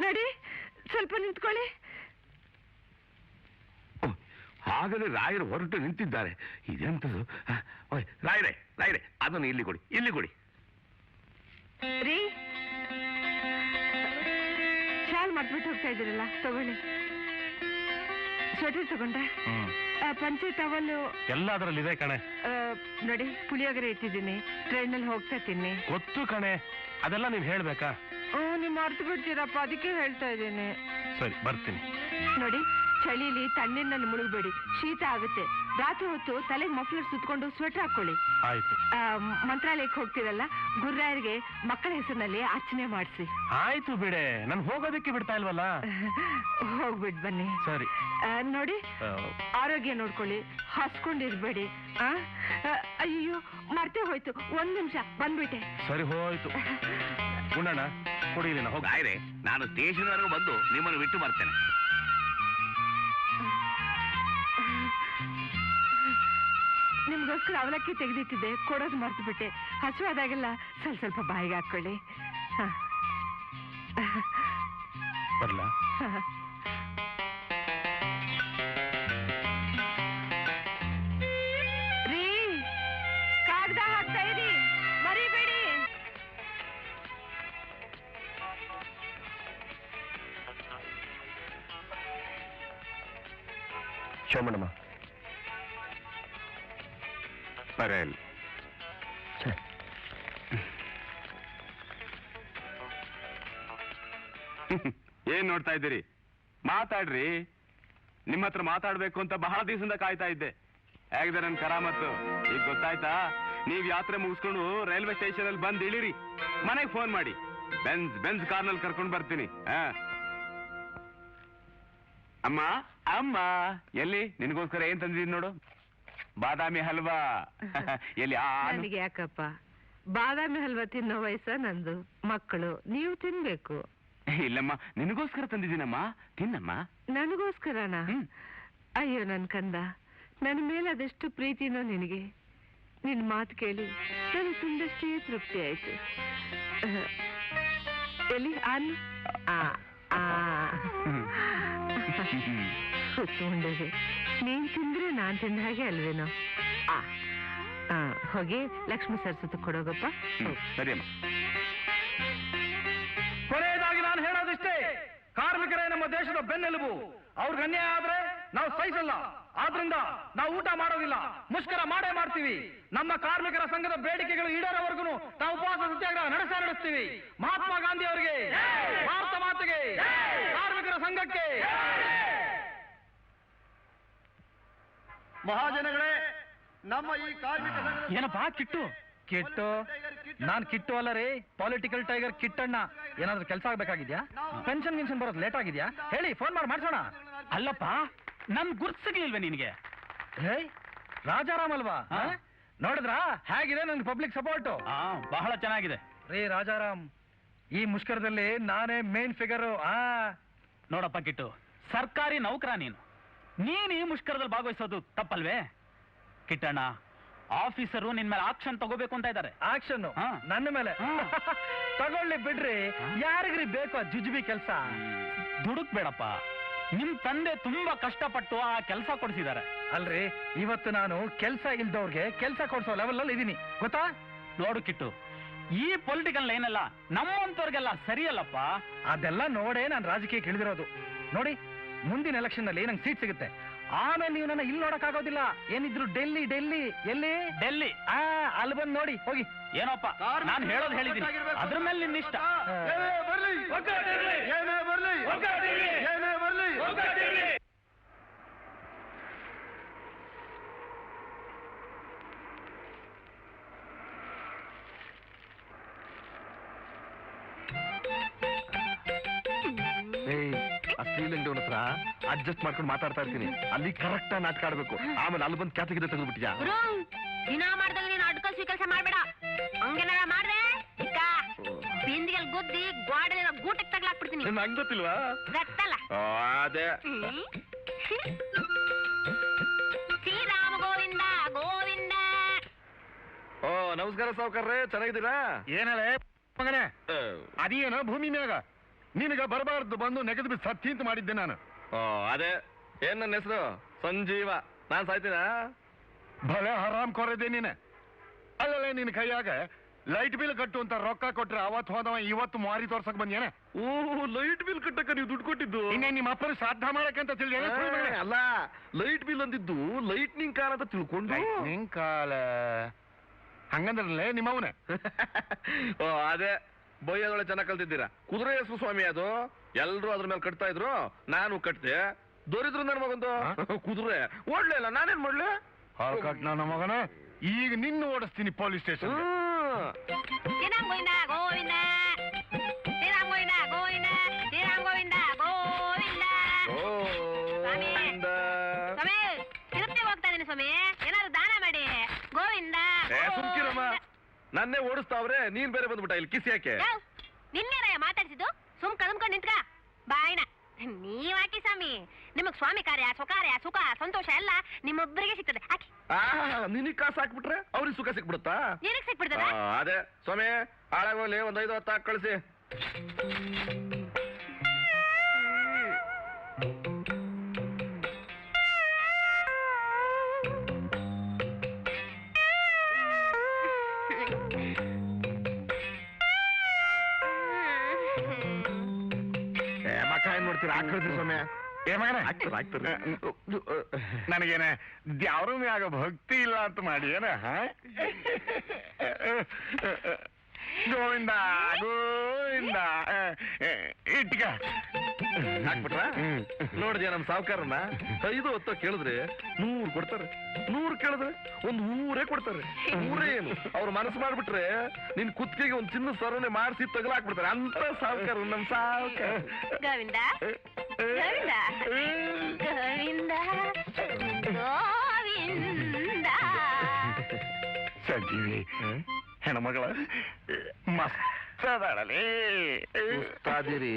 ನೋಡಿ, ಸ್ವಲ್ಪ ನಿಂತ್ಕೊಳ್ಳಿ. ಹಾಗಲೇ ರಾಯರು ಹೊರಟು ನಿಂತಿದ್ದಾರೆ. ಇದೆಂತದು? ರಾಯರೇ, ರಾಯರೇ, ಅದನ್ನು ಇಲ್ಲಿ ಕೊಡಿ, ಇಲ್ಲಿ ಕೊಡಿ. ರೀ, ಶಾಲ್ ಮಾಡ್ಬಿಟ್ಟು ಹೋಗ್ತಾ ಇದ್ದೀರಲ್ಲ, ತಗೊಳ್ಳಿ. ಸ್ವೆಟರ್ ತಗೊಂಡೆ, ಪಂಚೆ ಟವಲ್ಲು ಎಲ್ಲ ಅದರಲ್ಲಿದೆ ಕಣೆ. ನೋಡಿ, ಪುಳಿಯೋಗರೆ ಇಟ್ಟಿದ್ದೀನಿ, ಟ್ರೈನಲ್ಲಿ ಹೋಗ್ತಾ ತಿನ್ನಿ. ಗೊತ್ತು ಕಣೆ, ಅದೆಲ್ಲ ನೀನ್ ಹೇಳ್ಬೇಕಾ? ನೀವು ಮರ್ತು ಬಿಡ್ತೀರಪ್ಪ, ಅದಕ್ಕೆ ಹೇಳ್ತಾ ಇದ್ದೀನಿ. ಸರಿ, ಬರ್ತೀನಿ. ನೋಡಿ, ಚಳಿಲಿ ತಣ್ಣೀರಿನಲ್ಲಿ ಮುಳುಗಬೇಡಿ, ಶೀತ ಆಗುತ್ತೆ. ರಾತ್ರಿ ಹೊತ್ತು ತಲೆಗೆ ಮಫ್ಲರ್ ಸುತ್ಕೊಂಡು ಸ್ವೆಟರ್ ಹಾಕೊಳ್ಳಿ. ಆಯ್ತು. ಮಂತ್ರಾಲಯಕ್ಕೆ ಹೋಗ್ತಿರಲ್ಲ, ಗುರ್ರಾಯರಿಗೆ ಮಕ್ಕಳ ಹೆಸರಿನಲ್ಲಿ ಅರ್ಚನೆ ಮಾಡಿಸಿ. ಆಯ್ತು ಬಿಡೆ, ನನ್ ಹೋಗೋದಕ್ಕೆ ಬಿಡ್ತಾ ಇಲ್ವಲ್ಲ. ಹೋಗ್ಬಿಟ್ ಬನ್ನಿ. ಸರಿ. ನೋಡಿ, ಆರೋಗ್ಯ ನೋಡ್ಕೊಳ್ಳಿ, ಹಸ್ಕೊಂಡಿರ್ಬೇಡಿ. ಅಯ್ಯೋ, ಮರ್ತೇ ಹೋಯ್ತು, 1 ನಿಮಿಷ ಬಂದ್ಬಿಟ್ಟೆ. ಸರಿ, ಹೋಯ್ತು. ಗುಣಣ್ಣ, ಕುಡಿಲಿನ ಹೋಗ. ರಾಯರೇ, ನಾನು ಸ್ಟೇಷನ್ ವರೆಗೂ ಬಂದು ನಿಮ್ಮನ್ನು ಬಿಟ್ಟು ಬರ್ತೇನೆ. ನಿಮ್ಗೋಸ್ಕರ ಅವಲಕ್ಕಿ ತೆಗೆದಿಟ್ಟಿದ್ದೆ, ಕೊಡೋದು ಮರ್ತು ಬಿಟ್ಟೆ. ಹಸುವಾದಾಗೆಲ್ಲ ಸ್ವಲ್ಪ ಬಾಯಿಗೆ ಹಾಕೊಳ್ಳಿ. ಬರ್ಲಾ? ರೀ, ಕಾಗದ ಹಾಕ್ತಾ ಇರಿ, ಮರಿಬೇಡಿ. ಶೋಮಣ್ಣಮ್ಮ, ಬರೇಲ್ ಏನ್ ನೋಡ್ತಾ ಇದ್ದೀರಿ? ಮಾತಾಡ್ರಿ. ನಿಮ್ಮ ಹತ್ರ ಮಾತಾಡ್ಬೇಕು ಅಂತ ಬಹಳ ದಿವಸದಿಂದ ಕಾಯ್ತಾ ಇದ್ದೆ. ಹೇಗಿದೆ ನನ್ ಕರಾಮತ್ತು? ಈಗ ಗೊತ್ತಾಯ್ತಾ? ನೀವ್ ಯಾತ್ರೆ ಮುಗಿಸ್ಕೊಂಡು ರೈಲ್ವೆ ಸ್ಟೇಷನ್ ಅಲ್ಲಿ ಬಂದ್ ಇಳಿರಿ, ಮನೆಗೆ ಫೋನ್ ಮಾಡಿ, ಬೆನ್ಸ್ ಕಾರ್ನಲ್ಲಿ ಕರ್ಕೊಂಡು ಬರ್ತೀನಿ. ಅಮ್ಮ, ಅಮ್ಮ, ಎಲ್ಲಿ ನಿನಗೋಸ್ಕರ ಏನ್ ತಂದಿದ್ದೀನಿ ನೋಡು, ಬಾದಾಮಿ ಹಲ್ವಾ. ಎಲ್ಲಿ? ನನಗೆ ಯಾಕಪ್ಪ, ಬಾದಾಮಿ ಹಲ್ವಾ ತಿನ್ನೋ ವಯಸ್ಸ ನಂದು. ಮಕ್ಕಳು, ನೀವು ತಿನ್ಬೇಕು. ಇಲ್ಲಮ್ಮ, ನಿನಗೋಸ್ಕರ ತಂದಿದ್ದೀನಮ್ಮ, ತಿನ್ನಮ್ಮ. ನನಗೋಸ್ಕರನಾ? ಅಯ್ಯೋ ನನ್ ಕಂದ, ನನ್ನ ಮೇಲೆ ಅದೆಷ್ಟು ಪ್ರೀತಿನೋ ನಿನಗೆ. ನಿನ್ ಮಾತು ಕೇಳಿ ನನಗೆ ತುಂಬಷ್ಟೇ ತೃಪ್ತಿ ಆಯ್ತು. ಎಲ್ಲಿ ಅನ್ನ ಕೂತ್ಕೊಂಡೇವೆ. ನೀನ್ ತಿಂದ್ರೆ ನಾನ್ ತಿಂದ ಹಾಗೆ ಅಲ್ವೇನೋ? ಹೋಗಿ ಲಕ್ಷ್ಮೀ ಸರಸ್ವತಿ ಕೊಡೋಗಪ್ಪ. ಸರಿ ಅಮ್ಮ. ಕೊನೆಯದಾಗಿ ನಾನು ಹೇಳೋದಿಷ್ಟೇ, ಕಾರ್ಮಿಕರೇ ನಮ್ಮ ದೇಶದ ಬೆನ್ನೆಲುಬು. ಅವ್ರಿಗೆ ಅನ್ಯಾಯ ಆದ್ರೆ ನಾವು ಸಹಿಸಲ್ಲ. ಆದ್ರಿಂದ ನಾವು ಊಟ ಮಾಡೋದಿಲ್ಲ, ಮುಷ್ಕರ ಮಾಡೇ ಮಾಡ್ತೀವಿ. ನಮ್ಮ ಕಾರ್ಮಿಕರ ಸಂಘದ ಬೇಡಿಕೆಗಳು ಈಡೇರೋವರೆಗೂ ನಾವು ಉಪವಾಸ ಸತ್ಯಾಗ್ರಹ ನಡೆಸ್ತೀವಿ. ಮಹಾತ್ಮ ಗಾಂಧಿ ಅವರಿಗೆ, ಭಾರತ ಮಾತೆಗೆ, ಕಾರ್ಮಿಕರ ಸಂಘಕ್ಕೆ. ಮಹಾಜನಗಳೇ, ನಮ್ಮ ಈ ಕಾರ್ಮಿಕ ಏನಪ್ಪಾ ಕಿಟ್ಟು? ಕಿಟ್ಟು? ನಾನ್ ಕಿಟ್ಟು ಅಲ್ಲ ರೀ, ಪೊಲಿಟಿಕಲ್ ಟೈಗರ್ ಕಿಟ್ಟಣ್ಣ. ಏನಾದ್ರೂ ಕೆಲಸ ಆಗ್ಬೇಕಾಗಿದ್ಯಾ? ಪೆನ್ಷನ್ ಗಿನ್ಷನ್ ಬರೋದು ಲೇಟ್ ಆಗಿದ್ಯಾ? ಹೇಳಿ, ಫೋನ್ ಮಾಡಿ ಮಾಡ್ಸೋಣ. ಅಲ್ಲಪ್ಪ, ನನ್ ಗುರ್ತಿಸ್ಲಿಲ್ವೇ ನಿನಗೆ? ಹೇ, ರಾಜಾರಾಮ್ ಅಲ್ವಾ? ನೋಡಿದ್ರಾ ಹೇಗಿದೆ ನನ್ ಪಬ್ಲಿಕ್ ಸಪೋರ್ಟ್? ಬಹಳ ಚೆನ್ನಾಗಿದೆ ರೀ ರಾಜಾರಾಮ್. ಈ ಮುಷ್ಕರದಲ್ಲಿ ನಾನೇ ಮೇನ್ ಫಿಗರು. ನೋಡಪ್ಪ ಕಿಟ್ಟು, ಸರ್ಕಾರಿ ನೌಕರ ನೀನು ಈ ಮುಷ್ಕರದಲ್ಲಿ ಭಾಗವಹಿಸೋದು ತಪ್ಪಲ್ವೇ? ಕಿಟ್ಟಣ್ಣ, ಆಫೀಸರು ನಿನ್ ಮೇಲೆ ಆಕ್ಷನ್ ತಗೋಬೇಕು ಅಂತ ಇದ್ದಾರೆ. ಆಕ್ಷನ್ ನನ್ನ ಮೇಲೆ? ತಗೊಳ್ಳಿ ಬಿಡ್ರಿ, ಯಾರಿಗ್ರಿ ಬೇಕು ಜುಜುಬಿ ಕೆಲಸ? ದುಡುಕ್ ಬೇಡಪ್ಪ, ನಿಮ್ ತಂದೆ ತುಂಬಾ ಕಷ್ಟಪಟ್ಟು ಆ ಕೆಲಸ ಕೊಡಿಸಿದ್ದಾರೆ. ಅಲ್ರಿ, ಇವತ್ತು ನಾನು ಕೆಲಸ ಇಲ್ದವ್ರಿಗೆ ಕೆಲಸ ಕೊಡ್ಸೋ ಲೆವೆಲ್ ಅಲ್ಲಿ ಇದೀನಿ, ಗೊತ್ತಾ? ನೋಡು ಕಿಟ್ಟು, ಈ ಪೊಲಿಟಿಕಲ್ ಲೈನ್ ಎಲ್ಲ ನಮ್ಮಂತವ್ರಿಗೆಲ್ಲ ಸರಿಯಲ್ಲಪ್ಪ. ಅದೆಲ್ಲ ನೋಡೇ ನಾನು ರಾಜಕೀಯಕ್ಕೆ ಇಳಿದಿರೋದು. ನೋಡಿ, ಮುಂದಿನ ಎಲೆಕ್ಷನ್ ನಲ್ಲಿ ನಂಗೆ ಸೀಟ್ ಸಿಗುತ್ತೆ. ಆಮೇಲೆ ನೀವು ನನ್ನ ಇಲ್ಲಿ ನೋಡಕ್ ಆಗೋದಿಲ್ಲ. ಏನಿದ್ರು ಡೆಲ್ಲಿ. ಎಲ್ಲಿ? ಡೆಲ್ಲಿ. ಅಲ್ಲಿ ಬಂದು ನೋಡಿ ಹೋಗಿ. ಏನಪ್ಪ, ನಾನು ಹೇಳೋದು ಹೇಳಿದ್ದೀನಿ, ಅದ್ರ ಮೇಲೆ ನಿನ್ನಿಷ್ಟ. ಸ್ತ್ರೀಲಿಂಗ್ ಹತ್ರ ಅಡ್ಜಸ್ಟ್ ಮಾಡ್ಕೊಂಡು ಮಾತಾಡ್ತಾ ಇರ್ತೀನಿ. ಅಲ್ಲಿ ಕರೆಕ್ಟ್ ನಾಟಕ ಆಡ್ಬೇಕು. ಆಮೇಲೆ ಅಲ್ಲಿ ಬಂದು ಕ್ಯಾತೆ ಗಿಡ ತೆಗೆದ್ಬಿಟ್ಟಿಯಾ? ದಿನ ಮಾಡ್ದಾಗ ನೀನು ಅಡ್ಕಲ್ ಸ್ವೀಕರಿಸ ಮಾಡ್ಬೇಡ. ಹಂಗೇನಾರ ಮಾಡ್ದೆ ಬಿಂದಿಗೆಲ್ ಗುದ್ದಿ ಗೋಡೆ ಗೂಟಕ್ಕೆ ತಗ್ಲಾಕ್ಬಿಡ್ತೀನಿ. ನಂಗೆ ಗೊತ್ತಿಲ್ವಾ? ಗೊತ್ತಲ್ಲ. ಅದೇ ಶ್ರೀರಾಮ ಗೋವಿಂದ ಗೋವಿಂದ. ಓ, ನಮಸ್ಕಾರ ಸಾವುಕಾರ್ರೆ, ಚೆನ್ನಾಗಿದ್ದೀರಾ? ಏನೇ ಮಗನೇ, ಅದೇನೋ ಭೂಮಿ ಮ್ಯಾಗ ನಿನಗ ಬರಬಾರ್ದು ಬಂದು ನೆಗೆದು ಬಿದ್ದು ಸತ್ತಿ ಅಂತ ಮಾಡಿದ್ದೆ ನಾನು. ಓ, ಅದೇ. ಏನ್ ನನ್ನ ಹೆಸರು? ಸಂಜೀವ. ನಾನ್ ಸಾಯ್ತೀನ? ಭಲೆ ಹರಾಮ್ ಕೊರದೆ ನೀನೆ. ಅಲ್ಲಲ್ಲೇ ನಿನ್ ಕೈಯಾಗ ಲೈಟ್ ಬಿಲ್ ಕಟ್ಟು ಅಂತ ರೊಕ್ಕ ಕೊಟ್ರೆ ಅವತ್ತು ಹೋದವ ಇವತ್ತು ಮಾರಿ ತೋರ್ಸಕ್ ಬಂದೇನೆ. ಓ, ಲೈಟ್ ಬಿಲ್ ಕಟ್ಟಕ್ಕ ನೀವು ದುಡ್ಡು ಕೊಟ್ಟಿದ್ದು? ಇನ್ನೇ ನಿಮ್ಮ ಅಪ್ಪನ ಶ್ರಾದ್ದ ಮಾಡಕ್ಕಂತ ತಿಳಿದ? ಅಲ್ಲ, ಲೈಟ್ ಬಿಲ್ ಅಂದಿದ್ದು ಲೈಟ್ನಿಂಗ್ ಕಾಲ ಅಂತ ತಿಳ್ಕೊಂಡು. ನಿಂಗ್ ಕಾಲ ಹಂಗಂದ್ರಲ್ಲೇ ನಿಮ್ಮವನೇ. ಓ, ಅದೇ. ಬೊಯ್ಯದೊಳೆ ಚೆನ್ನಾಗಿ ಕಲ್ತಿದ್ದೀರಾ. ಕುದುರೆ ಹೆಸರು ಸ್ವಾಮಿ ಅದು. ಎಲ್ರು ಅದ್ರ ಮೇಲೆ ಕಟ್ತಾ ಇದ್ರು, ನಾನು ಕಟ್ತೆ. ದೊರಿದ್ರು ನನ್ನ ಮಗಂದು ಕುದುರೆ ಓಡ್ಲಿಲ್ಲ, ನಾನೇನ್ ಮಾಡ್ಲಿ? ಕಟ್ ನನ್ನ ಮಗನ. ಈಗ ನಿನ್ನ ಓಡಿಸ್ತೀನಿ ಪೊಲೀಸ್ ಸ್ಟೇಷನ್. ಶ್ರೀರಾಮ ಗೋವಿಂದ ಗೋವಿಂದ, ಶ್ರೀರಾಮ ಗೋವಿಂದ ಗೋವಿಂದ, ಶ್ರೀರಾಮ ಗೋವಿಂದ ಗೋವಿಂದ. ಸ್ವಾಮಿ, ತಿರುಪತಿ ಹೋಗ್ತಾ ಇದೀನಿ ಸ್ವಾಮಿ, ಏನಾದ್ರು ದಾನ ಮಾಡಿ. ಗೋವಿಂದ. ಸುಮ್ಕಿರಮ್ಮ, ನನ್ನೇ ಓಡಿಸ್ತಾವ್ರೆ, ನೀನ್ ಬೇರೆ ಬಂದ್ಬಿಟ್ಟ ಇಲ್ಲಿ ಕಿಸಿ ಯಾಕೆ? ನಿನ್ನೇನ ಮಾತಾಡ್ಸಿದ್ದು? ಸುಮ್ ಕದಮ್ಕೊಂಡ್ ನಿಂತ್ಕ ಬಾಯಿನ. ನೀವ್ ಹಾಕಿ ಸ್ವಾಮಿ, ನಿಮಗ್ ಸ್ವಾಮಿ ಕಾರ್ಯ, ಸ್ವಕಾರ್ಯ, ಸುಖ, ಸಂತೋಷ ಎಲ್ಲ ನಿಮ್ಮೊಬ್ಬರಿಗೆ ಸಿಗ್ತದೆ. ಹಾಕಿ. ನಿನಗ್ ಕಾಸು ಹಾಕ್ಬಿಟ್ರೆ ಅವ್ರಿಗೆ ಸುಖ ಸಿಕ್ಬಿಡುತ್ತಾ? ನಿನಗ್ ಸಿಕ್ಬಿಡ್ತದ? ಅದೇ ಸ್ವಾಮಿ, ಹಾಳಾಗೋಲಿ ಒಂದ್ 5-10 ಹಾಕಿ ಕಳಿಸಿ. ಮಕ್ಕ ಏನ್ ನೋಡ್ತೀರಾ? ಹಾಕ್ರಿ ಸ್ವಾಮಿ. ನನಗೇನ ದ್ಯಾವ್ರ ಮ್ಯಾಗ ಭಕ್ತಿ ಇಲ್ಲ ಅಂತ ಮಾಡಿ ಏನ? ಗೋವಿಂದ ಗೋವಿಂದ ಇಟ್ಕ ಹಾಕ್ಬಿಟ್ರ? ನೋಡಿದ್ಯಾ ನಮ್ ಸಾವುಕಾರನ್ನ? 5-10 ಕೇಳಿದ್ರೆ 100 ಕೊಡ್ತಾರೆ. 100 ಕೇಳಿದ್ರೆ ಒಂದ್ ಊರೇ ಕೊಡ್ತಾರೆ. ಊರೇ ಏನು, ಅವ್ರು ಮನಸ್ಸು ಮಾಡ್ಬಿಟ್ರೆ ನಿನ್ ಕುತ್ತಿಗೆಗೆ ಒಂದ್ ಚಿನ್ನ ಸರನೆ ಮಾಡಿಸಿ ತಗಲಾಕ್ಬಿಡ್ತಾರೆ. ಅಂತ ಸಾವುಕಾರ ನಮ್ ಸಾವುಕಾರ. ಗೋವಿಂದ ಗೋವಿಂದ ಗೋವಿಂದ ಗೋವಿಂದ. ಸಂಜೀವಿ ಹೆಣ್ಮಗಳ ಮಸ್ತದಾಳಲೇ. ಉಸ್ತಾದಿರಿ,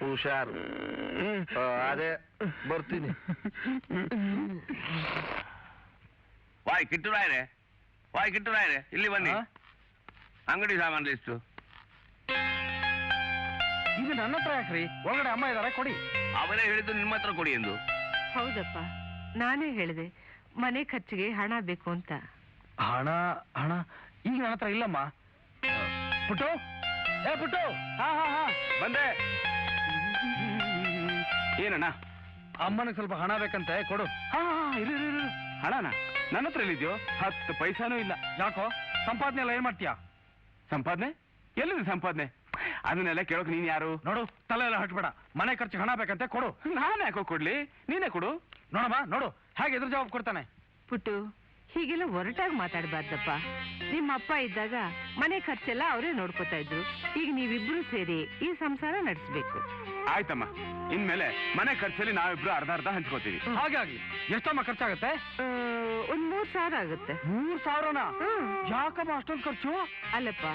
ಹುಷಾರ್. ಅದೇ ಬರ್ತೀನಿ. ವಾಯ್ ಕಿಟ್ಟುರಾಯ್ರೆ, ಇಲ್ಲಿ ಬನ್ನಿ. ಅಂಗಡಿ ಸಾಮಾನು ಲಿಸ್ಟು. ಇದು ನನ್ನ ಹತ್ರ ಯಾಕ್ರಿ? ಒಳಗಡೆ ಅಮ್ಮ ಇದಾರೆ, ಕೊಡಿ. ಅವರೇ ಹೇಳಿದ್ದು ನಿಮ್ಮ ಹತ್ರ ಕೊಡಿ ಎಂದು. ಹೌದಪ್ಪ, ನಾನೇ ಹೇಳಿದೆ ಮನೆ ಖರ್ಚಿಗೆ ಹಣ ಬೇಕು ಅಂತ. ಹಣ ಈಗ ನನ್ನ ಹತ್ರ ಇಲ್ಲಮ್ಮ. ಪುಟ್ಟು, ಪುಟ್ಟು. ಬಂದೆ. ಏನಣ್ಣ? ಅಮ್ಮನಿಗೆ ಸ್ವಲ್ಪ ಹಣ ಬೇಕಂತೆ, ಕೊಡು. ಇರು ಹಣನ ನನ್ನ ಹತ್ರ ಎಲ್ಲಿದ್ಯೋ? 10 ಪೈಸಾನೂ ಇಲ್ಲ. ಯಾಕೋ ಸಂಪಾದನೆ ಎಲ್ಲ ಏನ್ ಮಾಡ್ತೀಯಾ? ಸಂಪಾದನೆ ಎಲ್ಲಿದೆ ಸಂಪಾದನೆ? ಅದನ್ನೆಲ್ಲ ಕೇಳೋಕ್ ನೀನ್ ಯಾರು? ನೋಡು, ತಲೆ ಎಲ್ಲ ಹಟ್ಬೇಡ. ಮನೆ ಖರ್ಚಿಗೆ ಹಣ ಬೇಕಂತೆ, ಕೊಡು. ನಾನು ಯಾಕೋ ಕೊಡ್ಲಿ, ನೀನೇ ಕೊಡು. ನೋಡಮ್ಮ, ನೋಡು ಹೇಗೆ ಎದುರು ಜವಾಬ್ ಕೊಡ್ತಾನೆ. ಪುಟ್ಟು, ಹೀಗೆಲ್ಲ ಒರಟಾಗಿ ಮಾತಾಡ್ಬಾರ್ದಪ್ಪ. ನಿಮ್ಮ ಅಪ್ಪ ಇದ್ದಾಗ ಮನೆ ಖರ್ಚೆಲ್ಲ ಅವರೇ ನೋಡ್ಕೋತಾ ಇದ್ರು. ಈಗ ನೀವಿಬ್ರು ಸೇರಿ ಈ ಸಂಸಾರ ನಡೆಸ್ಬೇಕು. ಆಯ್ತಮ್ಮ, ಇನ್ಮೇಲೆ ಮನೆ ಖರ್ಚಲ್ಲಿ ನಾವಿಬ್ರು ಅರ್ಧ ಹಂಚ್ಕೋತೀವಿ. ಹಾಗೆ ಆಗ್ಲಿ. ಎಷ್ಟಮ್ಮ ಖರ್ಚಾಗತ್ತೆ? ಒಂದ್ 3,000 ಆಗುತ್ತೆ. 3,000ನಾ? ಯಾಕಮ್ಮ ಅಷ್ಟೊಂದು ಖರ್ಚು? ಅಲ್ಲಪ್ಪ,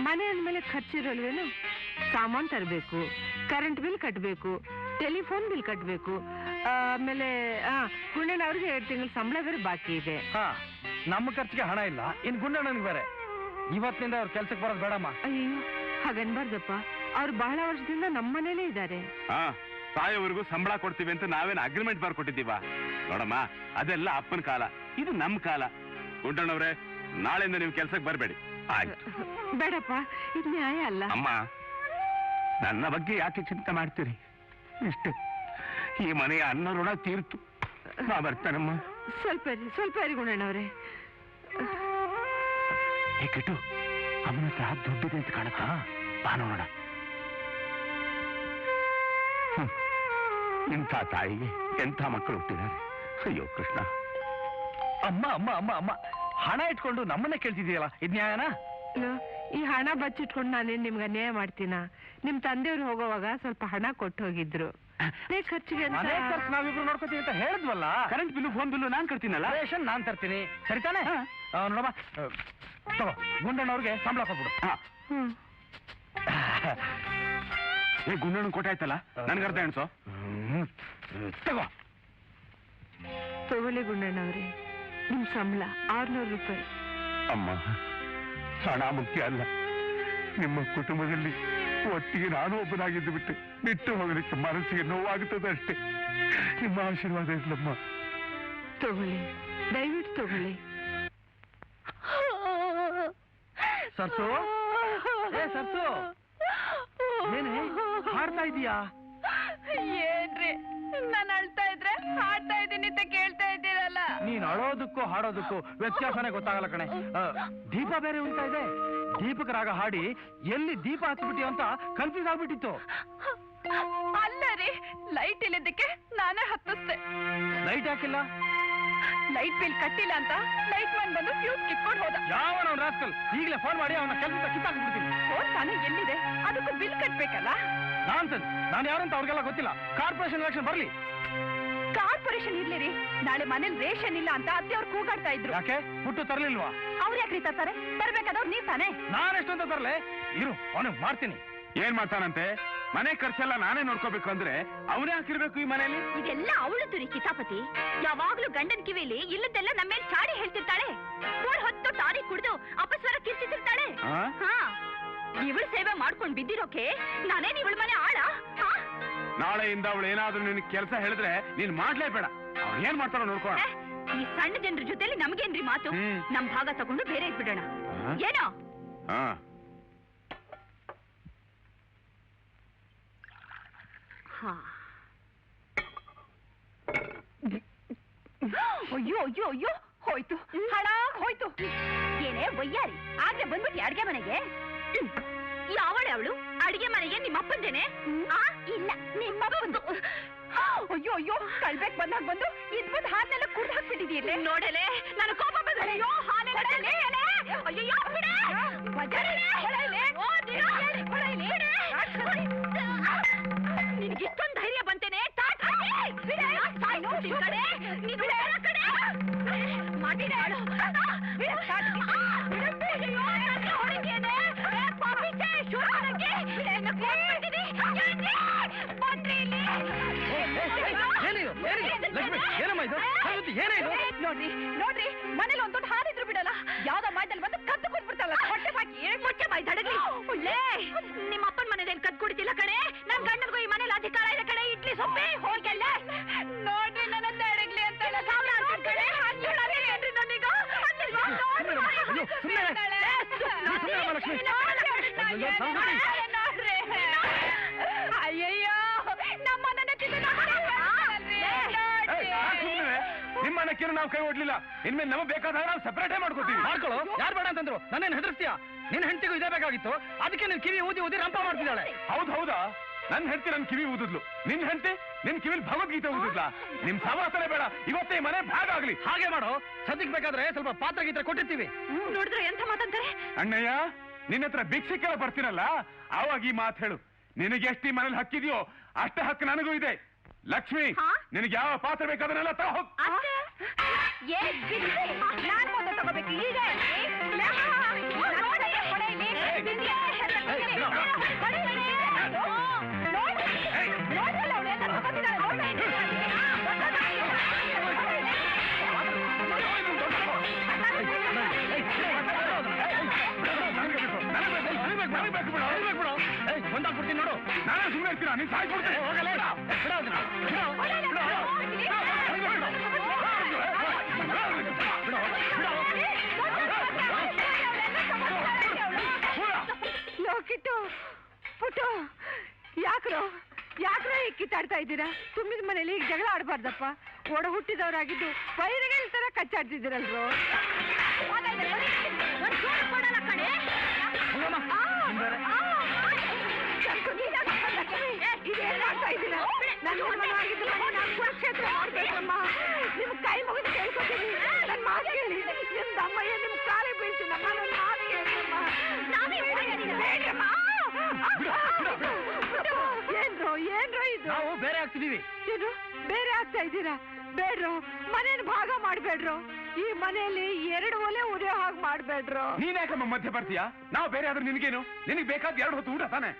ಮನೆ ಅಂದ್ಮೇಲೆ ಖರ್ಚಿರೋಲ್ವೇನು? ಸಾಮಾನ್ ತರಬೇಕು, ಕರೆಂಟ್ ಬಿಲ್ ಕಟ್ಟಬೇಕು, ಟೆಲಿಫೋನ್ ಬಿಲ್ ಕಟ್ಟಬೇಕು, ಆಮೇಲೆ ಗುಂಡಣ್ಣವ್ರಿಗೆ 2 ತಿಂಗಳ ಸಂಬಳ ಬೇರೆ ಬಾಕಿ ಇದೆ. ನಮ್ಮ ಖರ್ಚಿಗೆ ಹಣ ಇಲ್ಲ, ಇನ್ ಗುಂಡಣ್ಣನಿಗೆ ಬೇರೆ. ಇವತ್ತಿನಿಂದ ಅವ್ರ ಕೆಲ್ಸಕ್ಕೆ ಬರೋದು ಬೇಡಮ್ಮ. ಅಯ್ಯೋ, ಹಾಗನ್ಬಾರ್ದಪ್ಪ. ಅವ್ರು ಬಹಳ ವರ್ಷದಿಂದ ನಮ್ಮ ಮನೇಲೇ ಇದ್ದಾರೆ. ಸಾಯೋವರೆಗೂ ಸಂಬಳ ಕೊಡ್ತೀವಿ ಅಂತ ನಾವೇನು ಅಗ್ರಿಮೆಂಟ್ ಬರ್ಕೊಟ್ಟಿದ್ದೀವ? ನೋಡಮ್ಮ, ಅದೆಲ್ಲ ಅಪ್ಪನ ಕಾಲ, ಇದು ನಮ್ ಕಾಲ. ಗುಂಡಣ್ಣವ್ರೆ, ನಾಳೆಯಿಂದ ನೀವು ಕೆಲ್ಸಕ್ಕೆ ಬರಬೇಡಿ. ಆಯ್ತು. ಬೇಡಪ್ಪ, ಇದು ನ್ಯಾಯ ಅಲ್ಲ. ಅಮ್ಮ, ನನ್ನ ಬಗ್ಗೆ ಯಾಕೆ ಚಿಂತೆ ಮಾಡ್ತೀರಿ? ಇಷ್ಟು ಈ ಮನೆಯ ಅನ್ನ ಋಣ ತೀರ್ತು. ನಾ ಬರ್ತಾನಮ್ಮ. ಸ್ವಲ್ಪ ಇರಿ ಗುಂಡಣ್ಣವ್ರೆ. ಕಿಟ್ಟು, ಅಮ್ಮನ ಹತ್ರ ದುಡ್ಡಿದೆ ಅಂತ ಕಾಣುತ್ತಾ? ಬಾ ನೋಡೋಣ. ಇಂಥ ತಾಯಿಗೆ ಎಂಥ ಮಕ್ಕಳು ಹುಟ್ಟಿದ್ದಾರೆ. ಅಯ್ಯೋ ಕೃಷ್ಣ. ಅಮ್ಮ ಅಮ್ಮ ಅಮ್ಮ ಅಮ್ಮ, ಹಣ ಇಟ್ಕೊಂಡು ನಮ್ಮನ್ನೇ ಕೇಳ್ತಿದೀಯಲ್ಲ, ಇದ್ ನ್ಯಾಯನಾ? ಈ ಹಣ ಬಚ್ಚಿಟ್ಕೊಂಡು ನಾನೇನ್ ನಿಮ್ಗೆ ಅನ್ಯಾಯ ಮಾಡ್ತೀನ? ನಿಮ್ ತಂದೆಯವ್ರು ಹೋಗೋವಾಗ ಸ್ವಲ್ಪ ಹಣ ಕೊಟ್ಟು ಹೋಗಿದ್ರು. ಖರ್ಚಿಗೆ ನಾವಿಬ್ರು ನೋಡ್ಕೋತೀವಿ ಅಂತ ಹೇಳಿದ್ವಲ್ಲ. ಕರೆಂಟ್ ಬಿಲ್ಲು, ಫೋನ್ ಬಿಲ್ಲು ನಾನ್ ಕಟ್ತೀನಲ್ಲ. ರೇಷನ್ ನಾನ್ ತರ್ತೀನಿ, ಸರಿತಾನೆ? ನೋಡಮ್ಮ, ತಗೋ, ಗುಂಡಣ್ಣವ್ರಿಗೆ ಸಂಬಳ ಕೊಟ್ಬಿಡು. ಗುಂಡಣ್ಣ ಕೊಟ್ಟಾಯ್ತಲ್ಲ, ನನ್ಗರ್ಧ ಎಣ್ಸೋ. ತಗೊಳ್ಳಿ ಗುಂಡಣ್ಣವ್ರೆ, ನಿಮ್ ಸಂಬಳ 600 ರೂಪಾಯಿ. ಅಮ್ಮ, ಹಣ ಮುಖ್ಯ ಅಲ್ಲ. ನಿಮ್ಮ ಕುಟುಂಬದಲ್ಲಿ ಒಟ್ಟಿಗೆ ನಾನು ಒಬ್ಬನಾಗಿದ್ದು ಬಿಟ್ಟು ಹೋಗಲಿಕ್ಕೆ ಮನಸ್ಸಿಗೆ ನೋವಾಗುತ್ತದೆ ಅಷ್ಟೇ. ನಿಮ್ಮ ಆಶೀರ್ವಾದ ಇರ್ಲಮ್ಮ. ತಗೊಳ್ಳಿ, ದಯವಿಟ್ಟು ತಗೊಳ್ಳಿ. ಸರ್ಸು, ಸರ್ಸು, ಏನೇ ಹಾಡ್ತಾ ಇದೀಯಾ? ಏನ್ರಿ, ನಾನು ಅಳ್ತಾ ಇದ್ರೆ ಹಾಡ್ತಾ ಇದ್ದೀನಿ ಅಂತ ಕೇಳ್ತಾ ಇದ್ದೀರಲ್ಲ. ನೀನ್ ಅಳೋದಕ್ಕೂ ಹಾಡೋದಕ್ಕೂ ವ್ಯತ್ಯಾಸನೇ ಗೊತ್ತಾಗಲ್ಲ ಕಣೆ. ದೀಪ ಬೇರೆ ಉಂಟಾ ಇದೆ. ದೀಪಕ ರಾಗ ಹಾಡಿ ಎಲ್ಲಿ ದೀಪ ಹಚ್ಬಿಟ್ಟಿ ಅಂತ ಕನ್ಫ್ಯೂಸ್ ಆಗ್ಬಿಟ್ಟಿತ್ತು. ಅಲ್ಲ ರೀ, ಲೈಟ್ ಇಲ್ಲದಕ್ಕೆ ನಾನೇ ಹತ್ತಿಸ್ದೆ. ಲೈಟ್ ಹಾಕಿಲ್ಲ? ಲೈಟ್ ಬಿಲ್ ಕಟ್ಟಿಲ್ಲ ಅಂತ ಲೈಟ್ ಮ್ಯಾನ್ ಬಂದು ಫ್ಯೂಸ್ ಕಿತ್ಕೊಂಡು ಹೋದ. ಯಾವನ ರಾಸ್ಕಲ್, ಈಗಲೇ ಫೋನ್ ಮಾಡಿ ಅವನ ಕೆಲಸ ಕಿತ್ತಾಕ್ಬಿಡ್ತೀನಿ. ಫೋನ್ ತಾನೇ ಎಲ್ಲಿದೆ? ಅದಕ್ಕೂ ಬಿಲ್ ಕಟ್ಬೇಕಲ್ಲ. ನಾನ್ಸೆನ್ಸ್. ನಾನು ಯಾರಂತ ಅವ್ರಿಗೆಲ್ಲ ಗೊತ್ತಿಲ್ಲ. ಕಾರ್ಪೊರೇಷನ್ ಎಲೆಕ್ಷನ್ ಬರ್ಲಿ. ಕಾರ್ಪೊರೇಷನ್ ಇರ್ಲಿ ರೀ, ನಾಳೆ ಮನೇಲಿ ರೇಷನ್ ಇಲ್ಲ ಅಂತ ಅತ್ತೆ ಅವ್ರು ಕೂಗಾಡ್ತಾ ಇದ್ರು. ಯಾಕೆ ಪುಟ್ಟು ತರ್ಲಿಲ್ವಾ? ಅವ್ರು ಯಾಕ್ರಿ ತರ್ತಾರೆ? ತರ್ಬೇಕಾದವ್ರು ನೀವ್ ತಾನೆ. ನಾನೆಷ್ಟೊಂತ ತರ್ಲೆ? ಇರು, ಅವನಿಗೆ ಮಾಡ್ತೀನಿ. ಏನ್ ಮಾಡ್ತಾನಂತೆ? ಮನೆ ಖರ್ಚೆಲ್ಲ ನಾನೇ ನೋಡ್ಕೋಬೇಕು ಅಂದ್ರೆ ಅವನೇ ಹಾಕಿರ್ಬೇಕು ಈ ಮನೆಯಲ್ಲಿ. ಇದೆಲ್ಲ ಅವಳದ್ದು ರೀ ಕಿತಾಪತಿ. ಯಾವಾಗ್ಲೂ ಗಂಡನ್ ಕಿವಿಲಿ ಇಲ್ಲದೆಲ್ಲ ನಮ್ಮ ಮೇಲೆ ಚಾಡಿ ಹೇಳ್ತಿರ್ತಾಳೆ. ಹೊತ್ತು ಟಾರಿ ಕುಡ್ದು ಅಪಸ್ವರ ಕಿರ್ಚಿತಿರ್ತಾಳೆ. ಇವಳು ಸೇವೆ ಮಾಡ್ಕೊಂಡ್ ಬಿದ್ದಿರೋಕೆ ನಾನೇನ್ ಇವಳ ಮನೆ ಆಳ? ನಾಳೆಯಿಂದ ಅವಳು ಏನಾದ್ರೂ ನಿನ್ ಕೆಲಸ ಹೇಳಿದ್ರೆ ನೀನ್ ಮಾಡ್ಲೇಬೇಡ. ಅವ್ನು ಏನ್ ಮಾಡ್ತಾರೋ ನೋಡ್ಕೋಣ. ಈ ಸಣ್ಣ ಜನರ ಜೊತೆಲಿ ನಮ್ಗೇನ್ರಿ ಮಾತು? ನಮ್ ಭಾಗ ತಗೊಂಡು ಬೇರೆ ಇಟ್ಬಿಡೋಣ. ಏನೋ? ಅಯ್ಯೋ ಅಯ್ಯೋ ಅಯ್ಯೋ, ಹೋಯ್ತು, ಹಾಳಾಗ್ ಹೋಯ್ತು. ಏನೇ ವಯ್ಯಾರಿ, ಆಗ್ಲೇ ಬಂದ್ಬಿಟ್ಟು ಅಡ್ಗೆ ಮನೆಗೆ. ಯಾವಳೆ ಅವಳು? ಅಡಿಗೆ ಮನೆಗೆ ನಿಮ್ಮಪ್ಪಂದೇನೆ? ಇಲ್ಲ, ನಿಮ್ಮಪ್ಪಂದು. ಅಯ್ಯೋ ಅಯ್ಯೋ, ಕಳ್ಬೇಕ್ ಬಂದಾಗ ಬಂದು ಇದ್ ಬಂದು ಹಾಲೆಲ್ಲ ಕುಡ್ದು ಹಾಕ್ಬಿಟ್ಟಿದೀಯಲ್ಲೇ. ನೋಡಲೆ, ನಾನು ಕೋಪ ಬಂದ್ರೆ ಅಯ್ಯೋ ಹಾಲೆಲ್ಲ ಅಯ್ಯೋ ಬಿಡೆ. ನಿನ್ಗೆ ಇಷ್ಟೊಂದು ಧೈರ್ಯ ಬಂತೇನೆ? ನೋಡ್ರಿ ನೋಡ್ರಿ, ಮನೇಲಿ ಒಂದ್ ದೊಡ್ಡ ಹಾಲಿದ್ರು ಬಿಡಲ್ಲ, ಯಾವ್ದೋ ಮಾಯ್ದಲ್ಲಿ ಬಂದು ಕದ್ದು ಕೊಟ್ಬಿಡ್ತಲ್ಲ. ಹೊಟ್ಟೆ ಬಾಕಿ ಮುಚ್ಚೆ ಬಾಯ್ ದಡಗ್ಲಿ. ನಿಮ್ಮ ಅಪ್ಪನ ಮನೇಲಿ ಕದ್ದು ಕುಡಿತಿಲ್ಲ ಕಣೆ. ನನ್ ಗಂಡನ್ಗೂ ಈ ಮನೇಲಿ ಅಧಿಕಾರ ಇದೆ ಕಣೆ. ಇಡ್ಲಿ ಸೊಪ್ಪೆ ಹೋಗಲ್ಲ. ನೋಡ್ರಿ, ನನ್ನ ದಡಗ್ಲಿ ಅಂತ ಕಣೆ. ಏನ್ರಿ ನನಗ ಅಯ್ಯಯ್ಯೋ, ನಮ್ಮ ಮಾನಕ್ಕೇನು ನಾವು ಕೈ ಒಡ್ಲಿಲ್ಲ. ಇನ್ಮೇಲೆ ನಮಗೆ ಬೇಕಾದಾಗ ನಾವು ಸೆಪರೇಟೇ ಮಾಡ್ಕೋತೀವಿ. ಮಾಡ್ಕೊಳ್ಳೋ. ಯಾರು ಬೇಡ ಅಂತಂದ್ರು? ನನ್ನೇನು ಹೆದರ್ಸ್ತೀಯಾ? ನಿನ್ನ ಹೆಂಡತಿಗೂ ಇದೇ ಬೇಕಾಗಿತ್ತು, ಅದಕ್ಕೆ ನಿನ್ ಕಿವಿ ಊದಿ ಊದಿ ರಂಪ ಮಾಡ್ತಿದ್ದಾಳೆ. ಹೌದಾ? ನನ್ನ ಹೆಂಡತಿ ನನ್ ಕಿವಿ ಊದಿದ್ಲು, ನಿನ್ ಹೆಂಡತಿ ನಿನ್ ಕಿವಿಲ್ ಭಗವದ್ಗೀತೆ ಊದಿದ್ಲ. ನಿಮ್ ಸವಾಸನೆ ಬೇಡ, ಇವತ್ತೇ ಈ ಮನೆ ಭಾಗ ಆಗ್ಲಿ. ಹಾಗೆ ಮಾಡೋ. ಸದ್ಯಕ್ಕೆ ಬೇಕಾದ್ರೆ ಸ್ವಲ್ಪ ಪಾತ್ರ ಗೀತ್ರ ಕೊಟ್ಟಿರ್ತೀವಿ. ನೋಡಿದ್ರೆ ಎಂತ ಮಾತಂತಾರೆ? ಅಣ್ಣಯ್ಯ, ನಿನ್ನ ಹತ್ರ ಭಿಕ್ಷೆಲ್ಲ ಬರ್ತೀರಲ್ಲ, ಆವಾಗ ಈ ಮಾತು ಹೇಳು. ನಿನಗೆ ಎಷ್ಟು ಈ ಮನೇಲಿ ಹಕ್ಕಿದೆಯೋ ಅಷ್ಟೇ ಹಕ್ಕು ನನಗೂ ಇದೆ. ಲಕ್ಷ್ಮಿ, ನಿನಗೆ ಯಾವ ಪಾತ್ರ ಬೇಕಾದನ್ನೆಲ್ಲ ತಾ ಹೋಗ್. ನಾನ್ ಮೊದಲು ತಗೋಬೇಕು. ಈಗ ಒಂದಾಗ್ಬಿಡ್ತೀನಿ ನೋಡು. ನಾನೇ ಸುಮ್ಮನೆ ಇರ್ತೀರಾ? ನೀನ್ ಸಾಯ್ಕೊಡ್ತೀನಿ. ಹೋಗಲ್ಲ. ಕಿಟ್ಟು ಪುಟ್ಟು, ಯಾಕ್ರೋ ಈ ಕಿತ್ತಾಡ್ತಾ ಇದ್ದೀರಾ? ತುಂಬಿದ ಮನೇಲಿ ಈಗ ಜಗಳ ಆಡ್ಬಾರ್ದಪ್ಪ. ಒಡ ಹುಟ್ಟಿದವರಾಗಿದ್ದು ಬೈರಗಳ ತರ ಕಚ್ಚಾಡ್ತಿದ್ದೀರಲ್ರು. ಇದೇನಾಗ್ತಾ ಇದ್ದೀರಾ? ನನ್ನ ಮನವಾಗಿದ್ದು ಮನೆ ನಾನು ಕುರುಕ್ಷೇತ್ರ ಮಾಡ್ಬೇಕಮ್ಮ. ನಿಮ್ ಕೈ ಮುಗಿದು ಕೇಳ್ಕೊತೀನಿ, ನನ್ನ ಮಾತು ಕೇಳಿ. ನಿಮ್ದು ಅಮ್ಮಯ್ಯ ನಿಮ್ ಕಾಲೇ ಬೀಳ್ತೀನಮ್ಮ, ನನ್ನ ಮಾತು ಕೇಳಿಮ್ಮ. ಏನ್ರೋ ಇದು? ನಾವು ಬೇರೆ ಆಗ್ತಿದೀವಿ. ಏನು ಬೇರೆ ಆಗ್ತಾ ಇದ್ದೀರಾ? ಬೇಡ್ರೋ, ಮನೇನ ಭಾಗ ಮಾಡ್ಬೇಡ್ರೋ. ಈ ಮನೆಯಲ್ಲಿ 2 ಒಲೆ ಉರಿಯೋ ಹಾಗೆ ಮಾಡ್ಬೇಡ್ರೋ. ನೀನ್ ಯಾಕಮ್ಮ ಮಧ್ಯೆ ಬರ್ತೀಯಾ? ನಾವು ಬೇರೆ ಆದ್ರೆ ನಿನ್ಗೇನು? ನಿನಗೆ ಬೇಕಾದ 2 ಹೊತ್ತು ಊಟ ತಾನೆ.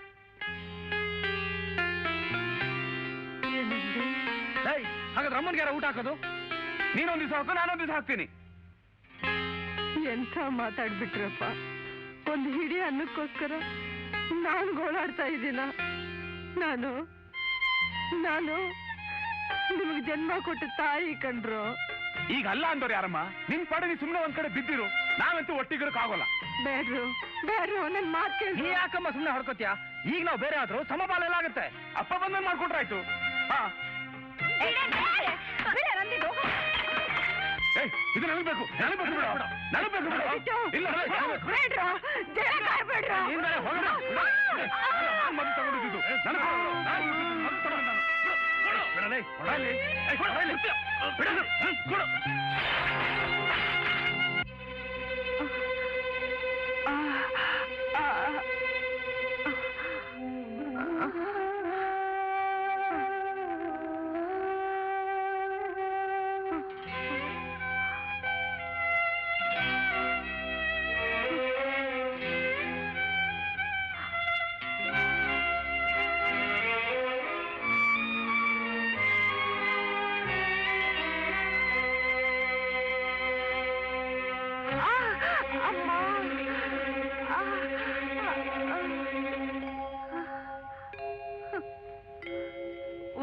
ಹಾಗಾದ್ರೆ ಅಮ್ಮನ್ಗೆ ಯಾರ ಊಟ ಹಾಕೋದು? ನೀನೊಂದ್ ದಿವಸ ಹಾಕು, ನಾನೊಂದ್ ದಿವಸ ಹಾಕ್ತೀನಿ. ಎಂಥ ಮಾತಾಡ್ಬಿಟ್ರಪ್ಪ. ಒಂದು ಹಿಡಿ ಅನ್ನಕ್ಕೋಸ್ಕರ ನಾನು ಗೋಳಾಡ್ತಾ ಇದ್ದೀನ. ನಾನು ನಿಮಗೆ ಜನ್ಮ ಕೊಟ್ಟ ತಾಯಿ ಕಂಡ್ರು. ಈಗ ಅಲ್ಲ ಅಂದವ್ರು ಯಾರಮ್ಮ? ನಿನ್ ಪಡೆ ಸುಮ್ಮನೆ ಒಂದ್ ಕಡೆ ಬಿದ್ದಿರು, ನಾವಂತೂ ಒಟ್ಟಿಗಿರಕ್ ಆಗೋಲ್ಲ. ಬೇಡ್ರು ನನ್ ಮಾತು ಕೇಳಿ. ನೀ ಯಾಕಮ್ಮ ಸುಮ್ಮನೆ ಹೊಡ್ಕೋತೀಯ? ಈಗ ನಾವು ಬೇರೆ ಆದ್ರೂ ಸಮಪಾಲೆಲ್ಲ ಆಗುತ್ತೆ. ಅಪ್ಪ ಬಂದ್ ಮಾಡ್ಕೊಟ್ರಾಯ್ತು. ಹಾ, ಇದು ನನಗ್ ಬೇಕು. ಇಲ್ಲ ತಗೊಂಡಿದ್ದು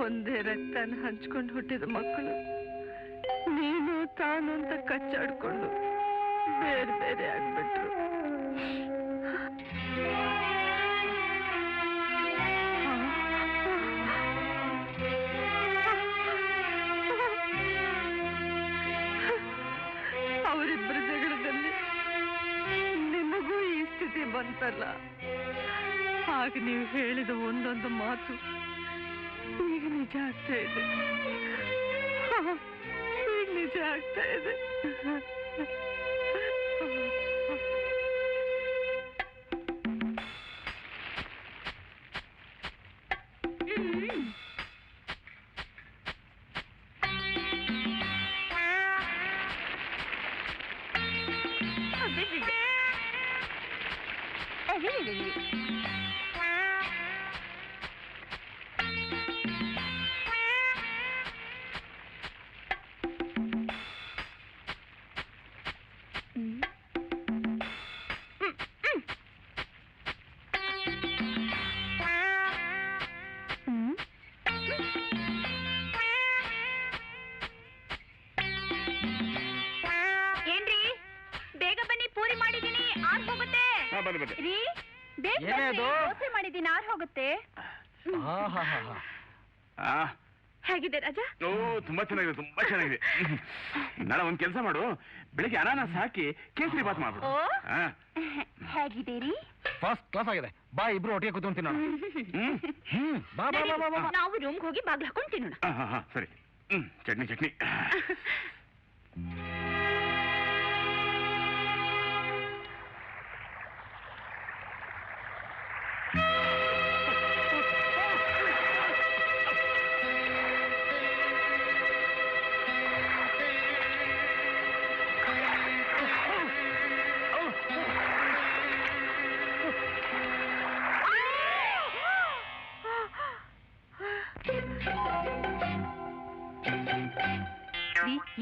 ಒಂದೇ ರಕ್ತನ ಹಂಚ್ಕೊಂಡು ಹುಟ್ಟಿದ ಮಕ್ಕಳು ನೀನು ತಾನು ಅಂತ ಕಚ್ಚಾಡ್ಕೊಂಡು ಬೇರೆ ಬೇರೆ ಆಗ್ಬಿಟ್ರು. ಅವರಿಬ್ಬರ ಜಗಳದಲ್ಲಿ ನಿಮಗೂ ಈ ಸ್ಥಿತಿ ಬಂತಲ್ಲ. ಆಗ ನೀವು ಹೇಳಿದ ಒಂದೊಂದು ಮಾತು ಈಗ ನಿಜ ಆಗ್ತಾ ಇದೆ. ಈಗ ನಿಜ ಆಗ್ತಾ ಇದೆ. ದೋಸೆ ಮಾಡಿದ್ದೀನಿ, ಆರ್ ಹೋಗುತ್ತೆ. ಹೇಗಿದೆ ರಾಜ? ಓ ತುಂಬಾ ಚೆನ್ನಾಗಿದೆ, ತುಂಬಾ ಚೆನ್ನಾಗಿದೆ. ನಾಳೆ ಒಂದ್ ಕೆಲಸ ಮಾಡು, ಬೆಳಿಗ್ಗೆ ಅನಾನಸ್ ಹಾಕಿ ಕೇಸರಿ ಬಾತ್ ಮಾಡ್ಬಿಡು. ಹೇಗಿದ್ದೀರಿ? ಫಸ್ಟ್ ಕ್ಲಾಸ್ ಆಗಿದೆ. ಬಾ ಇಬ್ರು ಒಟ್ಟಿಗೆ ಕೂತ್ಕೊಂಡು ತಿನ್ನೋಣ. ಬಾ ಬಾ ಬಾ ಬಾ. ನಾವು ರೂಮ್ಗೆ ಹೋಗಿ ಬಾಗ್ಲು ಹಾಕೊಂಡು ತಿನ್ನೋಣ. ಸರಿ. ಚಟ್ನಿ ಚಟ್ನಿ.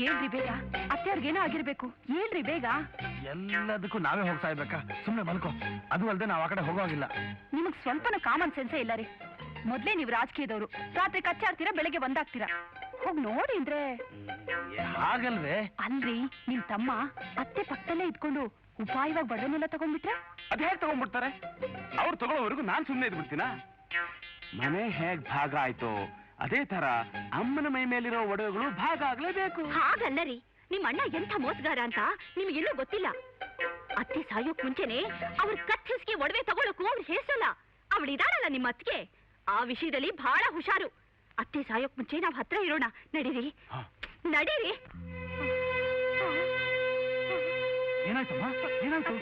ಏನ್ರಿ ಬೇಗ? ಅತ್ತೆಯವ್ರಿಗೇನೋ ಆಗಿರ್ಬೇಕು. ಏನ್ರಿ ಬೇಗ? ಎಲ್ಲದಕ್ಕೂ ನಾವೇ ಹೋಗ್ತಾ ಇರ್ಬೇಕಾ? ಸುಮ್ನೆ ಮಲ್ಕೋ. ಅದು ಅಲ್ಲದೆ ನಾವು ಆ ಕಡೆ ಹೋಗೋಗಿಲ್ಲ. ನಿಮಗ್ ಸ್ವಲ್ಪನೂ ಕಾಮನ್ ಸೆನ್ಸೇ ಇಲ್ಲ ರೀ. ಮೊದ್ಲೇ ನೀವು ರಾಜಕೀಯದವರು, ರಾತ್ರಿ ಕಚ್ಚಾಡ್ತೀರಾ, ಬೆಳಗ್ಗೆ ಬಂದಾಗ್ತೀರಾ. ಹೋಗ್ ನೋಡಿ ಅಂದ್ರೆ. ಹಾಗಲ್ವೇ? ಅಲ್ರಿ, ನಿಮ್ ತಮ್ಮ ಅತ್ತೆ ಪಕ್ಕದಲ್ಲೇ ಇದ್ಕೊಂಡು ಉಪಾಯವಾಗಿ ಬಡವನ್ನೆಲ್ಲ ತಗೊಂಡ್ಬಿಟ್ರೆ? ಅದ್ ಹೇಗ್ ತಗೊಂಡ್ಬಿಡ್ತಾರೆ? ಅವ್ರು ತಗೊಳ್ಳೋವರೆಗೂ ನಾನ್ ಸುಮ್ನೆ ಇದ್ಬಿಡ್ತೀನ? ಮನೆ ಹೇಗ್ ಭಾಗ ಆಯ್ತು ಅದೇ ತರ ಅಮ್ಮನ ಮೈ ಮೇಲಿರೋ ಒಡವೆಗಳು ಭಾಗ ಆಗ್ಲೇಬೇಕು. ಹಾಗಲ್ಲ ರೀ, ನಿಮ್ ಅಣ್ಣ ಎಂಥ ಮೋಸಗಾರ ಅಂತ ನಿಮ್ಗೆಲ್ಲೂ ಗೊತ್ತಿಲ್ಲ. ಅತ್ತೆ ಸಾಯೋಕ್ ಮುಂಚೆನೆ ಅವ್ರ ಕತ್ತಿಸ್ಗೆ ಒಡವೆ ತಗೊಳಕ್ಕೂ ಅವ್ರು ಹೇಸಲ್ಲ. ಅವಳಿದಾಳಲ್ಲ ನಿಮ್ಮ ಅತ್ತಿಗೆ, ಆ ವಿಷಯದಲ್ಲಿ ಬಹಳ ಹುಷಾರು. ಅತ್ತೆ ಸಾಯೋಕ್ ಮುಂಚೆ ನಾವ್ ಹತ್ರ ಇರೋಣ. ನಡೀರಿ ನಡೀರಿ. ಏನಾಯ್ತಮ್ಮ? ಏನಾಯ್ತು?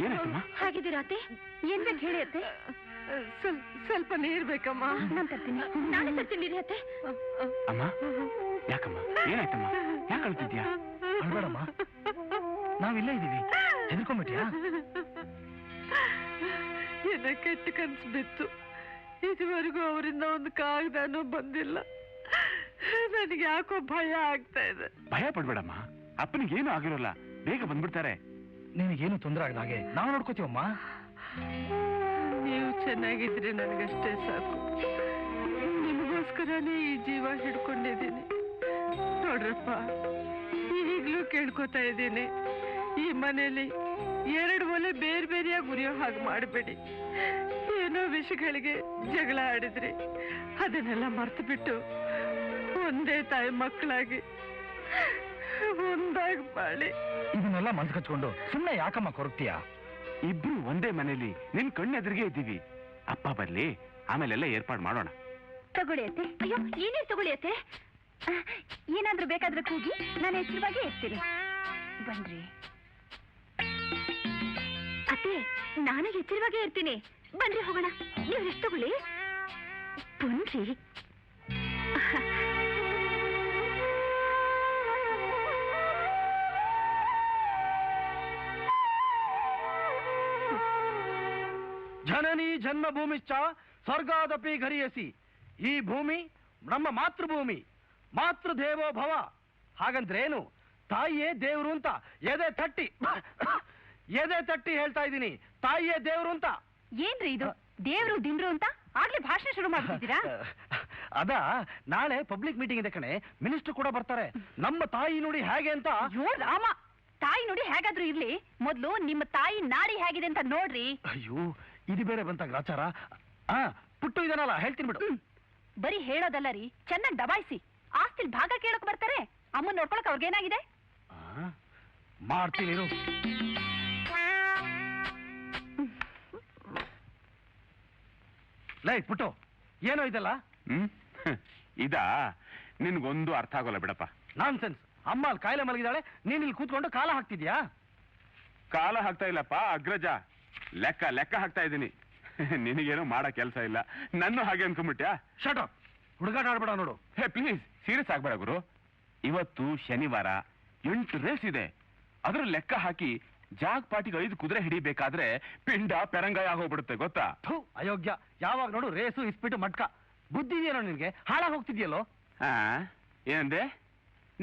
ಏನಾಯ್ತಮ್ಮ? ಹಾಗಿದ್ದೀರಾ ಅತ್ತೆ? ಏನ್ ಬೇಕು ಹೇಳಿ ಅತ್ತೆ. ಸ್ವಲ್ಪ ನೀರ್ ಬೇಕಮ್ಮ. ನಾನ್ ತರ್ತೀನಿ. ನಾನೇ ತರ್ತೀನಿ ರೀ ಅತ್ತೆ. ಅಮ್ಮ ಯಾಕಮ್ಮ? ಏನಾಯ್ತಮ್ಮ? ಯಾಕೆ ಅಳ್ತಿದ್ಯಾ? ಅಳ್ಬೇಡಮ್ಮ, ನಾವಿಲ್ಲೇ ಇದೀವಿ. ಹೆದರ್ಕೊಂಡ್ಬಿಟ್ಯಾ? ಏನ ಕೆಟ್ಟ ಕನ್ಸು ಬಿತ್ತು. ಇದುವರೆಗೂ ಅವರಿಂದ ಒಂದು ಕಾಗದನೂ ಬಂದಿಲ್ಲ. ನನಗೆ ಯಾಕೋ ಭಯ ಆಗ್ತಾ ಇದೆ. ಭಯ ಪಡ್ಬೇಡಮ್ಮ, ಅಪ್ಪನಿಗೇನು ಆಗಿರೋಲ್ಲ, ಬೇಗ ಬಂದ್ಬಿಡ್ತಾರೆ. ನಿನಗೇನು ತೊಂದರೆ ಆಗದ ಹಾಗೆ ನಾವು ನೋಡ್ಕೋತೀವಮ್ಮ. ನೀವು ಚೆನ್ನಾಗಿದ್ರೆ ನನಗಷ್ಟೇ ಸಾಕು. ನಿಮಗೋಸ್ಕರನೇ ಈ ಜೀವ ಹಿಡ್ಕೊಂಡಿದ್ದೀನಿ. ನೋಡ್ರಪ್ಪ, ಈಗಲೂ ಕೇಳ್ಕೊತಾ ಇದ್ದೀನಿ, ಈ ಮನೇಲಿ 2 ಒಲೆ ಬೇರೆ ಬೇರೆಯಾಗಿ ಉರಿಯೋ ಹಾಗೆ ಮಾಡಬೇಡಿ. ಏನೋ ವಿಷಯಗಳಿಗೆ ಜಗಳ ಆಡಿದ್ರಿ, ಅದನ್ನೆಲ್ಲ ಮರ್ತು ಬಿಟ್ಟು ಒಂದೇ ತಾಯಿ ಮಕ್ಕಳಾಗಿ ಒಂದಾಗಿ ಬಾಳಿ. ಇದನ್ನೆಲ್ಲ ಮನ್ಸು ಕಚ್ಕೊಂಡು ಸುಮ್ಮನೆ ಯಾಕಮ್ಮ ಕೊರಗ್ತೀಯಾ? ಇಬ್ರು ಒಂದೇ ಮನೇಲಿ ನಿನ್ ಕಣ್ಣೆದುರಿಗೆ ಇದ್ದೀವಿ. ಅಪ್ಪ ಬರ್ಲಿ, ಆಮೇಲೆಲ್ಲ ಏರ್ಪಾಡು ಮಾಡೋಣ. ತಗೊಳ್ಳಿ ಅತ್ತೆ. ಅಯ್ಯೋ, ಏನೇ ತಗೊಳ್ಳಿ ಅತ್ತೆ. ಏನಾದ್ರೂ ಬೇಕಾದ್ರೆ ಕೂಗಿ, ನಾನು ಎಚ್ಚರವಾಗಿ ಇರ್ತೀನಿ. ಬನ್ರಿ ಅತ್ತೆ, ನಾನು ಎಚ್ಚರವಾಗೇ ಇರ್ತೀನಿ. ಬನ್ರಿ ಹೋಗೋಣ. ನೀವು ರೆಸ್ಟ್ ತಗೊಳ್ಳಿ. ಬನ್ರಿ. ಜನನಿ ಜನ್ಮಭೂಮಿಶ್ಚ ಸ್ವರ್ಗಾದಪಿ ಗರಿಯಸಿ. ಈ ಭೂಮಿ ನಮ್ಮ ಮಾತೃಭೂಮಿ. ಮಾತೃದೇವೋ ಭವ. ಹಾಗಂದ್ರೇನು? ತಾಯಿಯೇ ದೇವ್ರು ಅಂತ ಎದೆ ತಟ್ಟಿ ಹೇಳ್ತಾ ಇದ್ದೀನಿ. ತಾಯಿಯೇ ದೇವ್ರು ಅಂತ. ಏನ್ರಿ ಇದು? ದೇವ್ರು ದಿಂಡ್ರು ಅಂತ ಆಗ್ಲೇ ಭಾಷಣ ಶುರು ಮಾಡ್ತಿದ್ದೀರಾ? ಅದ ನಾಳೆ ಪಬ್ಲಿಕ್ ಮೀಟಿಂಗ್ ಇದೆ ಕಣೆ, ಮಿನಿಸ್ಟರ್ ಕೂಡ ಬರ್ತಾರೆ. ನಮ್ಮ ತಾಯಿ ನುಡಿ ಹೇಗೆ ಅಂತ. ಅಯ್ಯೋ ರಾಮ, ತಾಯಿ ನುಡಿ ಹೇಗಾದ್ರೂ ಇರ್ಲಿ, ಮೊದ್ಲು ನಿಮ್ಮ ತಾಯಿ ನಾಡಿ ಹೇಗಿದೆ ಅಂತ ನೋಡ್ರಿ. ಅಯ್ಯೋ, ಇದು ಬೇರೆ ಬಂತ ಗ್ರಾಚಾರ. ಪುಟ್ಟು ಇದನ್ನಲ್ಲ, ಹೇಳ್ತೀನಿ ಬಿಡು. ಬರೀ ಹೇಳೋದಲ್ಲ ರೀ, ಚೆನ್ನಾಗಿ ದಬಾಯಿಸಿ. ಆಸ್ತಿಲ್ ಭಾಗ ಕೇಳಕ್ ಬರ್ತಾರೆ. ಅಮ್ಮನ್ ನೋಡ್ಕೊಳಕ್ ಅವ್ರಿಗೇನಾಗಿದೆ? ಮಾಡ್ತೀನಿ. ಲೈ ಪುಟ್ಟು, ಏನೋ ಇದಲ್ಲ? ಇದಾ? ನಿನ್ಗೊಂದು ಅರ್ಥ ಆಗೋಲ್ಲ ಬಿಡಪ್ಪ. ನಾನ್ ಸೆನ್ಸ್. ಅಮ್ಮ ಅಲ್ಲಿ ಕಾಯಿಲೆ ಮಲಗಿದಾಳೆ, ನೀನ್ ಇಲ್ಲಿ ಕೂತ್ಕೊಂಡು ಕಾಲ ಹಾಕ್ತಿದ್ಯಾ? ಕಾಲ ಹಾಕ್ತಾ ಇಲ್ಲಪ್ಪ ಅಗ್ರಜ, ಲೆಕ್ಕ ಹಾಕ್ತಾ ಇದ್ದೀನಿ. ನಿನಗೇನೋ ಮಾಡೋ ಕೆಲಸ ಇಲ್ಲ, ನನ್ನ ಹಾಗೆ ಅನ್ಕೊಂಡ್ಬಿಟ್ಯಾ? ಶಟ್ ಅಪ್, ಹುಡುಗಾಟ ಆಡ್ಬೇಡ ನೋಡು. ಹೇ ಪ್ಲೀಸ್, ಸೀರಿಯಸ್ ಆಗ್ಬೇಡ ಗುರು. ಇವತ್ತು ಶನಿವಾರ 8 ರೇಸ್ ಇದೆ. ಅದ್ರ ಲೆಕ್ಕ ಹಾಕಿ ಜಾಗ್ ಪಾಟಿಗೆ 5 ಕುದುರೆ ಹಿಡಿಬೇಕಾದ್ರೆ ಪಿಂಡ ಪೆರಂಗಾಯ ಆಗೋಗ್ಬಿಡುತ್ತೆ, ಗೊತ್ತಾ? ಅಯೋಗ್ಯ, ಯಾವಾಗ ನೋಡು ರೇಸು ಇಸ್ಪಿಟ್ಟು ಮಟ್ಕ. ಬುದ್ಧಿ ಇದೆಯೇನೋ ನಿನ್ಗೆ? ಹಾಳಾಗಿ ಹೋಗ್ತಿದ್ಯಲ್ಲೋ. ಏನಂದೆ?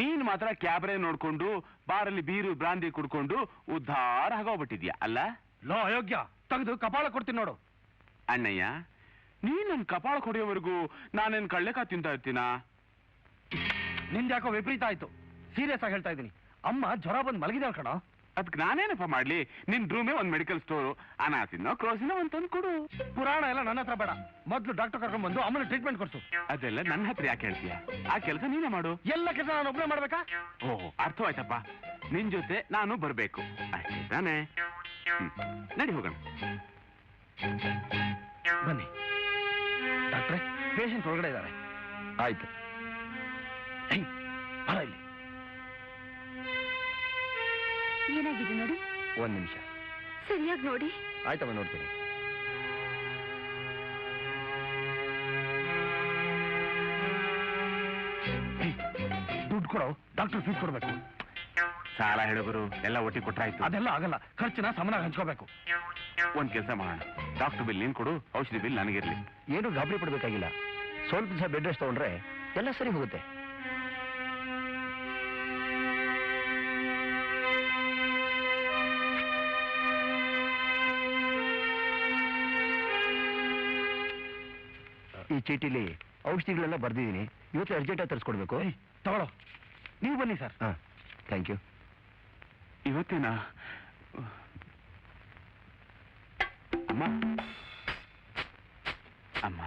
ನೀನ್ ಮಾತ್ರ ಕ್ಯಾಬ್ರೆ ನೋಡ್ಕೊಂಡು ಬಾರಲ್ಲಿ ಬೀರು ಬ್ರಾಂದಿ ಕುಡ್ಕೊಂಡು ಉದ್ಧಾರ ಆಗೋಗ್ಬಿಟ್ಟಿದ್ಯಾ ಅಲ್ಲ? ಲೋ ಅಯೋಗ್ಯ, ತೆಗೆದು ಕಪಾಳ ಕೊಡ್ತೀನಿ ನೋಡು. ಅಣ್ಣಯ್ಯ, ನೀನ್ ನನ್ ಕಪಾಳ ಕೊಡಿಯೋವರೆಗೂ ನಾನೇನ್ ಕಳ್ಳೆಕ ತಿಂತ ಇರ್ತೀನಾ? ನಿಂದ್ಯಾಕೋ ವಿಪರೀತ ಆಯ್ತು. ಸೀರಿಯಸ್ ಆಗಿ ಹೇಳ್ತಾ ಇದ್ದೀನಿ. ಅಮ್ಮ ಜ್ವರ ಬಂದು ಮಲಗಿದಾಳ ಕಣ. ಅದಕ್ಕೆ ನಾನೇನಪ್ಪ ಮಾಡ್ಲಿ? ನಿನ್ ರೂಮೇ ಒಂದ್ ಮೆಡಿಕಲ್ ಸ್ಟೋರು, ಅನಾಸಿನೋ ಕ್ರೋಸಿನೋ ಒಂದ್ ತಂದು ಕೊಡು. ಪುರಾಣ ಎಲ್ಲ ನನ್ನ ಹತ್ರ ಬೇಡ, ಮೊದ್ಲು ಡಾಕ್ಟರ್ ಕರ್ಕೊಂಡ್ ಬಂದು ಅಮ್ಮನ ಟ್ರೀಟ್ಮೆಂಟ್ ಕೊಡ್ಸು. ಅದೆಲ್ಲ ನನ್ನ ಹತ್ರ ಯಾಕೆ ಹೇಳ್ತೀಯ? ಆ ಕೆಲಸ ನೀನೇ ಮಾಡು. ಎಲ್ಲ ಕೆಲಸ ನಾನು ಒಬ್ಬನೇ ಮಾಡ್ಬೇಕಾ? ಓಹೋ, ಅರ್ಥವಾಯ್ತಪ್ಪ. ನಿನ್ ಜೊತೆ ನಾನು ಬರ್ಬೇಕು ಅಷ್ಟೇ ತಾನೇ? ನಡಿ ಹೋಗೋಣ. ಬನ್ನಿ ಡಾಕ್ಟ್ರೆ, ಪೇಷಂಟ್ ಒಳಗಡೆ ಇದ್ದಾರೆ. ಆಯ್ತು. ಬರ ಇಲ್ಲಿ. ಏನಾಗಿದೆ ನೋಡಿ. ಒಂದ್ ನಿಮಿಷ. ಸರಿಯಾಗಿ ನೋಡಿ. ಆಯ್ತಮ್ಮ, ನೋಡ್ತೀನಿ. ದುಡ್ಡು ಕೊಡೋ, ಡಾಕ್ಟರ್ ಫೀಸ್ ಕೊಡ್ಬೇಕು. ಸಾಲ ಹೇಳೋರು ಎಲ್ಲ ಒಟ್ಟಿಗೆ ಕೊಟ್ರಾಯ್ತು. ಅದೆಲ್ಲ ಆಗಲ್ಲ, ಖರ್ಚನ್ನ ಸಮನಾಗಿ ಹಂಚ್ಕೋಬೇಕು. ಒಂದ್ ಕೆಲಸ ಮಾಡೋಣ, ಡಾಕ್ಟರ್ ಬಿಲ್ ನೀನ್ ಕೊಡು, ಔಷಧಿ ಬಿಲ್ ನನಗಿರ್ಲಿ. ಏನು ಗಾಬರಿ ಪಡ್ಬೇಕಾಗಿಲ್ಲ. ಸ್ವಲ್ಪ ದಿವಸ ಬೆಡ್ ರೆಸ್ಟ್ ತಗೊಂಡ್ರೆ ಎಲ್ಲ ಸರಿ ಹೋಗುತ್ತೆ. ಈ ಚೀಟಿಲಿ ಔಷಧಿಗಳೆಲ್ಲ ಬರ್ದಿದ್ದೀನಿ. ಇವತ್ತು ಅರ್ಜೆಂಟಾಗಿ ತರಿಸ್ಕೊಡ್ಬೇಕು. ತಗೊಳ್ಳೋ. ನೀವು ಬನ್ನಿ ಸರ್. ಹಾಂ, ಥ್ಯಾಂಕ್ ಯು. ಇವತ್ತೇನಾ? ಅಮ್ಮ ಅಮ್ಮ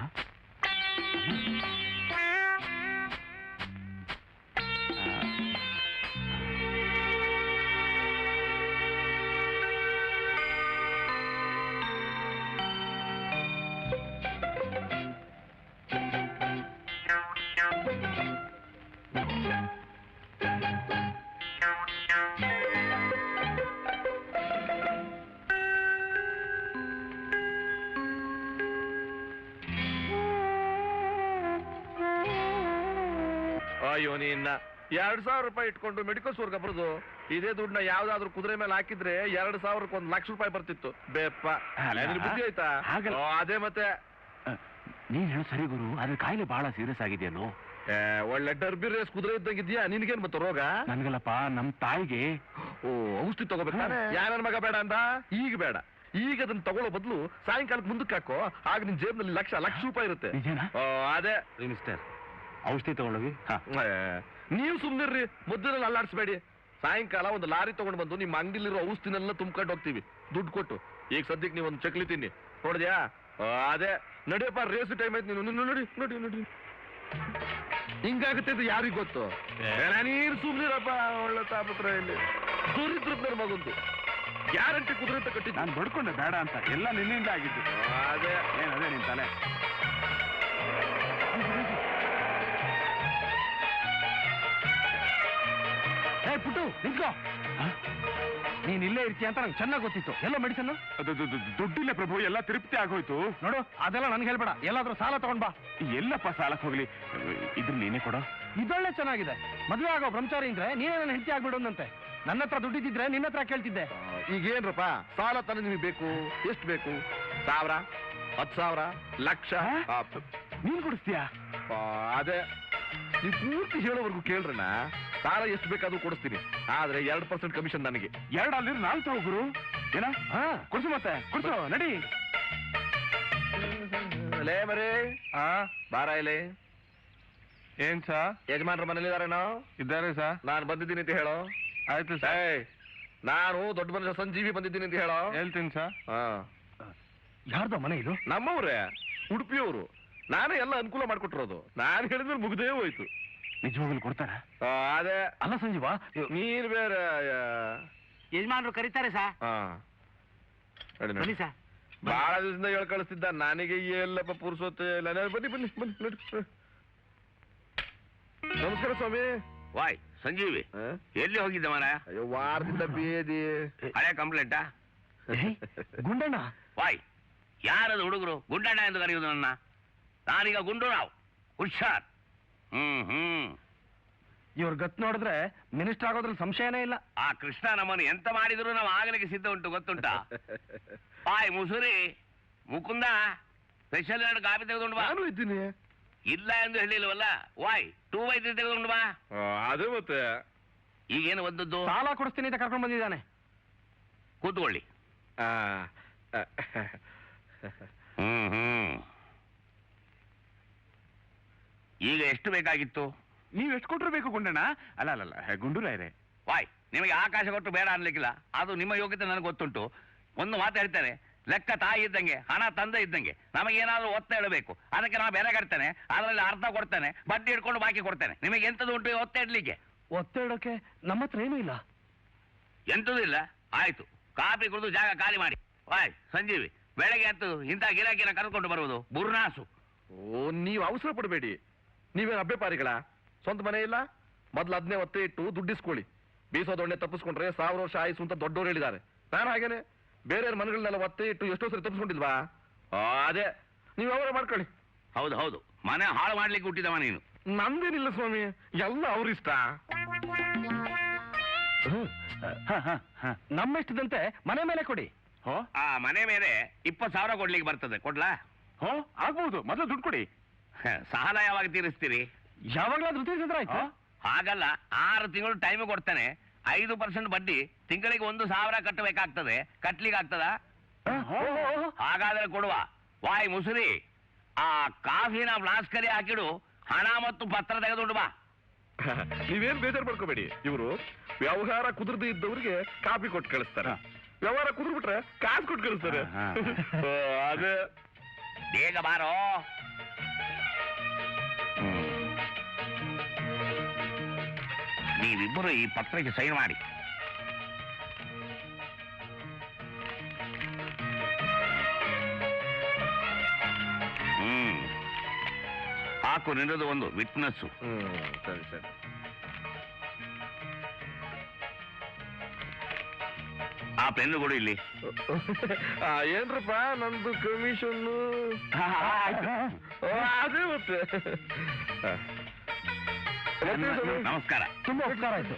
ಅಯ್ಯೋ, ನೀನ್ನ 2,000 ರೂಪಾಯಿ ಇಟ್ಕೊಂಡು ಮೆಡಿಕಲ್ ಸ್ಟೋರ್ಗೆ ಬರೋದು. ಇದೇ ದುಡ್ಡನ್ನ ಯಾವ್ದಾದ್ರು ಕುದುರೆ ಮೇಲೆ ಹಾಕಿದ್ರೆ 2,000ಕ್ಕೆ 1,00,000 ರೂಪಾಯಿ ಬರ್ತಿತ್ತು. ಬೇಪ್ಪ, ಬುದ್ಧಿ ಆಯ್ತಾ? ಅದೇ ಮತ್ತೆ. ನೀನ್ ಹೇಳೋ ಸರಿ ಗುರು, ಅದ್ರ ಕಾಯಿಲೆ ಬಹಳ ಸೀರಿಯಸ್ ಆಗಿದೆಯಲ್ಲೋ. ಒಳ್ಳೆ ಡರ್ಬಿ ರೇಸ್ ಕುದುರೆ ಇದ್ದಂಗಿದ್ಯಾ. ನಿನ್ಗೇನ್ ಮತ್ತೆ ರೋಗ? ನನ್ಗಲ್ಲಪ್ಪ, ನಮ್ ತಾಯಿಗೆ. ಓ, ಔಷಧಿ ತಗೋಬೇಕು. ಯಾರ ಮಗ ಬೇಡ ಅಂದ? ಈಗ ಬೇಡ. ಈಗ ಅದನ್ನ ತಗೊಳ್ಳೋ ಬದಲು ಸಾಯಂಕಾಲಕ್ಕೆ ಮುಂದಕ್ಕೆ ಹಾಕೋ. ಆಗ ನಿನ್ ಜೇಬ್ನಲ್ಲಿ ಲಕ್ಷ ರೂಪಾಯಿ ಇರುತ್ತೆ. ಅದೇ ಮಿಸ್ಟರ್, ಔಷಧಿ ತಗೊಳ್ಳೋಗಿ. ನೀವು ಸುಮ್ನಿರ್ರಿ, ಮುದ್ದಿನಲ್ಲಿ ಅಲ್ಲಾಡಿಸ್ಬೇಡಿ. ಸಾಯಂಕಾಲ ಒಂದು ಲಾರಿ ತಗೊಂಡು ಬಂದು ನಿಮ್ಮ ಅಂಗಡಿಲಿರೋ ಔಷಧಿನೆಲ್ಲ ತುಂಬ್ಕೊಂಡು ಹೋಗ್ತೀವಿ ದುಡ್ಡು ಕೊಟ್ಟು. ಈಗ ಸದ್ಯಕ್ಕೆ ನೀವು ಒಂದು ಚಕ್ಲಿ ತಿನ್ನಿ, ನೋಡಿದ್ಯಾ? ಅದೇ ನಡಿಯಪ್ಪ, ರೇಸ್ ಟೈಮ್ ಆಯ್ತು. ನೀನು ನೋಡಿ ನೋಡಿ ನೋಡಿ, ಹಿಂಗಾಗುತ್ತೆ. ಇದು ಯಾರಿಗ್ ಗೊತ್ತು? ನೀರು ಸುಮ್ನಿರಪ್ಪ, ಒಳ್ಳೆ ತಾಪತ್ರ ಇಲ್ಲಿ ದೊರಿದ್ರದ್ ಮಗಂತು ಗ್ಯಾರಂಟಿ ಕುದುರೆ ಅಂತ ಕಟ್ಟಿ. ನಾನು ಬಡ್ಕೊಂಡೆ ಬೇಡ ಅಂತ, ಎಲ್ಲ ನಿನ್ನಿಂದ ಆಗಿದ್ದು. ಅದೇ ಏನದೇ ನಿನ್ ತಲೆ. ಪುಟ್ಟು ನಿಂತ್ಕೋ. ನೀನ್ ಇಲ್ಲೇ ಇರ್ತೀಯ ಅಂತ ನಂಗೆ ಚೆನ್ನಾಗಿ ಗೊತ್ತಿತ್ತು. ಎಲ್ಲ ಮೆಡಿಸನ್ ದುಡ್ಡಿಲ್ಲ ಪ್ರಭು, ಎಲ್ಲ ತೃಪ್ತಿ ಆಗೋಯ್ತು. ನೋಡು, ಅದೆಲ್ಲ ನನ್ಗೆ ಹೇಳ್ಬೇಡ. ಎಲ್ಲಾದ್ರೂ ಸಾಲ ತಗೊಂಡ್ ಬಾ. ಎಲ್ಲಪ್ಪ ಸಾಲಕ್ಕೆ ಹೋಗ್ಲಿ, ಇದ್ರ ನೀನೇ ಕೊಡೋ. ಇದೊಳ್ಳೆ ಚೆನ್ನಾಗಿದೆ. ಮದುವೆ ಆಗೋ ಬ್ರಹ್ಮಚಾರಿ ಅಂದ್ರೆ ನೀನೇ ನನ್ನ ಹೆಂಡತಿ ಆಗ್ಬಿಡೋದಂತೆ. ನನ್ನ ಹತ್ರ ದುಡ್ಡಿದ್ರೆ ನಿನ್ನ ಹತ್ರ ಕೇಳ್ತಿದ್ದೆ. ಈಗೇನ್ರಪ್ಪ ಸಾಲ ತಾನೇ ನಿಮಗೆ ಬೇಕು? ಎಷ್ಟು ಬೇಕು? 1,000, 10,000, ಲಕ್ಷ? ನೀನ್ ಕೊಡಿಸ್ತೀಯಾ? ಅದೇ ನೀವು ಪೂರ್ತಿ ಹೇಳೋವರೆಗೂ ಕೇಳ್ರಣ್ಣ. ಸಾಲ ಎಷ್ಟು ಬೇಕಾದ್ರೂ ಕೊಡಿಸ್ತೀನಿ, ಆದ್ರೆ 2% ಕಮಿಷನ್ ನನಗೆ. 2 ಅಲ್ಲಿರು 4 ತಗೋ ಗುರು. ಏನ? ಕೊಡ್ಸು, ಮತ್ತೆ ಕೊಡ್ಸು, ನಡಿ. ಲೇ ಮರೇ, ಬಾರ ಇಲ್ಲಿ. ಏನ್ ಸಾ? ಯಜಮಾನ್ರ ಮನೇಲಿದಾರೇನೋ? ಇದ್ದಾರೆ ಸಾ. ನಾನು ಬಂದಿದ್ದೀನಿ ಅಂತ ಹೇಳೋ. ಆಯ್ತು ಸಾ. ನಾನು ದೊಡ್ಡ ಮನುಷ್ಯ ಸಂಜೀವಿ ಬಂದಿದ್ದೀನಿ ಅಂತ ಹೇಳೋ. ಹೇಳ್ತೀನಿ ಸಾ. ಯಾರ್ದೋ ಮನೆ ಇದು? ನಮ್ಮವ್ರೆ, ಉಡುಪಿಯವರು. ನಾನೇ ಎಲ್ಲ ಅನುಕೂಲ ಮಾಡ್ಕೊಟ್ಟಿರೋದು. ನಾನು ಹೇಳಿದ್ರೆ ಮುಗ್ದೇ ಹೋಯ್ತು. ನಿಜವಾಗ್ಲು ಕೊಡ್ತಾರ? ಅದೇ ಅಲ್ಲ ಸಂಜೀವ, ನೀನ್ ಬೇರೆ. ಯಜಮಾನ್ರು ಕರೀತಾರೆ ಸಾ. ಬನ್ನಿ ಸಾ. ಬಹಳ ದಿವಸದಿಂದ ಹೇಳಿ ಕಳಿಸ್ತಿದ್ದ, ನನಗೆ ಎಲ್ಲಪ್ಪ ಪುರ್ಸೋತೆ ಇಲ್ಲ. ಬನ್ನಿ ಬನ್ನಿ ಬನ್ನಿ ನೋಡಿ. ನಮಸ್ಕಾರ ಸ್ವಾಮಿ. ವಾಯ್ ಸಂಜೀವಿ, ಎಲ್ಲಿ ಹೋಗಿದ್ದೆ ಮರ? ಅಯ್ಯೋ, ವಾರದಿಂದ ಬೇದಿ. ಹಳೆ ಕಂಪ್ಲೇಂಟಾ? ಗುಂಡಣ್ಣ. ವಾಯ್, ಯಾರದು ಹುಡುಗರು ಗುಂಡಣ್ಣ ಎಂದು ಕರೆಯುವುದು ನನ್ನ? ನಾನೀಗ ಗುಂಡೂರಾವ್, ಹುಷಾರ್. ಇವ್ರ ಗತ್ ನೋಡಿದ್ರೆ ಮಿನಿಸ್ಟರ್ ಆಗೋದ್ರಲ್ಲಿ ಸಂಶಯನೇ ಇಲ್ಲ. ಆ ಕೃಷ್ಣ ನಮ್ಮನ್ನು ಎಂತ ಮಾಡಿದ್ರು ನಾವು ಆಗಲಿಕ್ಕೆ ಸಿದ್ಧ ಉಂಟು, ಗೊತ್ತುಂಟಾ? ಪಾಯ್ ಮುಸುರಿ, ಮುಕುಂದ, ಸ್ಪೆಷಲ್ 2 ಕಾಪಿ ತೆಗೆದುಕೊಂಡು ಬಾ. ನಾನು ಇದ್ದೀನಿ. ಇಲ್ಲ ಎಂದು ಹೇಳಿಲ್ವಲ್ಲ. ವಾಯ್ 2 by 3 ತೆಗೆದುಕೊಂಡು ಬಾ. ಅದೇ ಮತ್ತೆ. ಈಗೇನು ಒಂದದ್ದು? ಸಾಲ ಕೊಡಿಸ್ತೀನಿ ಅಂತ ಕರ್ಕೊಂಡು ಬಂದಿದ್ದಾನೆ. ಕೂತ್ಕೊಳ್ಳಿ. ಈಗ ಎಷ್ಟು ಬೇಕಾಗಿತ್ತು? ನೀವ್ ಎಷ್ಟು ಕೊಟ್ಟರು ಬೇಕು ಗುಂಡಣ್ಣ? ಅಲ್ಲ ಗುಂಡೂರ ಇದೆ. ವಾಯ್, ನಿಮಗೆ ಆಕಾಶ ಕೊಟ್ಟು ಬೇಡ ಅನ್ಲಿಕ್ಕಿಲ್ಲ, ಅದು ನಿಮ್ಮ ಯೋಗ್ಯತೆ ನನಗೆ ಗೊತ್ತುಂಟು. ಒಂದು ಮಾತು ಹೇಳ್ತೇನೆ, ಲೆಕ್ಕ ತಾಯಿ ಇದ್ದಂಗೆ, ಹಣ ತಂದೆ ಇದ್ದಂಗೆ. ನಮಗೇನಾದ್ರೂ ಒತ್ತ ಇಡಬೇಕು, ಅದಕ್ಕೆ ನಾವು ಬೆಲೆ ಕಟ್ತೇನೆ, ಅದರಲ್ಲಿ ಅರ್ಧ ಕೊಡ್ತೇನೆ, ಬಡ್ಡಿ ಹಿಡ್ಕೊಂಡು ಬಾಕಿ ಕೊಡ್ತೇನೆ. ನಿಮಗೆ ಎಂತದ್ದು ಉಂಟು ಒತ್ತ ಇಡ್ಲಿಕ್ಕೆ? ಒತ್ತ ಇಡೋಕೆ ನಮ್ಮ ಹತ್ರ ಏನೂ ಇಲ್ಲ. ಎಂತದೂ ಇಲ್ಲ? ಆಯ್ತು, ಕಾಫಿ ಕುಡಿದು ಜಾಗ ಖಾಲಿ ಮಾಡಿ. ವಾಯ್ ಸಂಜೀವಿ, ಬೆಳಗ್ಗೆ ಅಂತೂ ಇಂಥ ಗಿರಾಕಿನ ಕರ್ಕೊಂಡು ಬರುವುದು ಬುರ್ನಾಸು. ಓ, ನೀವು ಅವಸರ ಪಡಬೇಡಿ. ನೀವೇನು ಅಭ್ಯಪಾರಿಗಳ? ಸ್ವಂತ ಮನೆ ಇಲ್ಲ? ಮೊದ್ಲು ಅದನ್ನೇ ಒತ್ತೆ ಇಟ್ಟು ದುಡ್ಡಿಸ್ಕೊಳ್ಳಿ. ಬೀಸೋದೊಣ್ಣೆ ತಪ್ಪಿಸ್ಕೊಂಡ್ರೆ 1000 ವರ್ಷ ಆಯ್ಸು ಅಂತ ದೊಡ್ಡೋರು ಹೇಳಿದ್ದಾರೆ. ನಾನು ಹಾಗೇನೆ ಬೇರೆ ಮನೆಗಳನ್ನೆಲ್ಲ ಒತ್ತೆ ಇಟ್ಟು ಎಷ್ಟೋ ಸರಿ ತಪ್ಪಿಸ್ಕೊಂಡಿಲ್ವಾ? ಅದೇ ನೀವು ಅವರ ಮಾಡ್ಕೊಳ್ಳಿ. ಹೌದು ಹೌದು, ಮನೆ ಹಾಳು ಮಾಡ್ಲಿಕ್ಕೆ ಹುಟ್ಟಿದವ ನೀನು. ನಂದೇನಿಲ್ಲ ಸ್ವಾಮಿ, ಎಲ್ಲ ಅವ್ರಿಷ್ಟ. ನಮ್ಮೆಷ್ಟದಂತೆ ಮನೆ ಮೇಲೆ ಕೊಡಿ. ಆ ಮನೆ ಮೇಲೆ 20,000 ಕೊಡ್ಲಿಕ್ಕೆ ಬರ್ತದೆ. ಕೊಡ್ಲಾ? ಆಗ್ಬಹುದು, ಮೊದಲು ದುಡ್ಡು ಕೊಡಿ. ಸಾಲ ಯಾವಾಗ ತೀರಿಸ್ತೀರಿ? ಯಾವಾಗ್ಲಾದ್ರೂ ತೀರಿಸಿದ್ರೆ ಆಯ್ತು. ಹಾಗಲ್ಲ, 6 ತಿಂಗಳು ಟೈಮ್ ಕೊಡ್ತೇನೆ. 5% ಬಡ್ಡಿ, ತಿಂಗಳಿಗೆ 1,000 ಕಟ್ಟಬೇಕಾಗ್ತದೆ. ಕಟ್ಲಿಕ್ಕೆ ಆಗ್ತದ? ಹಾಗಾದ್ರೆ ಕೊಡುವ. ವಾಯ್ ಮುಸುರಿ, ಆ ಕಾಫಿನ ಫ್ಲಾಸ್ಕರಿ ಹಾಕಿಡು, ಹಣ ಮತ್ತು ಪತ್ರ ತೆಗೆದುಕೊಂಡು ಬಾ. ನೀವೇನ್ ಬೇಜಾರು ಮಾಡ್ಕೋಬೇಡಿ. ಇವರು ವ್ಯವಹಾರ ಕುದುರ್ದು ಇದ್ದವ್ರಿಗೆ ಕಾಫಿ ಕೊಟ್ಟು ಕಳಿಸ್ತಾರೆ, ವ್ಯವಹಾರ ಕುದುರ್ಬಿಟ್ರೆ ಕಾಸು ಕೊಟ್ಟು ಕಳಿಸ್ತಾರೆ. ಅದೇ ಬೇಗ ಬಾರೋ. ನೀವಿಬ್ಬರು ಈ ಪತ್ರಕ್ಕೆ ಸೈನ್ ಮಾಡಿ. ಹಾಕು ನಿನ್ನದು ಒಂದು ವಿಟ್ನೆಸ್ಸು. ಸರಿ ಸರಿ. ಆ ಪೆನ್ನು ಕೊಡು ಇಲ್ಲಿ. ಏನ್ರಪ್ಪ ನಂದು ಕಮಿಷನ್ನು? ಅದೇ ಮತ್ತೆ. ನಮಸ್ಕಾರ. ತುಂಬಾ ಉಪಕಾರ ಆಯ್ತು.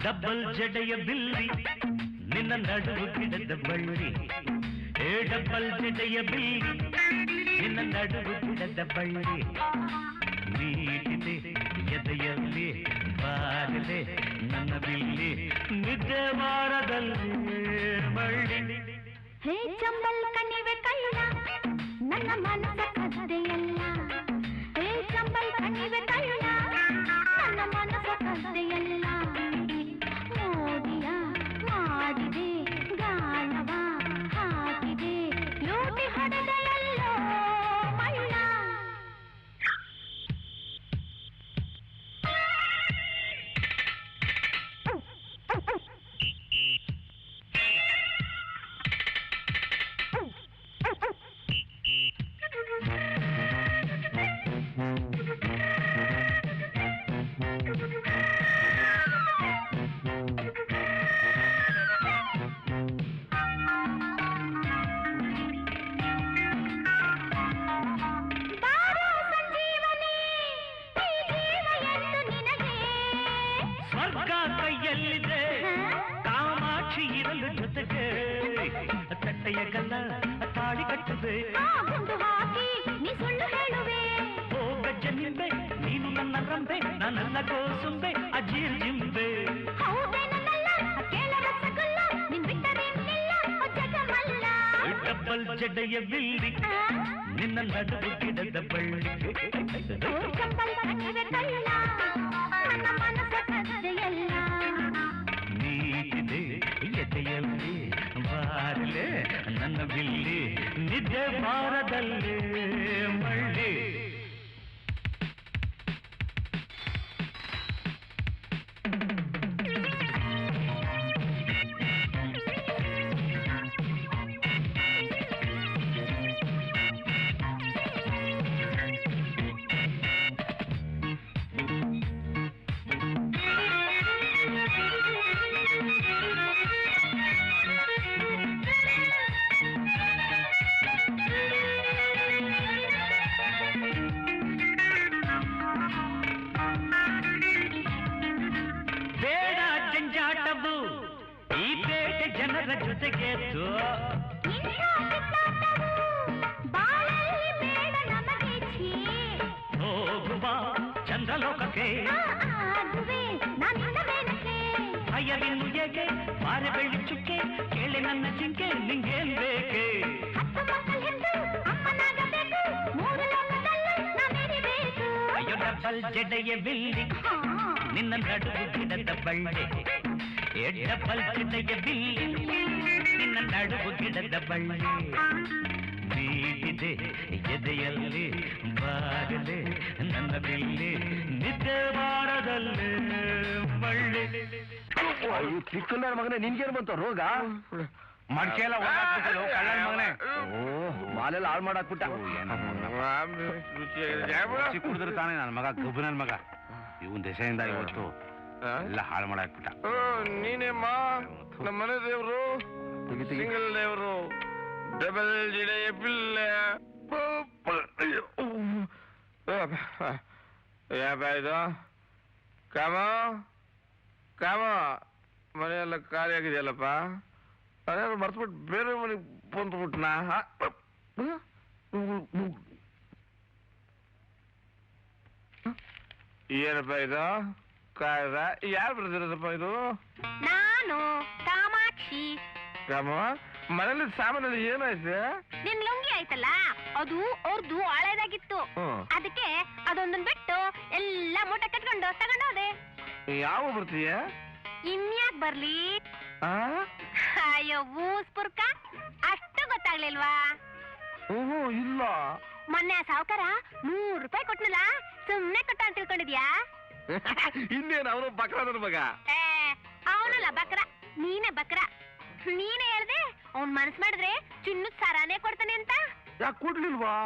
ಡಬ್ಬಲ್ ಜಡೆಯ ಬಿಲ್ಲಿ ನಿನ್ನ ನಡುವು ಗಿಡದ ಬಳ್ಳಿ. ಡಬ್ಬಲ್ ಜಡೆಯ ಬಿಲ್ಲಿ ನಿನ್ನ ನಡುವು ಗಿಡದ ಬಳ್ಳಿ. ನೀಟಿದೆ ಎದೆಯಲ್ಲಿ ಬಾರದೆ ನನ್ನ ಬಿಲ್ಲಿ, ನಿದ್ದೆ ವಾರದಲ್ಲಿ ಬಳ್ಳಿ. ಹೇ ಚಂಬಲ್ ಕಣಿವೆ ಕಳ್ಳ ನನ್ನ ಮನಸ್ಸ ಕದ್ದೆಯಲ್ಲ. ಹೇ ಚಂಬಲ್ ಕಣಿವೆ ಕಳ್ಳ ನನ್ನ ಮನಸ್ಸ ಕದ್ದೆಯಲ್ಲ. ಮೋಡಿಯ ಮಾಡಿದೆ ಗಾಳವ ಹಾಕಿದೆ ಲೂಟಿ ಹೊಡೆದೆಯಲ್ಲೋ ಮಳ್ಳ. ಸ್ವರ್ಗ ಕೈಯಲ್ಲಿದೆ ಕಾಮಾಕ್ಷಿ ಇರಲು ಜೊತೆಗೆ, ತಟ್ಟೆಯ ಗಲ್ಲ ತಾಳಿ ಕಟ್ಟದೆ ಗುಂಡು ಹಾಕಿ ನೀ ಸುಳ್ಳು ಹೇಳುವೆ. ಓ ಗಜ್ಜ ನಿಂಬೆ ನೀನು ನನ್ನ ರಂಬೆ, ನನ್ನಲ್ಲ ಕೋಸುಂಬೆ ಅಜೀರ್ ಜಿಂಬೆ. ಹೌದೇನಲ್ಲ ಕೇಳ ರಸಗುಲ್ಲ ನಿನ್ ಬಿಟ್ಟರೆ ಇನ್ನಿಲ್ಲ ಜಗಮಲ್ಲ. ಡಬ್ಬಲ್ ಜಡೆಯ ಬಿಲ್ಲಿ ನಿನ್ನ ನಡುವು ಗಿಡದ ಬಳ್ಳಿ. ಚಂಬಲ್ ಕಣಿವೆ ಕಳ್ಳ ನನ್ನ ಮನಸ್ಸ ಕದ್ದೆಯಲ್ಲ. ನೀತಿದೆ ಎದೆಯಲ್ಲಿ ಬಾರಲೆ ನನ್ನ ಬಿಲ್ಲಿ, ನಿದ್ದೆ ಬಾರದಲ್ಲೇ ಮಳ್ಳಿ. ಹುಡುಗರ ಜೊತೆಗೆದ್ದು ಬಾಳಲ್ಲಿ ಬೇಡ ನಮಗೆ ಛೀ. ಹೋಗುವ ಚಂದ್ರಲೋಕಕ್ಕೆ ಅದುವೇ ನನ್ನ ಮೇಲಕ್ಕೆ. ಅಯ್ಯವಿನ್ನು ಏಕೆ ಮಾರೆ ಬೆಳ್ಳಿ ಚುಕ್ಕೆ ಕೇಳಿ ನನ್ನ ಜಿಂಕೆ ನಿಂಗೇನ್ ಬೇಕೆ. 10 ಮಕ್ಕಳು ಹೆಂದು ಅಮ್ಮನಾಗಬೇಕು, 3 ಲೋಕದಲ್ಲೂ ನಾ ಮೆರಿಬೇಕು. ಅಯ್ಯೋ ಡಬ್ಬಲ್ ಜಡೆಯ ಬಿಲ್ಲಿ ನಿನ್ನ ನಡುವು ಗಿಡದ ಬಳ್ಳೆ. ಡಬ್ಬಲ್ ಜಡೆಯ ಬಿಲ್ಲಿ ನಿನ್ನ ನಡುವು ಗಿಡದ ಬಳ್ಳೆ. ಬೀಗಿದೆ ಎದೆಯಲ್ಲಿ ಬಾರದೆ ನನ್ನ ಬಿಲ್ಲಿ ನಿದ್ದೆ ಬಾರದಲ್ಲಿ ಬಳ್ಳೆ. ಚಿಕ್ಕಂದ ಮಗನೇ ನಿನ್ಗೇನು ಬಂತು ರೋಗ? ಮಡಿಕೆ ಎಲ್ಲ ಕಳ್ಳನ ಮಗನೇ. ಮಾಲೆಲ್ಲ ಹಾಳು ಮಾಡಾಕ್ಬಿಟ್ಟ. ಕುಡಿದ್ರೆ ತಾನೇ ನನ್ನ ಮಗ ಗಬ್ಬು ನನ್ನ ಮಗ. ಇವನ್ ದೆಸೆಯಿಂದ ಇವತ್ತು ಎಲ್ಲ ಹಾಳು ಮಾಡಾಕ್ಬಿಟ್ಟ. ನೀನೇಮ್ಮ ನಮ್ಮ ಮನೆ ದೇವ್ರು, ಸಿಂಗಲ್ ದೇವ್ರು, ಡಬಲ್ ಜಿಡೆಯ ಪಿಲ್ಲೆ. ಯಾಪ ಇದು ಕಾಮ ಕಾಮ ಮನೆಯೆಲ್ಲ ಖಾಲಿ ಆಗಿದೆಯಲ್ಲಪ್ಪ. ಅದೇನು ಮರ್ತ್ಬಿಟ್ಟು ಬೇರೆ ಮನೆಗೆ ಬಂದ್ಬಿಟ್ನಾ? ಏನಪ್ಪ ಇದು ಕಾಯ್ದ? ಯಾರು ಬರ್ದಿರೋದಪ್ಪ ಇದು? ನಾನು ಕಾಮಾಕ್ಷಿ. ಕಾಮ ಮನೇಲಿ ಸಾಮಾನಲ್ಲಿ ಏನಾಯ್ತು? ನಿನ್ ಲುಂಗಿ ಆಯ್ತಲ್ಲ, ಅದು ಅವ್ರದ್ದು ಹಳೇದಾಗಿತ್ತು. ಅದಕ್ಕೆ ಅದೊಂದನ್ ಬಿಟ್ಟು ಎಲ್ಲ ಮೂಟೆ ಕಟ್ಕೊಂಡು ತಗೊಂಡೋದೆ. ಯಾವ ಬರ್ತೀಯ? ಇನ್ಯಾಕ್ ಬರ್ಲಿ? ಅಯ್ಯೋ ಊಸ್ಪುರ್ಕ, ಅಷ್ಟು ಗೊತ್ತಾಗ್ಲಿಲ್ವಾ? ಇಲ್ಲ. ಮೊನ್ನೆ ಸಾವ್ಕಾರ 100 ರೂಪಾಯಿ ಕೊಟ್ನಲ್ಲ, ಸುಮ್ನೆ ಕೊಟ್ಟ ಅಂತ ತಿಳ್ಕೊಂಡಿದ್ಯಾ? ಇನ್ನೇನು ಅವನು ಬಕ್ರ ನನ್ನ ಮಗ. ಅವನಲ್ಲ ಬಕ್ರ, ನೀನೇ ಬಕ್ರ. ನೀನೇ ಹೇಳ್ದೆ ಅವ್ನ್ ಮನಸ್ ಮಾಡಿದ್ರೆ ಚಿನ್ನದ ಸರಾನೇ ಕೊಡ್ತಾನೆ ಅಂತ. ಯಾಕೆ ಕೊಡ್ಲಿಲ್ವಾ?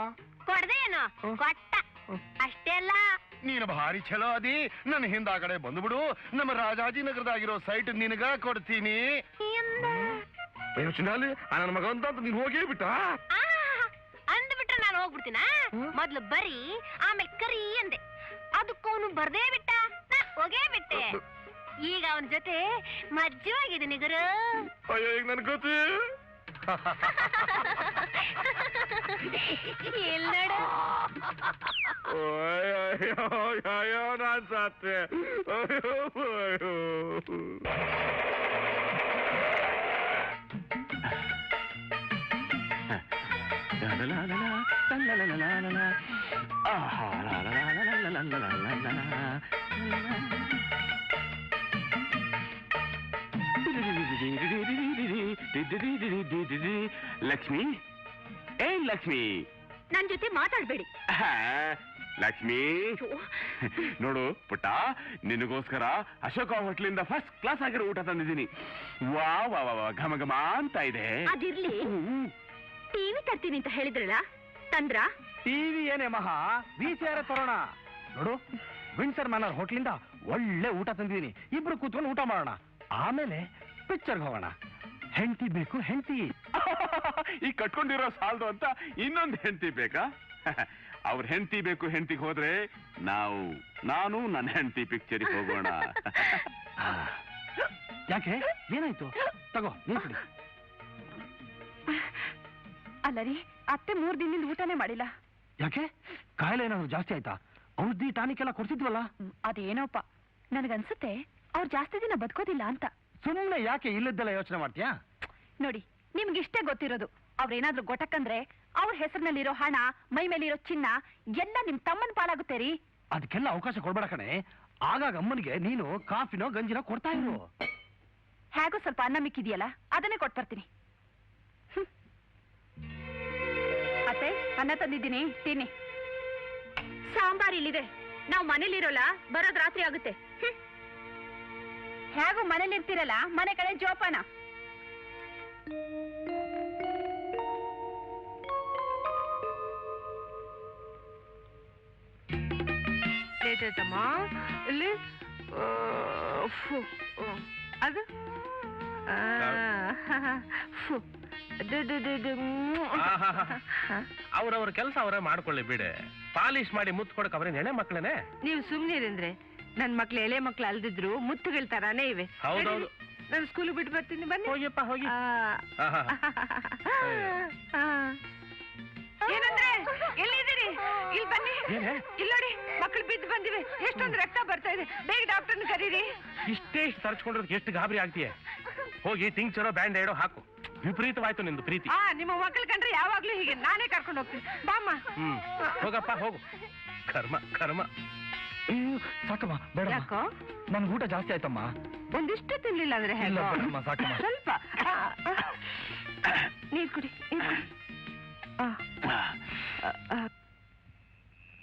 ಕೊಡ್ದೆ ಏನೋ ಕೊಟ್ಟ, ಅಷ್ಟೇ ಅಲ್ಲ. ನೀನು ಭಾರಿ ಚಲೋ ಅದಿ. ನನ್ನ ಹಿಂದಾಗಡೆ ಬಂದ್ಬಿಡು, ನಮ್ಮ ರಾಜಾಜಿನಗರದಾಗಿರೋ ಸೈಟ್ ನಿನಗ ಕೊಡ್ತೀನಿ. ಯೋಚನೆ ನನ್ನ ಮಗ ಅಂತ ನೀನ್ ಹೋಗೇ ಬಿಟ್ಟ. ಅಂದ್ಬಿಟ್ರೆ ನಾನು ಹೋಗ್ಬಿಡ್ತೀನ? ಮೊದ್ಲು ಬರೀ ಆಮೇಲೆ ಕರಿ ಅಂದೆ, ಅದಕ್ಕೂ ಅವನು ಬರ್ದೇ ಬಿಟ್ಟ, ನಾ ಹೋಗೇ ಬಿಟ್ಟೆ. ಈಗ ಅವನ ಜೊತೆ ಮಜ್ಜವಾಗಿದ್ದೀನಿ ಗುರು. ಅಯ್ಯೋ ಈಗ ನನ್ ಗೊತ್ತಿ ಎಲ್ ನೋಡು. ಅಯ್ಯೋ ನಾನ್ ಸಾತೆ. ಅಯ್ಯೋ ಲಕ್ಷ್ಮಿ, ಏನ್ ಲಕ್ಷ್ಮಿ? ನನ್ ಜೊತೆ ಮಾತಾಡ್ಬೇಡಿ. ಲಕ್ಷ್ಮಿ ನೋಡು ಪುಟ್ಟ, ನಿನಗೋಸ್ಕರ ಅಶೋಕ ಹೋಟ್ಲಿಂದ ಫಸ್ಟ್ ಕ್ಲಾಸ್ ಆಗಿರೋ ಊಟ ತಂದಿದ್ದೀನಿ. ವಾ ವಾ ವಾ ಘಮ ಘಮ ಅಂತ ಇದೆ. ಅದಿರ್ಲಿ, ಟಿವಿ ತರ್ತೀನಿ ಅಂತ ಹೇಳಿದ್ರಲ್ಲ, ತಂದ್ರ? ಟಿವಿ ಏನೇ ಮಹಾ, VCR ತರೋಣ. ನೋಡು, ವಿನ್ಸರ್ ಮ್ಯಾನರ್ ಹೋಟ್ಲಿಂದ ಒಳ್ಳೆ ಊಟ ತಂದಿದ್ದೀನಿ. ಇಬ್ರು ಕೂತ್ಕೊಂಡು ಊಟ ಮಾಡೋಣ, ಆಮೇಲೆ ಪಿಕ್ಚರ್ಗೆ ಹೋಗೋಣ. ಹೆಂಡತಿ ಬೇಕು, ಹೆಂಡತಿ. ಈ ಕಟ್ಕೊಂಡಿರೋ ಸಾಲದು ಅಂತ ಇನ್ನೊಂದು ಹೆಂಡತಿ ಬೇಕಾ? ಅವ್ರ ಹೆಂಡತಿ ಬೇಕು, ಹೆಂಡತಿಗೆ ಹೋದ್ರೆ ನಾನು ನನ್ನ ಹೆಂಡತಿ ಪಿಕ್ಚರಿಗೆ ಹೋಗೋಣ. ಯಾಕೆ, ಏನಾಯ್ತು? ತಗೋ ನೀನ್ ಕುಡಿ. ಅಲ್ಲ ರೀ, ಅತ್ತೆ 3 ದಿನದಿಂದ ಊಟನೇ ಮಾಡಿಲ್ಲ. ಯಾಕೆ, ಕಾಯಿಲೆ ಏನಾದ್ರು ಜಾಸ್ತಿ ಆಯ್ತಾ? ಔಷಧಿ ಟಾನಿಕ್ ಎಲ್ಲ ಕೊಡ್ತಿದ್ವಲ್ಲ. ಅದೇನೋಪ್ಪ, ನನಗನ್ಸುತ್ತೆ ಅವ್ರು ಜಾಸ್ತಿ ದಿನ ಬದುಕೋದಿಲ್ಲ ಅಂತ. ಸುಮ್ಮನೆ ಯಾಕೆ ಇಲ್ಲದ್ದೆಲ್ಲ ಯೋಚನೆ ಮಾಡ್ತೀಯಾ? ನೋಡಿ, ನಿಮ್ಗಿಷ್ಟೇ ಗೊತ್ತಿರೋದು. ಅವ್ರೇನಾದ್ರೂ ಗೊಟಕ್ಕಂದ್ರೆ ಅವ್ರ ಹೆಸರಿನಲ್ಲಿರೋ ಹಣ, ಮೈ ಮೇಲಿರೋ ಚಿನ್ನ ಎಲ್ಲ ನಿಮ್ ತಮ್ಮನ ಪಾಲಾಗುತ್ತೆ ರೀ. ಅದಕ್ಕೆಲ್ಲ ಅವಕಾಶ ಕೊಡ್ಬೇಡ ಕಣೆ. ಆಗಾಗ ಅಮ್ಮನಿಗೆ ನೀನು ಕಾಫಿನೋ ಗಂಜಿನೋ ಕೊಡ್ತಾ ಇರು. ಹೇಗೋ ಸ್ವಲ್ಪ ಅನ್ನ ಮಿಕ್ಕಿದೆಯಲ್ಲ, ಅದನ್ನೇ ಕೊಟ್ಬರ್ತೀನಿ. ಅತ್ತೆ, ಅನ್ನ ತಂದಿದ್ದೀನಿ, ತಿನ್ನಿ. ಸಾಂಬಾರ್ ಇಲ್ಲಿದೆ. ನಾವು ಮನೇಲಿರೋಲ್ಲ, ಬರೋದ್ ರಾತ್ರಿ ಆಗುತ್ತೆ. ಹೇಗೂ ಮನೇಲಿ ಇರ್ತೀರಲ್ಲ, ಮನೆ ಕಡೆ ಜೋಪಾನ. ಲೇಟಾಯ್ತಮ್ಮ. ಇಲ್ಲಿ ಅದು ಅವ್ರವ್ರ ಕೆಲಸ ಅವರೇ ಮಾಡ್ಕೊಳ್ಳಿ ಬಿಡೆ. ಪಾಲಿಶ್ ಮಾಡಿ ಮುತ್ತು ಕೊಡಕ್ ಅವ್ರೇನ್ ಎಳೆ ಮಕ್ಳೇನೆ. ನೀವು ಸುಮ್ನಿರಂದ್ರೆ ನನ್ ಮಕ್ಳು ಎಳೆ ಮಕ್ಳು ಅಲ್ದಿದ್ರು ಮುತ್ತುಗಳ ತರಾನೇ ಇವೆ. ಹೌದೌದು, ನಾನು ಸ್ಕೂಲಿಗೆ ಬಿಟ್ಟು ಬರ್ತೀನಿ, ಬನ್ನಿ. ಹೋಗಿಯಪ್ಪ ಹೋಗಿ. ಏನಂದ್ರೆ ಎಲ್ಲಿದ್ದೀರಿ? ಇಲ್ಲಿ ಬನ್ನಿ. ಏನೇ? ಇಲ್ಲಿ ನೋಡಿ, ಮಕ್ಕಳು ಬಿದ್ದು ಬಂದಿವೆ, ಎಷ್ಟೊಂದು ರಕ್ತ ಬರ್ತಾ ಇದೆ, ಬೇಗ ಡಾಕ್ಟರ್ನ ಕರೀರಿ. ಇಷ್ಟೇ ತರ್ಚ್ಕೊಂಡ್ರೆ ಎಷ್ಟು ಗಾಬರಿ ಆಗ್ತೀಯ? ಹೋಗಿ ತಿಂಗ್ಚರೋ ಬ್ಯಾಂಡ್ ಏಡೋ ಹಾಕು. ವಿಪರೀತವಾಯ್ತು ನಿಂದು ಪ್ರೀತಿ. ನಿಮ್ಮ ಮಕ್ಕಳು ಕಂಡ್ರೆ ಯಾವಾಗ್ಲೂ ಹೀಗೆ, ನಾನೇ ಕರ್ಕೊಂಡು ಹೋಗ್ತೀನಿ. ಬಾಮ್ಮ. ಹೋಗಪ್ಪ ಹೋಗು. ಕರ್ಮ ಕರ್ಮ. ಸಾಕಮ್ಮ, ಬೇಡ. ಯಾಕೋ? ನನ್ಗೆ ಊಟ ಜಾಸ್ತಿ ಆಯ್ತಮ್ಮ. ಒಂದಿಷ್ಟು ತಿನ್ಲಿಲ್ಲ ಅಂದ್ರೆ ಇಲ್ಲ, ಬೇಡಮ್ಮ, ಸಾಕಮ್ಮ. ಸ್ವಲ್ಪ ನೀರ್ ಕುಡಿ.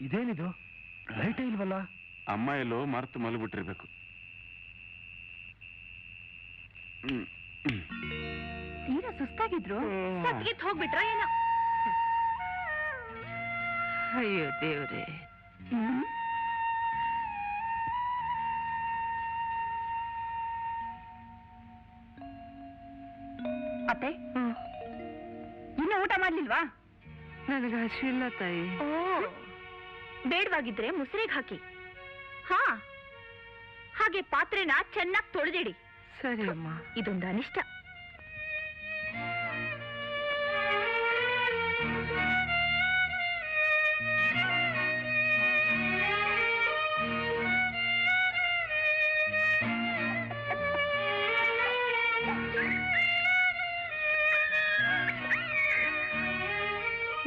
ಇದೇನಿದು? ಲೈಟೇ ಇಲ್ವಲ್ಲ? ಅಮ್ಮ ಎಲ್ಲೋ ಮರ್ತು ಮಲಗ್ಬಿಟ್ಟಿರ್ಬೇಕು. ತೀರಾ ಸುಸ್ತಾಗಿದ್ರು, ಸತ್ಗಿತ್ ಹೋಗ್ಬಿಟ್ರ ಏನೋ. ಅಯ್ಯೋ ದೇವ್ರೆ. ಅತ್ತೆ, ಇನ್ನು ಊಟ ಮಾಡ್ಲಿಲ್ವಾ? ನನಗೆ ಹಸಿವಿಲ್ಲ ತಾಯಿ. ಓ, ಬೇಡವಾಗಿದ್ರೆ ಮುಸ್ರಿಗೆ ಹಾಕಿ. ಹಾ, ಹಾಗೆ ಪಾತ್ರೆನ ಚೆನ್ನಾಗಿ ತೊಳೆದಿಡಿ. ಸರಿ ಅಮ್ಮ. ಇದೊಂದು ಅನಿಷ್ಟ.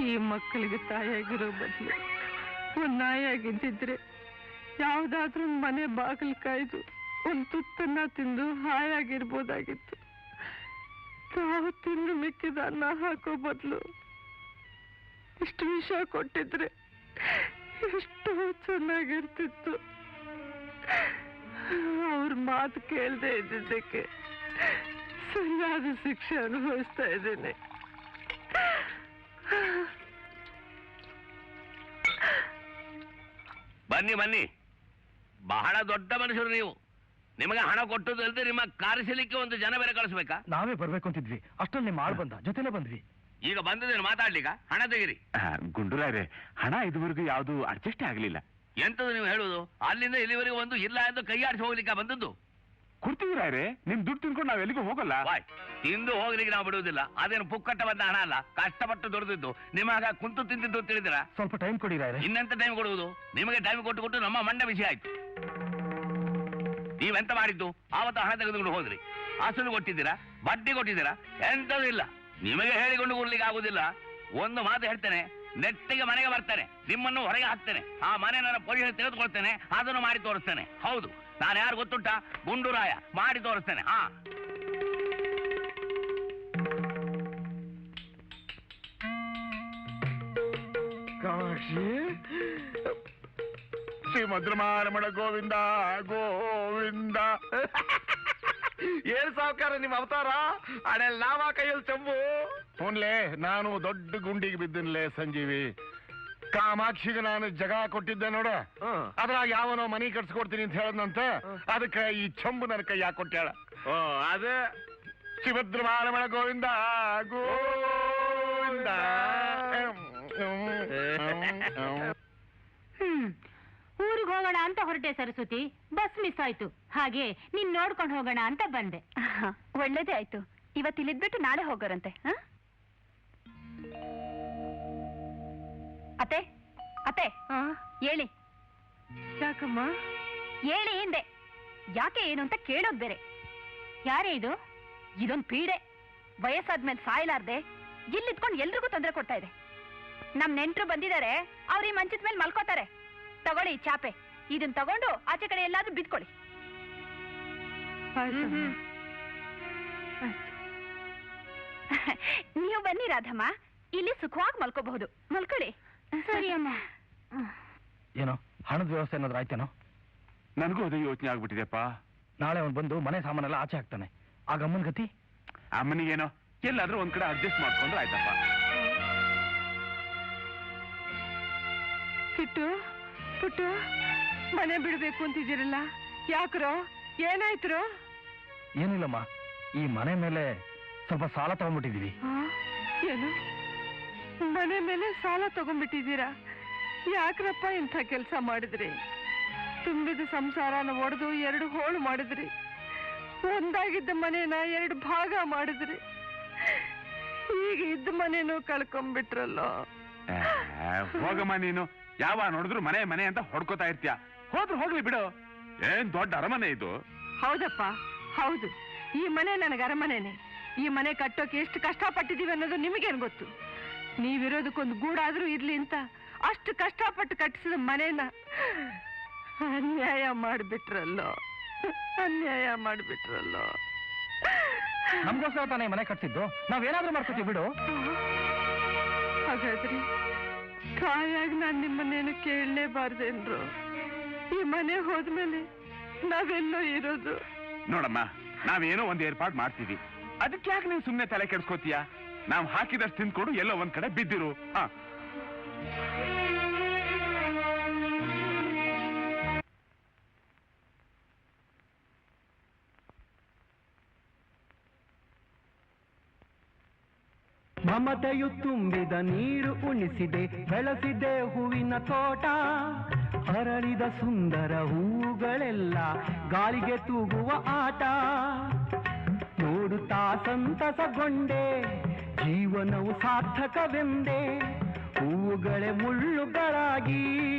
ಈ ಮಕ್ಕಳಿಗೆ ತಾಯಿಯಾಗಿರೋ ಬದಲು ಒಂದ್ ನಾಯಿಯಾಗಿದ್ದಿದ್ರೆ ಯಾವ್ದಾದ್ರೂ ಮನೆ ಬಾಗಿಲು ಕಾಯ್ದು ಒಂದ್ ತುತ್ತನ್ನ ತಿಂದು ಹಾಯಾಗಿರ್ಬೋದಾಗಿತ್ತು. ತಾವು ತಿಂದು ಮಿಕ್ಕಿದ ಅನ್ನ ಹಾಕೋ ಬದಲು ಇಷ್ಟು ವಿಷ ಕೊಟ್ಟಿದ್ರೆ ಎಷ್ಟು ಚೆನ್ನಾಗಿರ್ತಿತ್ತು. ಅವ್ರ ಮಾತು ಕೇಳದೆ ಇದ್ದಿದ್ದಕ್ಕೆ ಸರಿಯಾದ ಶಿಕ್ಷೆ ಅನುಭವಿಸ್ತಾ ಇದ್ದೇನೆ. ಬನ್ನಿ ಬನ್ನಿ, ಬಹಳ ದೊಡ್ಡ ಮನುಷ್ಯರು ನೀವು. ನಿಮಗೆ ಹಣ ಕೊಟ್ಟದ್ದು ಅಲ್ಲದೆ ನಿಮ್ಮ ಕಾರಿಸಲಿಕ್ಕೆ ಒಂದು ಜನ ಬೇರೆ ಕಳಿಸ್ಬೇಕಾ? ನಾವೇ ಬರ್ಬೇಕು ಅಂತಿದ್ವಿ, ಅಷ್ಟರಲ್ಲಿ ನಿಮ್ಮ ಆಳ್ ಬಂದ, ಜೊತೆಲೆ ಬಂದ್ವಿ. ಈಗ ಬಂದಿದ್ದೇನೆ ಮಾತಾಡ್ಲಿಕ್ಕ, ಹಣ ತೆಗಿರಿ. ಗುಂಡುರಾಯ್ರೆ, ಹಣ ಇದುವರೆಗೂ ಯಾವುದು ಅಡ್ಜಸ್ಟೇ ಆಗ್ಲಿಲ್ಲ. ಎಂತದ್ದು ನೀವು ಹೇಳುವುದು? ಅಲ್ಲಿಂದ ಇಲ್ಲಿವರೆಗೂ ಒಂದು ಇಲ್ಲ ಎಂದು ಕೈಯಾಡಿಸಿ ಹೋಗ್ಲಿಕ್ಕೆ ಬಂದದ್ದು. ಕೊಡ್ತೀವ್ರಾಯ್ರೆ, ನಿಮ್ ದುಡ್ಡು ತಿನ್ಕೊಂಡು ನಾವ್ ಎಲ್ಲಿಗೂ ಹೋಗಲ್ಲ. ತಿಂದು ಹೋಗ್ಲಿಕ್ಕೆ ನಾವು ಬಿಡುವುದಿಲ್ಲ. ಅದೇನು ಪುಕ್ಕಟ್ಟ ಬಂದ ಹಣ ಅಲ್ಲ, ಕಷ್ಟಪಟ್ಟು ದುಡಿದಿದ್ದು. ನಿಮಗ ಕುಂತು ತಿಂದಿದ್ದು ತಿಳಿದಿರ? ಸ್ವಲ್ಪ ಟೈಮ್ ಕೊಡಿರಾಯ್ರೆ. ಇನ್ನೆಂತ ಟೈಮ್ ಕೊಡುವುದು? ನಿಮಗೆ ಟೈಮ್ ಕೊಟ್ಟು ನಮ್ಮ ಮಂಡ ವಿಷಯ ಆಯ್ತು. ನೀವೆಂತ ಮಾಡಿದ್ದು? ಆವತ್ತು ಹಣ ತೆಗೆದುಕೊಂಡು ಹೋದ್ರಿ, ಅಸಲು ಕೊಟ್ಟಿದ್ದೀರಾ, ಬಡ್ಡಿ ಕೊಟ್ಟಿದ್ದೀರಾ, ಎಂತದೂ ಇಲ್ಲ. ನಿಮಗೆ ಹೇಳಿಕೊಂಡು ಕೂರ್ಲಿಕ್ಕೆ ಆಗುದಿಲ್ಲ. ಒಂದು ಮಾತು ಹೇಳ್ತೇನೆ, ನೆಟ್ಟಿಗೆ ಮನೆಗೆ ಬರ್ತೇನೆ, ನಿಮ್ಮನ್ನು ಹೊರಗೆ ಹಾಕ್ತೇನೆ. ಆ ಮನೆ ನನ್ನ ಪೊಲೀಸರು ತೆಗೆದುಕೊಳ್ತೇನೆ, ಅದನ್ನು ಮಾಡಿ ತೋರಿಸ್ತೇನೆ. ಹೌದು, ನಾನು ಯಾರು ಗೊತ್ತುಂಟ? ಗುಂಡುರಾಯ, ಮಾಡಿ ತೋರಿಸ್ತೇನೆ. ಹಾ, ಕಾಶಿ ಶ್ರೀಮದ್ರಮಾರಮಣ ಗೋವಿಂದ ಗೋವಿಂದ. ಏನ್ ಸಾವುಕಾರ ನಿಮ್ಮ ಅವತಾರ? ಅಡೆಲ್ ನಾವ ಕೈಯಲ್ಲಿ ಚಂಬು. ಫೋನ್ಲೆ, ನಾನು ದೊಡ್ಡ ಗುಂಡಿಗೆ ಬಿದ್ದನ್ಲೇ ಸಂಜೀವಿ. ಕಾಮಾಕ್ಷಿಗೆ ನಾನು ಜಗ ಕೊಟ್ಟಿದ್ದೆ ನೋಡ, ಅದ್ರಾಗ ಯಾವನೋ ಮನಿ ಕಟ್ಸ್ಕೊಡ್ತೀನಿ ಅಂತ ಹೇಳದ್ನಂತೆ. ಅದಕ್ಕೆ ಈ ಚಂಬು ನನ್ನ ಕೈ ಕೊಟ್ಟಾಳ. ಅದೇ ಶ್ರೀಭದ್ರಮಾರಮಣ ಗೋವಿಂದ ಗೋವಿಂದ. ಊರಿಗೆ ಹೋಗೋಣ ಅಂತ ಹೊರಟೆ ಸರಸ್ವತಿ, ಬಸ್ ಮಿಸ್ ಆಯ್ತು. ಹಾಗೆ ನೀನ್ ನೋಡ್ಕೊಂಡು ಹೋಗೋಣ ಅಂತ ಬಂದೆ. ಒಳ್ಳೇದೇ ಆಯ್ತು. ಇವತ್ತು ಇಲ್ಲಿದ್ಬಿಟ್ಟು ನಾಳೆ ಹೋಗೋರಂತೆ. ಅತ್ತೆ ಅತ್ತೆ, ಹೇಳಿ. ಯಾಕಮ್ಮ? ಹೇಳಿ ಹಿಂದೆ. ಯಾಕೆ ಏನು ಅಂತ ಕೇಳೋದ್ ಬೇರೆ. ಯಾರೇ ಇದು? ಇದೊಂದು ಪೀಡೆ. ವಯಸ್ಸಾದ್ಮೇಲೆ ಸಾಯ್ಲಾರ್ದೆ ಇಲ್ಲಿದ್ಕೊಂಡು ಎಲ್ರಿಗೂ ತೊಂದರೆ ಕೊಡ್ತಾ ಇದೆ. ನಮ್ ನೆಂಟ್ರು ಬಂದಿದ್ದಾರೆ, ಅವ್ರ ಈ ಮಂಚದ ಮೇಲೆ ಮಲ್ಕೋತಾರೆ. ತಗೊಳ್ಳಿ ಚಾಪೆ, ಇದನ್ ತಗೊಂಡು ಆಚೆ ಕಡೆ ಎಲ್ಲಾದ್ರೂ ಬಿದ್ಕೊಳ್ಳಿ. ನೀವು ಬನ್ನಿ ರಾಧಮ್ಮ, ಇಲ್ಲಿ ಸುಖವಾಗಿ ಮಲ್ಕೋಬಹುದು. ಮಲ್ಕೊಳ್ಳಿ. ಸರಿ ಅಮ್ಮ. ಏನೋ ಹಣದ ವ್ಯವಸ್ಥೆ ಏನಾದ್ರು ಆಯ್ತೇನೋ? ನನಗೂ ಅದೇ ಯೋಚನೆ ಆಗ್ಬಿಟ್ಟಿದೆಪ್ಪ. ನಾಳೆ ಅವ್ನು ಬಂದು ಮನೆ ಸಾಮಾನೆಲ್ಲ ಆಚೆ ಹಾಕ್ತಾನೆ, ಆಗ ಅಮ್ಮನ ಗತಿ? ಅಮ್ಮನಿಗೇನೋ ಎಲ್ಲಾದ್ರೂ ಒಂದ್ ಕಡೆ ಅಡ್ಜಸ್ಟ್ ಮಾಡ್ಕೊಂಡ್ರೆ ಆಯ್ತಪ್ಪ. ಕಿಟ್ಟು ಪುಟ್ಟು, ಮನೆ ಬಿಡ್ಬೇಕು ಅಂತಿದ್ದೀರಲ್ಲ, ಯಾಕ್ರೋ? ಏನಾಯ್ತು? ಏನಿಲ್ಲಮ್ಮ, ಈ ಮನೆ ಮೇಲೆ ಸ್ವಲ್ಪ ಸಾಲ ತಗೊಂಡ್ಬಿಟ್ಟಿದೀವಿ. ಏನು? ಮನೆ ಮೇಲೆ ಸಾಲ ತಗೊಂಡ್ಬಿಟ್ಟಿದ್ದೀರಾ? ಯಾಕ್ರಪ್ಪ ಇಂಥ ಕೆಲಸ ಮಾಡಿದ್ರಿ? ತುಂಬಿದ ಸಂಸಾರನ ಒಡೆದು 2 ಹೋಳು ಮಾಡಿದ್ರಿ. ಒಂದಾಗಿದ್ದ ಮನೇನ 2 ಭಾಗ ಮಾಡಿದ್ರಿ. ಈಗ ಇದ್ದ ಮನೇನು ಕಳ್ಕೊಂಡ್ಬಿಟ್ರಲ್ಲೋ. ಹೋಗಮ್ಮ ನೀನು, ಯಾವ ನೋಡಿದ್ರು ಮನೆ ಮನೆ ಅಂತ ಹೊಡ್ಕೋತಾ ಇರ್ತೀಯ. ಹೋದ್ರು ಹೋಗ್ಲಿ ಬಿಡು, ಏನ್ ದೊಡ್ಡ ಅರಮನೆ ಇದು. ಹೌದಪ್ಪ ಹೌದು, ಈ ಮನೆ ನನಗೆ ಅರಮನೆನೆ. ಈ ಮನೆ ಕಟ್ಟೋಕೆ ಎಷ್ಟು ಕಷ್ಟಪಟ್ಟಿದೀವಿ ಅನ್ನೋದು ನಿಮಗೇನು ಗೊತ್ತು? ನೀವಿರೋದಕ್ಕೊಂದು ಗೂಡಾದ್ರೂ ಇರ್ಲಿ ಅಂತ ಅಷ್ಟು ಕಷ್ಟಪಟ್ಟು ಕಟ್ಟಿಸಿದ ಮನೇನ ಅನ್ಯಾಯ ಮಾಡಿಬಿಟ್ರಲ್ಲೋ, ಅನ್ಯಾಯ ಮಾಡಿಬಿಟ್ರಲ್ಲೋ. ನಮ್ಗೋಸ್ಕರ ತಾನೇ ಮನೆ ಕಟ್ಸಿದ್ದು, ನಾವೇನಾದ್ರೂ ಮಾಡ್ಕೊತೀವಿ ಬಿಡು. ಹಾಗಾದ್ರಿ ಕಾಯಾಗಿ ನಾನು ನಿಮ್ಮನ್ನೇನು ಕೇಳಲೇಬಾರ್ದೇನ್ರು? ಈ ಮನೆ ಹೋದ್ಮೇಲೆ ನಾವೆಲ್ಲೋ ಇರೋದು? ನೋಡಮ್ಮ, ನಾವೇನೋ ಒಂದ್ ಏರ್ಪಾಡು ಮಾಡ್ತೀವಿ, ಅದಕ್ಕೆ ಯಾಕೆ ನೀನ್ ಸುಮ್ನೆ ತಲೆ ಕೆಡ್ಸ್ಕೋತೀಯ? ನಾವ್ ಹಾಕಿದಷ್ಟು ತಿಂದ್ಕೊಡು, ಎಲ್ಲೋ ಒಂದ್ ಕಡೆ ಬಿದ್ದಿರು. ಮಮತೆಯು ತುಂಬಿದ ನೀರು ಉಣಿಸಿದೆ, ಬೆಳೆಸಿದೆ ಹೂವಿನ ತೋಟ. ಅರಳಿದ ಸುಂದರ ಹೂಗಳೆಲ್ಲ ಗಾಳಿಗೆ ತೂಗುವ ಆಟ. ನೋಡುತ್ತಾ ಸಂತಸಗೊಂಡೆ, ಜೀವನವು ಸಾರ್ಥಕವೆಂದೆ. ಹೂವುಗಳೇ ಮುಳ್ಳುಗಳಾಗಿ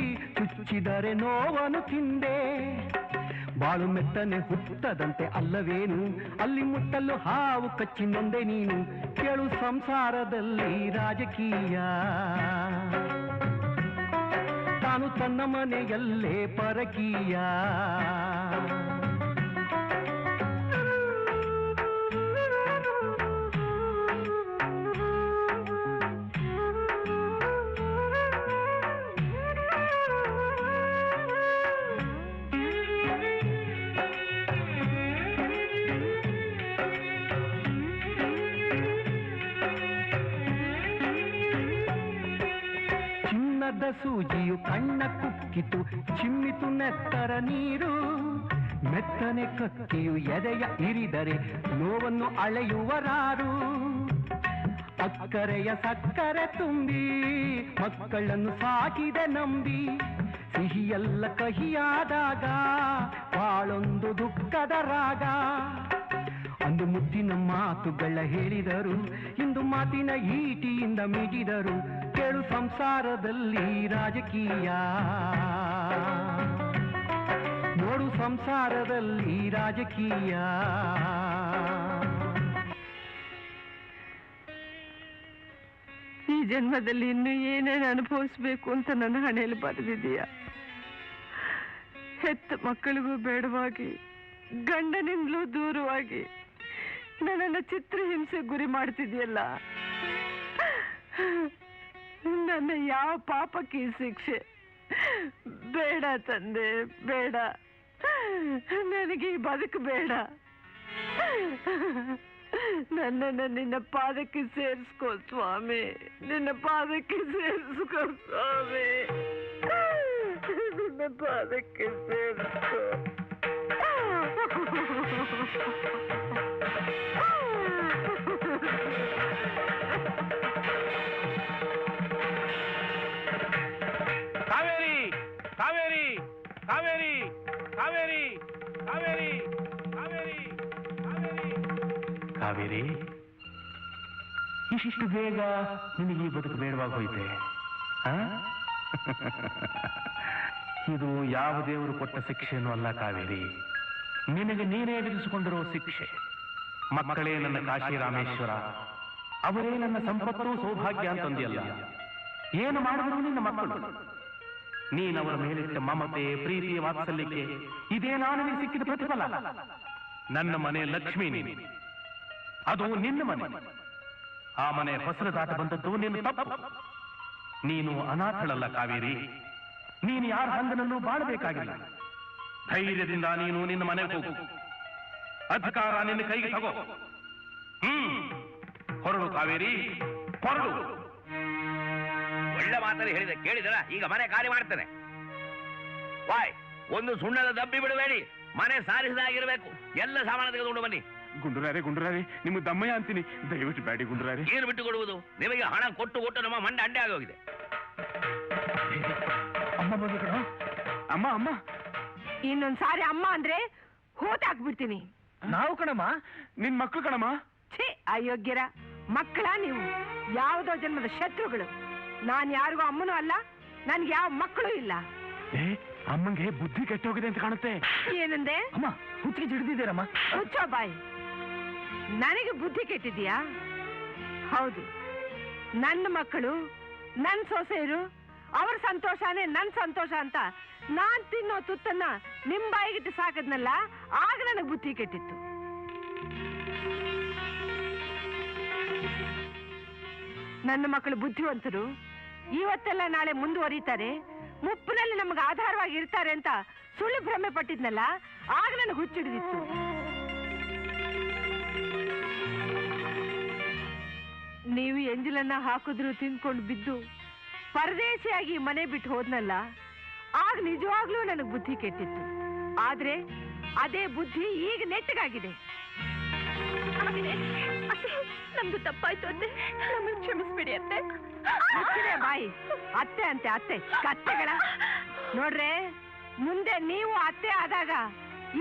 ಚುಚ್ಚಿದರೆ ನೋವನ್ನು ತಿಂದೆ. ಬಾಳು ಮೆತ್ತನೆ ಹುಟ್ಟದಂತೆ ಅಲ್ಲವೇನು, ಅಲ್ಲಿ ಮುಟ್ಟಲು ಹಾವು ಕಚ್ಚಿ ನೊಂದೆ ನೀನು. ಕೇಳು ಸಂಸಾರದಲ್ಲಿ ರಾಜಕೀಯ, ತಾನು ತನ್ನ ಮನೆಯಲ್ಲೇ ಪರಕೀಯ. ಸೂಜಿಯು ಕಣ್ಣ ಕುಕ್ಕಿತು, ಚಿಮ್ಮಿತು ನೆತ್ತರ ನೀರು. ಮೆತ್ತನೆ ಕಕ್ಕಿಯು ಎದೆಯ ಇರಿದರೆ ನೋವನ್ನು ಅಳೆಯುವರಾರು. ಅಕ್ಕರೆಯ ಸಕ್ಕರೆ ತುಂಬಿ ಮಕ್ಕಳನ್ನು ಸಾಕಿದೆ ನಂಬಿ. ಸಿಹಿಯೆಲ್ಲ ಕಹಿಯಾದಾಗ ಬಾಳೊಂದು ದುಃಖದ ರಾಗ. ಅಂದು ಮುತ್ತಿನ ಮಾತುಗಳ ಹೇಳಿದರು, ಇಂದು ಮಾತಿನ ಈಟಿಯಿಂದ ಮಿಡಿದರು. ಕೇಳು ಸಂಸಾರದಲ್ಲಿ ರಾಜಕೀಯ, ನೋಡು ಸಂಸಾರದಲ್ಲಿ ರಾಜಕೀಯ. ಈ ಜನ್ಮದಲ್ಲಿ ಇನ್ನು ಏನೇನು ಅನುಭವಿಸ್ಬೇಕು ಅಂತ ನನ್ನ ಹಣೆಯಲ್ಲಿ ಬರೆದಿದೀಯ. ಹೆತ್ತ ಮಕ್ಕಳಿಗೂ ಬೇಡವಾಗಿ, ಗಂಡನಿಂದಲೂ ದೂರವಾಗಿ ನನ್ನನ್ನು ಚಿತ್ರಹಿಂಸೆ ಗುರಿ ಮಾಡ್ತಿದೆಯಲ್ಲ. ನನ್ನ ಯಾವ ಪಾಪಕ್ಕೆ ಈ ಶಿಕ್ಷೆ? ಬೇಡ ತಂದೆ, ಬೇಡ. ನನಗೆ ಈ ಬದುಕು ಬೇಡ. ನನ್ನನ್ನು ನಿನ್ನ ಪಾದಕ್ಕೆ ಸೇರಿಸ್ಕೋ ಸ್ವಾಮಿ, ನಿನ್ನ ಪಾದಕ್ಕೆ ಸೇರಿಸ್ಕೋ ಸ್ವಾಮಿ, ನಿನ್ನ ಪಾದಕ್ಕೆ ಸೇರಿಸ್ಕೋ. ಕಾವೇರಿ ಕಾವೇರಿ ಕಾವೇರಿ ಕಾವೇರಿ ಕಾವೇರಿ ಕಾವೇರಿ ಕಾವೇರಿ ಕಾವೇರಿ, ಇಷ್ಟು ಬೇಗ ನಿನಗೆ ಈ ಬದುಕು ಬೇಡವಾಗೋಯ್ತೆ? ಇದು ಯಾವ ದೇವರು ಕೊಟ್ಟ ಶಿಕ್ಷೆನೂ ಅಲ್ಲ ಕಾವೇರಿ, ನಿನಗೆ ನೀನೇ ವಿಧಿಸಿಕೊಂಡಿರೋ ಶಿಕ್ಷೆ. ಮಕ್ಕಳೇ ನನ್ನ ಕಾಶಿ ರಾಮೇಶ್ವರ, ಅವರೇ ನನ್ನ ಸಂಪತ್ತು ಸೌಭಾಗ್ಯ ಅಂತಂದಿಯಲ್ಲ. ಏನು ಮಾಡಿದ್ರು ನಿನ್ನ ಮಕ್ಕಳು. ನೀನವರ ಮೇಲಿಟ್ಟ ಮಮತೆ, ಪ್ರೀತಿ, ವಾತ್ಸಲ್ಯಕ್ಕೆ ಇದೇ ನನಗೆ ಸಿಕ್ಕಿದ ಪ್ರತಿಫಲ. ನನ್ನ ಮನೆ ಲಕ್ಷ್ಮೀ ನೀನು, ಅದು ನಿನ್ನ ಮನೆ. ಆ ಮನೆ ಹೊಸಲು ದಾಟ ಬಂದದ್ದು ನಿನ್ನ ತಪ್ಪು. ನೀನು ಅನಾಥಳಲ್ಲ ಕಾವೇರಿ, ನೀನು ಯಾರ ಹಂಗನಲ್ಲೂ ಬಾಳಬೇಕಾಗಿಲ್ಲ. ಧೈರ್ಯದಿಂದ ನೀನು ನಿನ್ನ ಮನೆಗೆ ಹೋಗು. ಅಧಿಕಾರ ನಿನ್ನ ಕೈಗೆ ತಗೋ. ಹೊರಡು ಕಾವೇರಿ, ಹೊರಡು. ಒಳ್ಳೆ ಮಾತಲ್ಲಿ ಹೇಳಿದೆ, ಕೇಳಿದರ? ಈಗ ಮನೆ ಖಾಲಿ ಮಾಡ್ತೇನೆ. ವಾಯ್, ಒಂದು ಸುಣ್ಣದ ದಬ್ಬಿ ಬಿಡಬೇಡಿ, ಮನೆ ಸಾರಿಸದಾಗಿರ್ಬೇಕು. ಎಲ್ಲ ಸಾಮಾನು ತೆಗೆದುಕೊಂಡು ಬನ್ನಿ. ಗುಂಡುರಾರೆ, ನಿಮ್ಗೆ ದಮ್ಮಯ್ಯ ಅಂತೀನಿ, ದಯವಿಟ್ಟು ಬೇಡಿ ಗುಂಡುರಾರೆ. ಏನು ಬಿಟ್ಟು ಕೊಡುವುದು? ನಿಮಗೆ ಹಣ ಕೊಟ್ಟು ಕೊಟ್ಟು ನಮ್ಮ ಮಂಡ ಅಂಡೆ ಆಗೋಗಿದೆ. ಅಮ್ಮ ಬಂದು ಕಣ. ಅಮ್ಮ ಅಮ್ಮ, ಇನ್ನೊಂದ್ಸಾರಿ ಅಮ್ಮ ಅಂದ್ರೆ ಹೋತಾಕ್ಬಿಡ್ತೀನಿ. ನಾವು ಕಣಮ್ಮ. ನಿನ್ ಮಕ್ಳು ಕಣಮ್ಮ. ಛೇ ಅಯೋಗ್ಯರ ಮಕ್ಕಳ ನೀವು, ಯಾವುದೋ ಜನ್ಮದ ಶತ್ರುಗಳು. ನಾನ್ ಯಾರಿಗೂ ಅಮ್ಮನೂ ಅಲ್ಲ, ನನ್ಗೆ ಯಾವ ಮಕ್ಕಳು ಇಲ್ಲ. ಅಮ್ಮಂಗೆ ಬುದ್ಧಿ ಕೆಟ್ಟೋಗಿದೆ ಅಂತ ಕಾಣುತ್ತೆ. ಏನಂದೆ? ಅಮ್ಮ ಹುಚ್ಚಿಗೆ ಹಿಡಿದಿದ್ದೀರಮ್ಮ. ಹುಚ್ಚೋ ಬಾಯಿ, ನನಗೆ ಬುದ್ಧಿ ಕೆಟ್ಟಿದ್ಯಾ? ಹೌದು, ನನ್ನ ಮಕ್ಕಳು, ನನ್ನ ಸೊಸೆಯರು, ಅವ್ರ ಸಂತೋಷನೇ ನನ್ ಸಂತೋಷ ಅಂತ ನಾನ್ ತಿನ್ನೋ ತುತ್ತನ್ನ ನಿಮ್ ಬಾಯಿಗಿಟ್ಟು ಸಾಕದ್ನಲ್ಲ, ಆಗ ನನಗೆ ಬುದ್ಧಿ ಕೆಟ್ಟಿತ್ತು. ನನ್ನ ಮಕ್ಕಳು ಬುದ್ಧಿವಂತರು, ಇವತ್ತೆಲ್ಲ ನಾಳೆ ಮುಂದುವರಿತಾರೆ, ಮುಪ್ಪಿನಲ್ಲಿ ನಮಗೆ ಆಧಾರವಾಗಿ ಇರ್ತಾರೆ ಅಂತ ಸುಳ್ಳು ಭ್ರಮೆ ಪಟ್ಟಿದ್ನಲ್ಲ, ಆಗ ನನಗೆ ಹುಚ್ಚಿಡಿದಿತ್ತು. ನೀವು ಎಂಜಲನ್ನ ಹಾಕಿದ್ರು ತಿನ್ಕೊಂಡು ಬಿದ್ದು ಪರದೇಶಿಯಾಗಿ ಮನೆ ಬಿಟ್ಟು ಹೋದ್ನಲ್ಲ, ಆಗ ನಿಜವಾಗ್ಲೂ ನನಗೆ ಬುದ್ಧಿ ಕೆಟ್ಟಿತ್ತು. ಆದ್ರೆ ಅದೇ ಬುದ್ಧಿ ಈಗ ನೆಟ್ಟಗಾಗಿದೆ. ನಮ್ದು ತಪ್ಪಾಯ್ತು ಅಂತೆ, ನಮ್ಮನ್ನು ಕ್ಷಮಿಸ್ಬಿಡಿ ಅತ್ತೆ. ಬಾಯಿ, ಅತ್ತೆ ಅಂತೆ ಅತ್ತೆ, ಕತ್ತೆಗಳ ನೋಡ್ರೆ, ಮುಂದೆ ನೀವು ಅತ್ತೆ ಆದಾಗ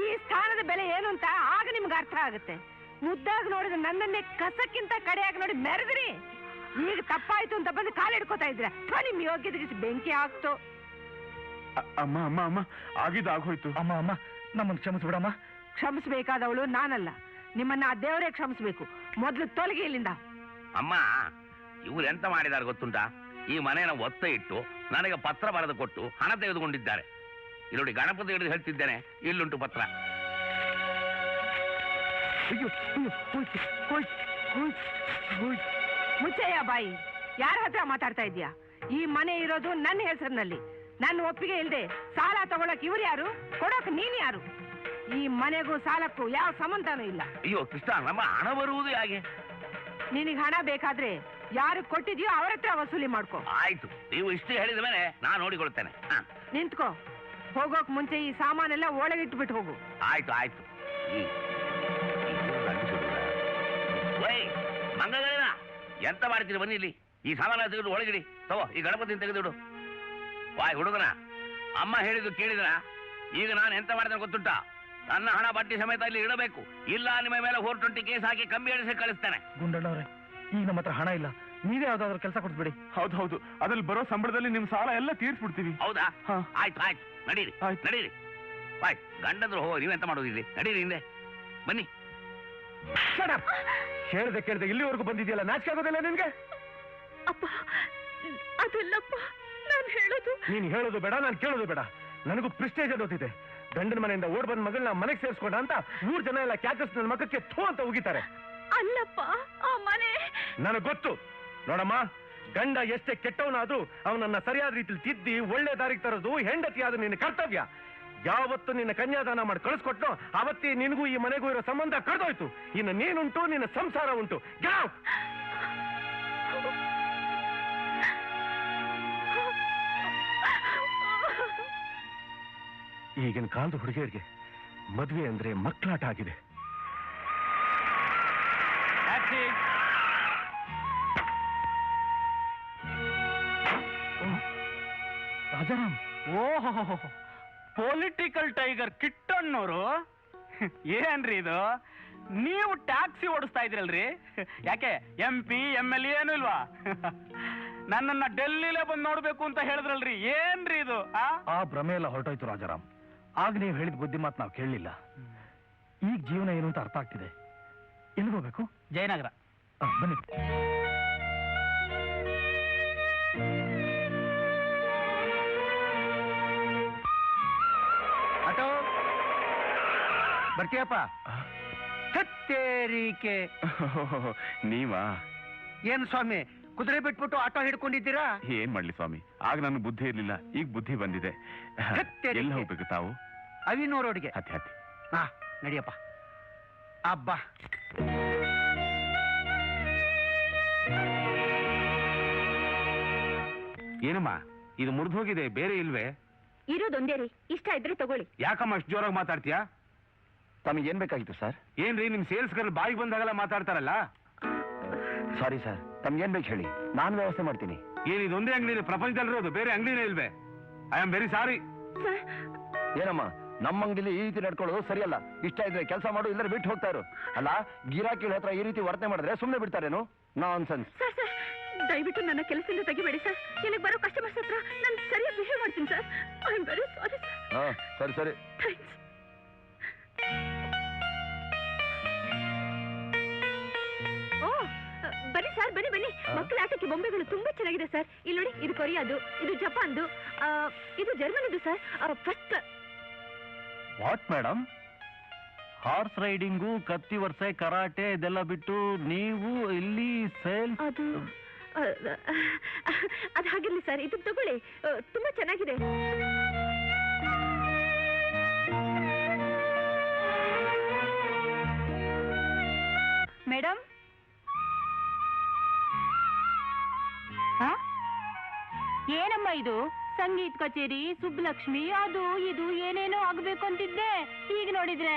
ಈ ಸ್ಥಾನದ ಬೆಲೆ ಏನು ಅಂತ ಆಗ ನಿಮ್ಗೆ ಅರ್ಥ ಆಗುತ್ತೆ. ಮುದ್ದಾಗಿ ನೋಡಿದ್ರೆ ನನ್ನನ್ನೇ ಕಸಕ್ಕಿಂತ ಕಡೆಯಾಗಿ ನೋಡಿ ಮೆರೆದ್ರಿ. ಈಗ ತಪ್ಪಾಯ್ತು ಅಂತ ಬಂದು ಕಾಲಿಡ್ಕೋತಾ ಇದ್ರ, ನಿಮ್ ಯೋಗ್ಯತೆಗೆ ಬೆಂಕಿ ಆಗ್ತು. ಅಮ್ಮ ಅಮ್ಮ ಅಮ್ಮ ಆಗಿದ್ದು ಆಗೋಯ್ತು. ಅಮ್ಮ ಅಮ್ಮ ನಮ್ಮನ್ನು ಕ್ಷಮಿಸ್ಬಿಡಮ್ಮ. ಕ್ಷಮಿಸ್ಬೇಕಾದವಳು ನಾನಲ್ಲ, ನಿಮ್ಮನ್ನ ಆ ದೇವರೇ ಕ್ಷಮಿಸ್ಬೇಕು. ಮೊದ್ಲು ತೊಲಗಿ ಇಲ್ಲಿಂದ. ಅಮ್ಮ, ಇವ್ರು ಎಂತ ಮಾಡಿದ್ದಾರೆ ಗೊತ್ತುಂಟಾ? ಈ ಮನೆಯ ಒತ್ತ ಇಟ್ಟು ನನಗೆ ಪತ್ರ ಬರೆದು ಕೊಟ್ಟು ಹಣ ತೆಗೆದುಕೊಂಡಿದ್ದಾರೆ. ಇಲ್ಲಿ ನೋಡಿ, ಗಣಪತಿ ಹಿಡಿದು ಹೇಳ್ತಿದ್ದೇನೆ, ಇಲ್ಲುಂಟು ಪತ್ರ. ಮುಚ್ಚಯ್ಯ ಬಾಯಿ, ಯಾರ ಹತ್ರ ಮಾತಾಡ್ತಾ ಇದ್ಯಾ? ಈ ಮನೆ ಇರೋದು ನನ್ನ ಹೆಸರಿನಲ್ಲಿ. ನನ್ನ ಒಪ್ಪಿಗೆ ಇಲ್ಲದೆ ಸಾಲ ತಗೊಳಕ್ ಇವ್ರು ಯಾರು? ಕೊಡೋಕ್ ನೀನ್ ಯಾರು? ಈ ಮನೆಗೂ ಸಾಲಕ್ಕೂ ಯಾವ ಸಂಬಂಧನೂ ಇಲ್ಲ. ಅಯ್ಯೋ ಕೃಷ್ಣ, ನಮ್ಮ ಹಣ ಬರುವುದು ಹೇಗೆ? ನಿನಗೆ ಹಣ ಬೇಕಾದ್ರೆ ಯಾರು ಕೊಟ್ಟಿದ್ಯೋ ಅವ್ರ ಹತ್ರ ವಸೂಲಿ ಮಾಡ್ಕೋ. ಆಯ್ತು, ನೀವು ಇಷ್ಟು ಹೇಳಿದ ಮೇಲೆ ನಾನು ನೋಡಿಕೊಳ್ತೇನೆ. ನಿಂತ್ಕೋ. ಹೋಗೋಕ್ ಮುಂಚೆ ಈ ಸಾಮಾನೆಲ್ಲ ಒಳಗಿಟ್ಬಿಟ್ಟು ಹೋಗು. ಆಯ್ತು ಆಯ್ತು. ಮಂಗಗಳಿನ ಎಂತ ಮಾಡ್ತೀರಿ? ಬನ್ನಿ ಇಲ್ಲಿ, ಈ ಸಾಮಾನ ತೆಗೆದು ಒಳಗಿಡಿ. ತಗೋ, ಈ ಗಣಪತಿನ ತೆಗೆದಿಡು. ವಾಯ್ ಹುಡುಗನ, ಅಮ್ಮ ಹೇಳಿದ್ದು ಕೇಳಿದ್ರ? ಈಗ ನಾನು ಎಂತ ಮಾಡಿದ್ರೆ ಗೊತ್ತುಂಟಾ? ನನ್ನ ಹಣ ಬಡ್ಡಿ ಸಮೇತ ಇಲ್ಲಿ ಇಡಬೇಕು, ಇಲ್ಲ ನಿಮ್ಮ ಮೇಲೆ 420 ಕೇಸ್ ಹಾಕಿ ಕಂಬಿ ಎಳಿಸಿ ಕಳಿಸ್ತೇನೆ. ಗುಂಡಣ್ಣವ್ರೆ, ಈಗ ನಮ್ಮ ಹತ್ರ ಹಣ ಇಲ್ಲ, ನೀವೇ ಯಾವ್ದಾದ್ರು ಕೆಲಸ ಕೊಡ್ಬಿಡಿ. ಹೌದು ಹೌದು, ಅದ್ರಲ್ಲಿ ಬರೋ ಸಂಬಳದಲ್ಲಿ ನಿಮ್ ಸಾಲ ಎಲ್ಲ ತೀರ್ಸ್ಬಿಡ್ತೀವಿ. ಹೌದಾ? ಆಯ್ತು ಆಯ್ತು, ನಡೀರಿ ನಡೀರಿ. ಬಾಯ್ ಗಂಡಂದ್ರು ಹೋ, ನೀವೆಂತ ಮಾಡೋದು ಇಲ್ಲಿ? ನಡೀರಿ ಹಿಂದೆ ಬನ್ನಿ. ಹೇಳ್ದೆ ಕೇಳ್ದೆ ಇಲ್ಲಿವರೆಗೂ ಬಂದಿದೆಯಲ್ಲ, ನಾಚಿಕೆ ಆಗೋದಿಲ್ಲ ನಿನ್ಗೆ? ಅಪ್ಪ ಅದಲ್ಲಪ್ಪ, ನಾನು ಹೇಳೋದು. ನೀನ್ ಹೇಳೋದು ಬೇಡ, ನಾನು ಕೇಳೋದು ಬೇಡ. ನನಗೂ ಪ್ರಿಸ್ಟೇಜ್ ಅನ್ನೋದಿದೆ. ಗಂಡನ ಮನೆಯಿಂದ ಓಡ್ ಬಂದ ಮಗಳನ್ನ ಮನೆಗೆ ಸೇರಿಸ್ಕೊಂಡ ಅಂತ 3 ಜನ ಎಲ್ಲ ಕ್ಯಾಕಸ್ ನನ್ನ ಮಕ್ಕಕ್ಕೆ ಥೂ ಅಂತ ಉಗಿತಾರೆ. ಅಲ್ಲಪ್ಪ, ಆ ಮನೆ ನನಗ್ ಗೊತ್ತು. ನೋಡಮ್ಮ, ಗಂಡ ಎಷ್ಟೇ ಕೆಟ್ಟವನಾದ್ರೂ ಅವನನ್ನ ಸರಿಯಾದ ರೀತಿಲಿ ತಿದ್ದಿ ಒಳ್ಳೆ ದಾರಿಗೆ ತರೋದು ಹೆಂಡತಿಯಾದ ನಿನ್ನ ಕರ್ತವ್ಯ. ಯಾವತ್ತು ನಿನ್ನ ಕನ್ಯಾದಾನ ಮಾಡಿ ಕಳಿಸ್ಕೊಟ್ಟು ಅವತ್ತೇ ನಿನಗೂ ಈ ಮನೆಗೂ ಇರೋ ಸಂಬಂಧ ಕಳೆದೋಯ್ತು. ಇನ್ನು ನೀನುಂಟು, ನಿನ್ನ ಸಂಸಾರ ಉಂಟು. ಈಗಿನ ಕಾಲದ ಹುಡುಗಿಯರಿಗೆ ಮದುವೆ ಅಂದ್ರೆ ಮಕ್ಕಳಾಟ ಆಗಿದೆ. ರಾಜಾರಾಮ್, ಓಹೋ, ಪೊಲಿಟಿಕಲ್ ಟೈಗರ್ ಕಿಟ್ಟಣ್ಣವರು. ಏನ್ರಿ ಇದು? ನೀವು ಟ್ಯಾಕ್ಸಿ ಓಡಿಸ್ತಾ ಇದ್ರಲ್ರಿ? ಯಾಕೆ MP MLA ಏನು ಇಲ್ವಾ? ನನ್ನನ್ನ ಡೆಲ್ಲಿಲೇ ಬಂದು ನೋಡ್ಬೇಕು ಅಂತ ಹೇಳಿದ್ರಲ್ರಿ, ಏನ್ರಿ ಇದು? ಆ ಭ್ರಮೆ ಎಲ್ಲ ಹೊರಟೋಯ್ತು ರಾಜಾರಾಮ್. ಆಗ ನೀವು ಹೇಳಿದ ಬುದ್ಧಿ ಮಾತು ನಾವು ಕೇಳಲಿಲ್ಲ. ಈಗ ಜೀವನ ಏನು ಅಂತ ಅರ್ಥ ಆಗ್ತಿದೆ. ಎಲ್ಲಿಗೆ ಹೋಗ್ಬೇಕು? ಜಯನಗರ. ಬನ್ನಿ. ಆಟೋ ಬರ್ತೀಯಪ್ಪ? ಕತ್ತೇರಿಕೆ. ನೀವಾ? ಏನು ಸ್ವಾಮಿ, ಕುದುರೆ ಬಿಟ್ಬಿಟ್ಟು ಆಟೋ ಹಿಡ್ಕೊಂಡಿದ್ದೀರಾ? ಏನ್ ಮಾಡ್ಲಿ ಸ್ವಾಮಿ, ಆಗ ನನ್ನ ಬುದ್ಧಿ ಇರ್ಲಿಲ್ಲ, ಈಗ ಬುದ್ಧಿ ಬಂದಿದೆ. ಎಲ್ಲಿ ಹೋಗ್ಬೇಕು ತಾವು? ಅವಿನೋ ರೋಡ್ಗೆ. ಹತ್ತಿ ಹತ್ತಿ. ಹಾ ನಡಿಯಪ್ಪ. ಅಬ್ಬಾ, ಏನಮ್ಮ ಇದು ಮುರಿದು ಹೋಗಿದೆ, ಬೇರೆ ಇಲ್ವೇ? ಇರೋದೊಂದೇ ರೀ, ಇಷ್ಟ ಇದ್ರೆ ತಗೊಳ್ಳಿ. ಯಾಕಮ್ಮ ಅಷ್ಟು ಜೋರಾಗಿ ಮಾತಾಡ್ತೀಯಾ? ತಮಗೆ ಏನ್ ಬೇಕಾಗಿತ್ತು ಸರ್? ಏನ್ರಿ ನಿಮ್ ಸೇಲ್ಸ್ ಗರ್ಲ್ ಬಾಯಿಗೆ ಬಂದಾಗೆಲ್ಲ ಮಾತಾಡ್ತಾರಲ್ಲ? ಸಾರಿ ಸರ್, ತಮ್ಗೇನ್ ಬೇಕು ಹೇಳಿ, ನಾನು ವ್ಯವಸ್ಥೆ ಮಾಡ್ತೀನಿ. ಏನ್ ಇದೊಂದೇ ಅಂಗಡಿ ಪ್ರಪಂಚದಲ್ಲಿರೋದು, ಬೇರೆ ಅಂಗಡಿನೇ ಇಲ್ವೇ? I am very sorry. ಏನಮ್ಮ ನಮ್ಮ ಅಂಗಡಿಲಿ ಈ ರೀತಿ ನಡ್ಕೊಳ್ಳೋದು ಸರಿಯಲ್ಲ. ಇಷ್ಟ ಇದ್ರೆ ಕೆಲಸ ಮಾಡು, ಇಲ್ಲರ ಬಿಟ್ಟು ಹೋಗ್ತಾ ಇರು. ಅಲ್ಲ, ಗಿರಾಕಿಗಳ ಹತ್ರ ಈ ರೀತಿ ವರ್ತನೆ ಮಾಡಿದ್ರೆ ಸುಮ್ಮನೆ ಬಿಡ್ತಾರೇನು? ನಾನ್ಸೆನ್ಸ್. ಸರ್ ಸರ್, ದಯವಿಟ್ಟು ನನ್ನ ಕೆಲಸದಿಂದ ತೆಗಿಬೇಡಿ ಸರ್. ಇಲ್ಲಿಗೆ ಬರೋ ಕಸ್ಟಮರ್ಸ್ ಹತ್ರ ನಾನು ಸರಿಯಾಗಿ ಬಿಹೇವ್ ಮಾಡ್ತೀನಿ sir. I am very sorry sir. ಹಾ, ಸರಿ ಸರಿ. ಥ್ಯಾಂಕ್ಸ್. ಓ, ಬನ್ನಿ ಸರ್, ಬನ್ನಿ ಬನ್ನಿ. ಮಕ್ಕಳ ಆಟಕ್ಕೆ ಬೊಂಬೆಗಳು ತುಂಬಾ ಚೆನ್ನಾಗಿದೆ ಸರ್. ಇಲ್ಲಿ ನೋಡಿ, ಇದು ಕೊರಿಯಾದು, ಇದು ಜಪಾನ್ದು, ಇದು ಜರ್ಮನಿದು sir. First. What madam? Horse riding, ಕತ್ತಿ ವರ್ಷೆ, ಕರಾಟೆ ಇದೆಲ್ಲ ಬಿಟ್ಟು ನೀವು ಇಲ್ಲಿ ಸೇಲ್? ಅದು ಹಾಗಿರ್ಲಿ ಸರ್, ಇದು ತಗೊಳ್ಳಿ, ತುಂಬಾ ಚೆನ್ನಾಗಿದೆ. ಮೇಡಮ್, ಏನಮ್ಮ ಇದು? ಸಂಗೀತ ಕಚೇರಿ, ಸುಬ್ಬಲಕ್ಷ್ಮಿ, ಅದು ಇದು ಏನೇನೋ ಆಗ್ಬೇಕು ಅಂತಿದ್ದೆ. ಈಗ ನೋಡಿದ್ರೆ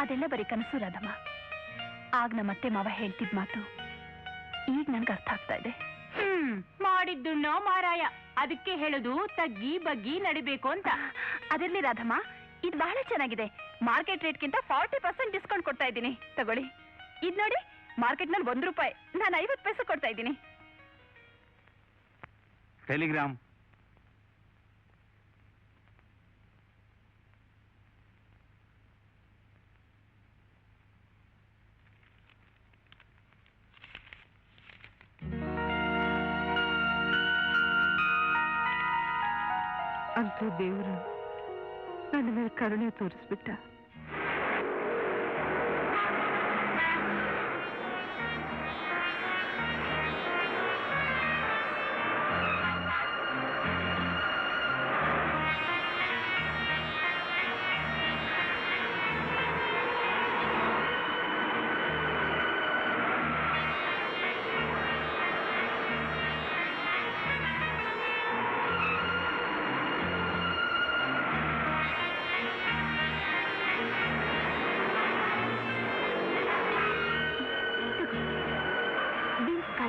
ಅದೆಲ್ಲ ಬರೀ ಕನಸು ರಾಧಮ್ಮ. ಆಗ ನಮ್ಮತ್ತೆ ಮಾವ ಹೇಳ್ತಿದ್ ಮಾತು ಈಗ ನನ್ಗೆ ಅರ್ಥ ಆಗ್ತಾ ಇದೆ. ಮಾಡಿದ್ದುಣ್ಣೋ ಮಾರಾಯ. ಅದಕ್ಕೆ ಹೇಳುದು ತಗ್ಗಿ ಬಗ್ಗಿ ನಡಿಬೇಕು ಅಂತ. ಅದಿರ್ಲಿ ರಾಧಮ್ಮ, ಇದು ಬಹಳ ಚೆನ್ನಾಗಿದೆ. ಮಾರ್ಕೆಟ್ ರೇಟ್ಗಿಂತ 40% ಡಿಸ್ಕೌಂಟ್ ಕೊಡ್ತಾ ಇದ್ದೀನಿ, ತಗೊಳ್ಳಿ. ಇದ್ ನೋಡಿ, ಮಾರ್ಕೆಟ್ ನಲ್ಲಿ ₹1, ನಾನು 50 ಪೈಸೆ ಕೊಡ್ತಾ ಇದ್ದೀನಿ. ಟೆಲಿಗ್ರಾಮ್. ಅಂತೂ ದೇವರು ನನ್ನ ಮೇಲೆ ಕರುಣೆ ತೋರಿಸ್ಬಿಟ್ಟ.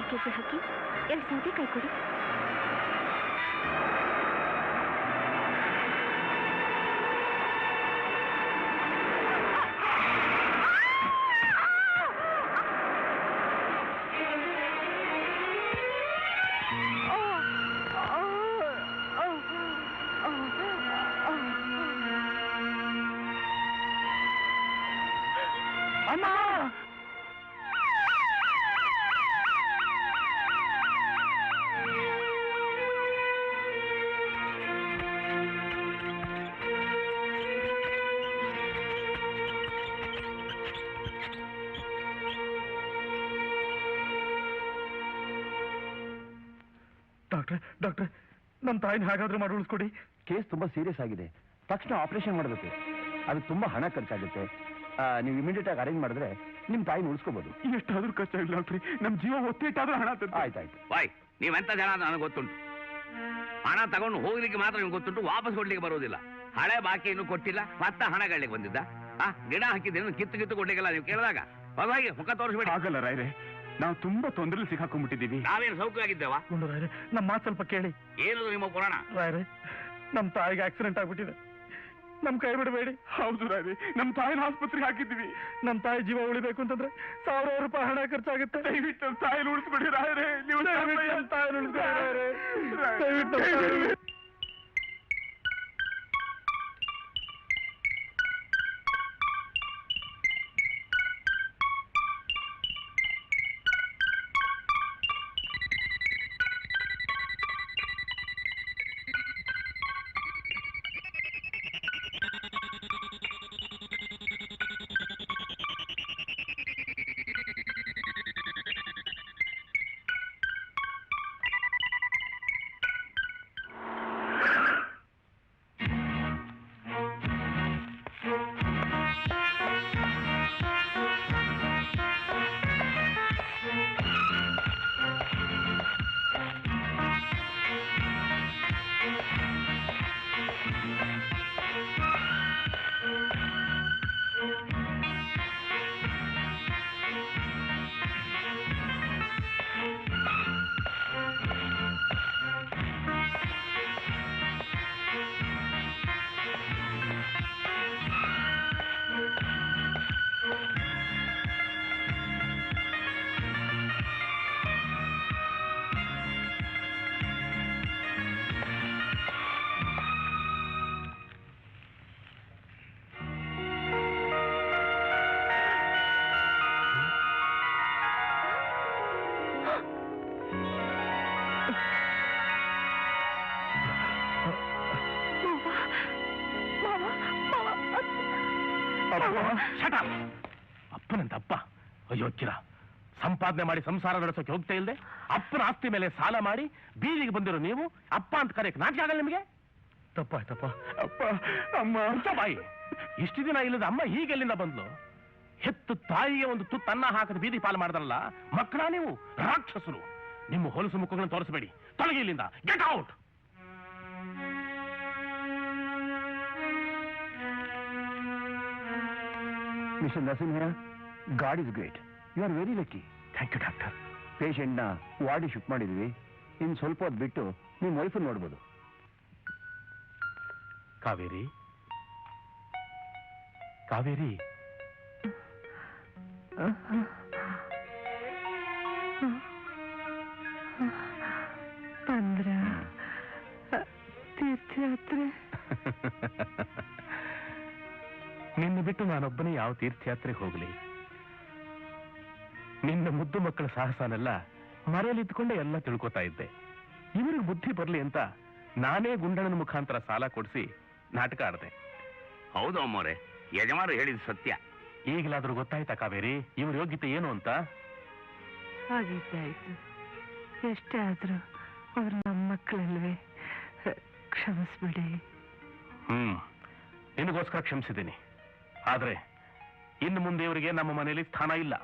ಕೆಜಿ ಹಾಕಿ 2 ಸೌತೆಕಾಯಿ ಕೊಡಿ. ಡಾಕ್ಟ್ರೆ, ನಮ್ಮ ತಾಯಿನ ಹಾಗಾದ್ರೂ ಮಾಡಿ ಉಳಿಸ್ಕೊಡಿ. ಕೇಸ್ ತುಂಬಾ ಸೀರಿಯಸ್ ಆಗಿದೆ. ತಕ್ಷಣ ಆಪರೇಷನ್ ಮಾಡಬೇಕು. ಅದು ತುಂಬಾ ಹಣ ಖರ್ಚಾಗುತ್ತೆ. ನೀವು ಇಮಿಡಿಯೇಟ್ ಆಗಿ ಅರೇಂಜ್ ಮಾಡಿದ್ರೆ ನಿಮ್ ತಾಯಿನ ಉಳಿಸ್ಕೋಬಹುದು. ಎಷ್ಟಾದ್ರೂ ಖರ್ಚಾಗಿಲ್ಲ ಡಾಕ್ಟ್ರಿ, ನಮ್ ಜೀವ ಒತ್ತಿಟ್ಟಾದ್ರೂ ಹಣ. ಆಯ್ತಾಯ್ತು. ಬಾಯ್, ನೀವೆಂತ ಜನ ಅಂತ ನನಗೆ ಗೊತ್ತುಂಟು. ಹಣ ತಗೊಂಡು ಹೋಗ್ಲಿಕ್ಕೆ ಮಾತ್ರ ನಿಮ್ಗೆ ಗೊತ್ತುಂಟು, ವಾಪಸ್ ಕೊಡ್ಲಿಕ್ಕೆ ಬರೋದಿಲ್ಲ. ಹಳೆ ಬಾಕಿ ಇನ್ನೂ ಕೊಟ್ಟಿಲ್ಲ, ಮತ್ತೆ ಹಣ ಗಾಳಿಗೆ ಬಂದಿದ್ದ. ಗಿಡ ಹಾಕಿದ್ದೇನೆ, ಕಿತ್ತು ಕೊಡ್ಲಿಕ್ಕೆಲ್ಲ ನೀವು ಕೇಳಿದಾಗ ಹೊರಗೆ ಮುಖ ತೋರಿಸ್ಬೇಡಿ. ಆಗಲ್ಲ ರಾಯ್ರೆ, ನಾವು ತುಂಬಾ ತೊಂದರೆಲಿ ಸಿಕ್ಕಾಕೊಂಡ್ಬಿಟ್ಟಿದ್ದೀವಿ. ನಾವೇನು ಸೌಖ್ಯವಾಗಿದ್ದೇವ? ನಮ್ಮ ಮಾತು ಸ್ವಲ್ಪ ಕೇಳಿ. ಏನದು ನಿಮ್ಮ ಪುರಾಣ? ರಾಯ್ರೆ, ನಮ್ ತಾಯಿಗೆ ಆಕ್ಸಿಡೆಂಟ್ ಆಗ್ಬಿಟ್ಟಿದೆ. ನಮ್ ಕೈ ಬಿಡಬೇಡಿ. ಹೌದು ರಾಯ್ರೆ, ನಮ್ ತಾಯಿನ ಆಸ್ಪತ್ರೆಗೆ ಹಾಕಿದ್ದೀವಿ. ನಮ್ ತಾಯಿ ಜೀವ ಉಳಿಬೇಕು ಅಂತಂದ್ರೆ ₹1000 ಹಣ ಖರ್ಚಾಗುತ್ತೆ. ದಯವಿಟ್ಟು ನಮ್ ತಾಯಿನ ಉಳಿಸ್ಬಿಡಿ ರಾಯ್ರೆ. ನೀವು ನಮ್ ತಾಯಿನ ಉಳಿಸ್ಬಿಡಿ ರಾಯ್ರೆ. ದಯವಿಟ್ಟು. ಅಪ್ಪನಂತ ಅಪ್ಪ ಅಯೋಗ್ಯರ ಸಂಪಾದನೆ ಮಾಡಿ ಸಂಸಾರ ನಡೆಸೋಕೆ ಹೋಗ್ತಾ ಇಲ್ಲದೆ ಅಪ್ಪನ ಆಸ್ತಿ ಮೇಲೆ ಸಾಲ ಮಾಡಿ ಬೀದಿಗೆ ಬಂದಿರೋ ನೀವು ಅಪ್ಪ ಅಂತ ಕರೆಯಕ್ಕೆ ನಾಚಿಕೆ ಆಗಲ್ಲ ನಿಮಗೆ? ತಪ್ಪಾಯ್ತಪ್ಪ. ಅಪ್ಪ ಅಮ್ಮ ಬಾಯಿ. ಇಷ್ಟು ದಿನ ಇಲ್ಲದ ಅಮ್ಮ ಹೀಗೆಲ್ಲಿಂದ ಬಂದ್ಲು? ಹೆತ್ತು ತಾಯಿಗೆ ಒಂದು ತುತ್ತು ಅನ್ನ ಹಾಕದ ಬೀದಿ ಪಾಲು ಮಾಡಿದ್ರಲ್ಲ ಮಕ್ಕಳ ನೀವು ರಾಕ್ಷಸರು. ನಿಮ್ಮ ಹೊಲಸು ಮುಖಗಳನ್ನು ತೋರಿಸಬೇಡಿ. ತೊಲಗಿ ಇಲ್ಲಿಂದ. Get out. Mister Narasimhayya, god is great. You are very lucky. Thank you doctor. ಪೇಷಂಟ್ನ ವಾರ್ಡಿಗೆ ಶಿಫ್ಟ್ ಮಾಡಿದ್ವಿ. ಇನ್ನು ಸ್ವಲ್ಪ ಹೊತ್ತು ಬಿಟ್ಟು ನಿಮ್ಮ ವೈಫ್ ನೋಡ್ಬೋದು. ಕಾವೇರಿ, ಕಾವೇರಿ, ಬಂದ್ರ ತೀರ್ಥಯಾತ್ರೆ? ನಿನ್ನ ಬಿಟ್ಟು ನಾನೊಬ್ಬನೇ ಯಾವ ತೀರ್ಥಯಾತ್ರೆಗೆ ಹೋಗಲಿ? ನಿನ್ನ ಮುದ್ದು ಮಕ್ಕಳ ಸಾಹಸನೆಲ್ಲ ಮರೆಯಲ್ಲಿದ್ದುಕೊಂಡೆ ಎಲ್ಲ ತಿಳ್ಕೊತಾ ಇದ್ದೆ. ಇವ್ರಿಗೆ ಬುದ್ಧಿ ಬರ್ಲಿ ಅಂತ ನಾನೇ ಗುಂಡಣ್ಣನ ಮುಖಾಂತರ ಸಾಲ ಕೊಡಿಸಿ ನಾಟಕ ಆಡಿದೆ. ಹೌದು ಅಮ್ಮೋರೆ, ಯಜಮಾನರು ಹೇಳಿದ ಸತ್ಯ. ಈಗಲಾದ್ರೂ ಗೊತ್ತಾಯ್ತಾ ಕಾವೇರಿ ಇವ್ರ ಯೋಗ್ಯತೆ ಏನು ಅಂತ? ಹಾಗಿದ್ದಾಯ್ತು. ಎಷ್ಟೇ ಆದ್ರೂ ಅವ್ರು ನಮ್ಮ ಮಕ್ಕಳಲ್ವೇ, ಕ್ಷಮಿಸ್ಬಿಡಿ. ನಿನಗೋಸ್ಕರ ಕ್ಷಮಿಸಿದ್ದೀನಿ. ಆದ್ರೆ ಇನ್ನು ಮುಂದೆ ಇವರಿಗೆ ನಮ್ಮ ಮನೆಯಲ್ಲಿ ಸ್ಥಾನ ಇಲ್ಲ.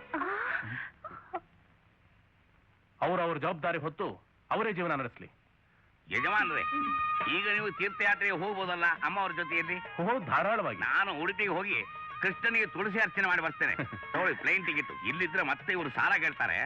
ಅವ್ರ ಜವಾಬ್ದಾರಿ ಹೊತ್ತು ಅವರೇ ಜೀವನ ನಡೆಸಲಿ. ಯಜಮಾನ್ರೆ, ಈಗ ನೀವು ತೀರ್ಥಯಾತ್ರೆಗೆ ಹೋಗ್ಬೋದಲ್ಲ ಅಮ್ಮ ಅವ್ರ ಜೊತೆಯಲ್ಲಿ? ಧಾರಾಳವಾಗಿ. ನಾನು ಉಡುಪಿಗೆ ಹೋಗಿ ಕೃಷ್ಣನಿಗೆ ತುಳಸಿ ಅರ್ಚನೆ ಮಾಡಿ ಬರ್ತೇನೆ. ತಗೊಳ್ಳಿ ಪ್ಲೇನ್ ಟಿಕೆಟ್. ಇಲ್ಲಿದ್ರೆ ಮತ್ತೆ ಇವರು ಸಾಲ ಕೇಳ್ತಾರೆ.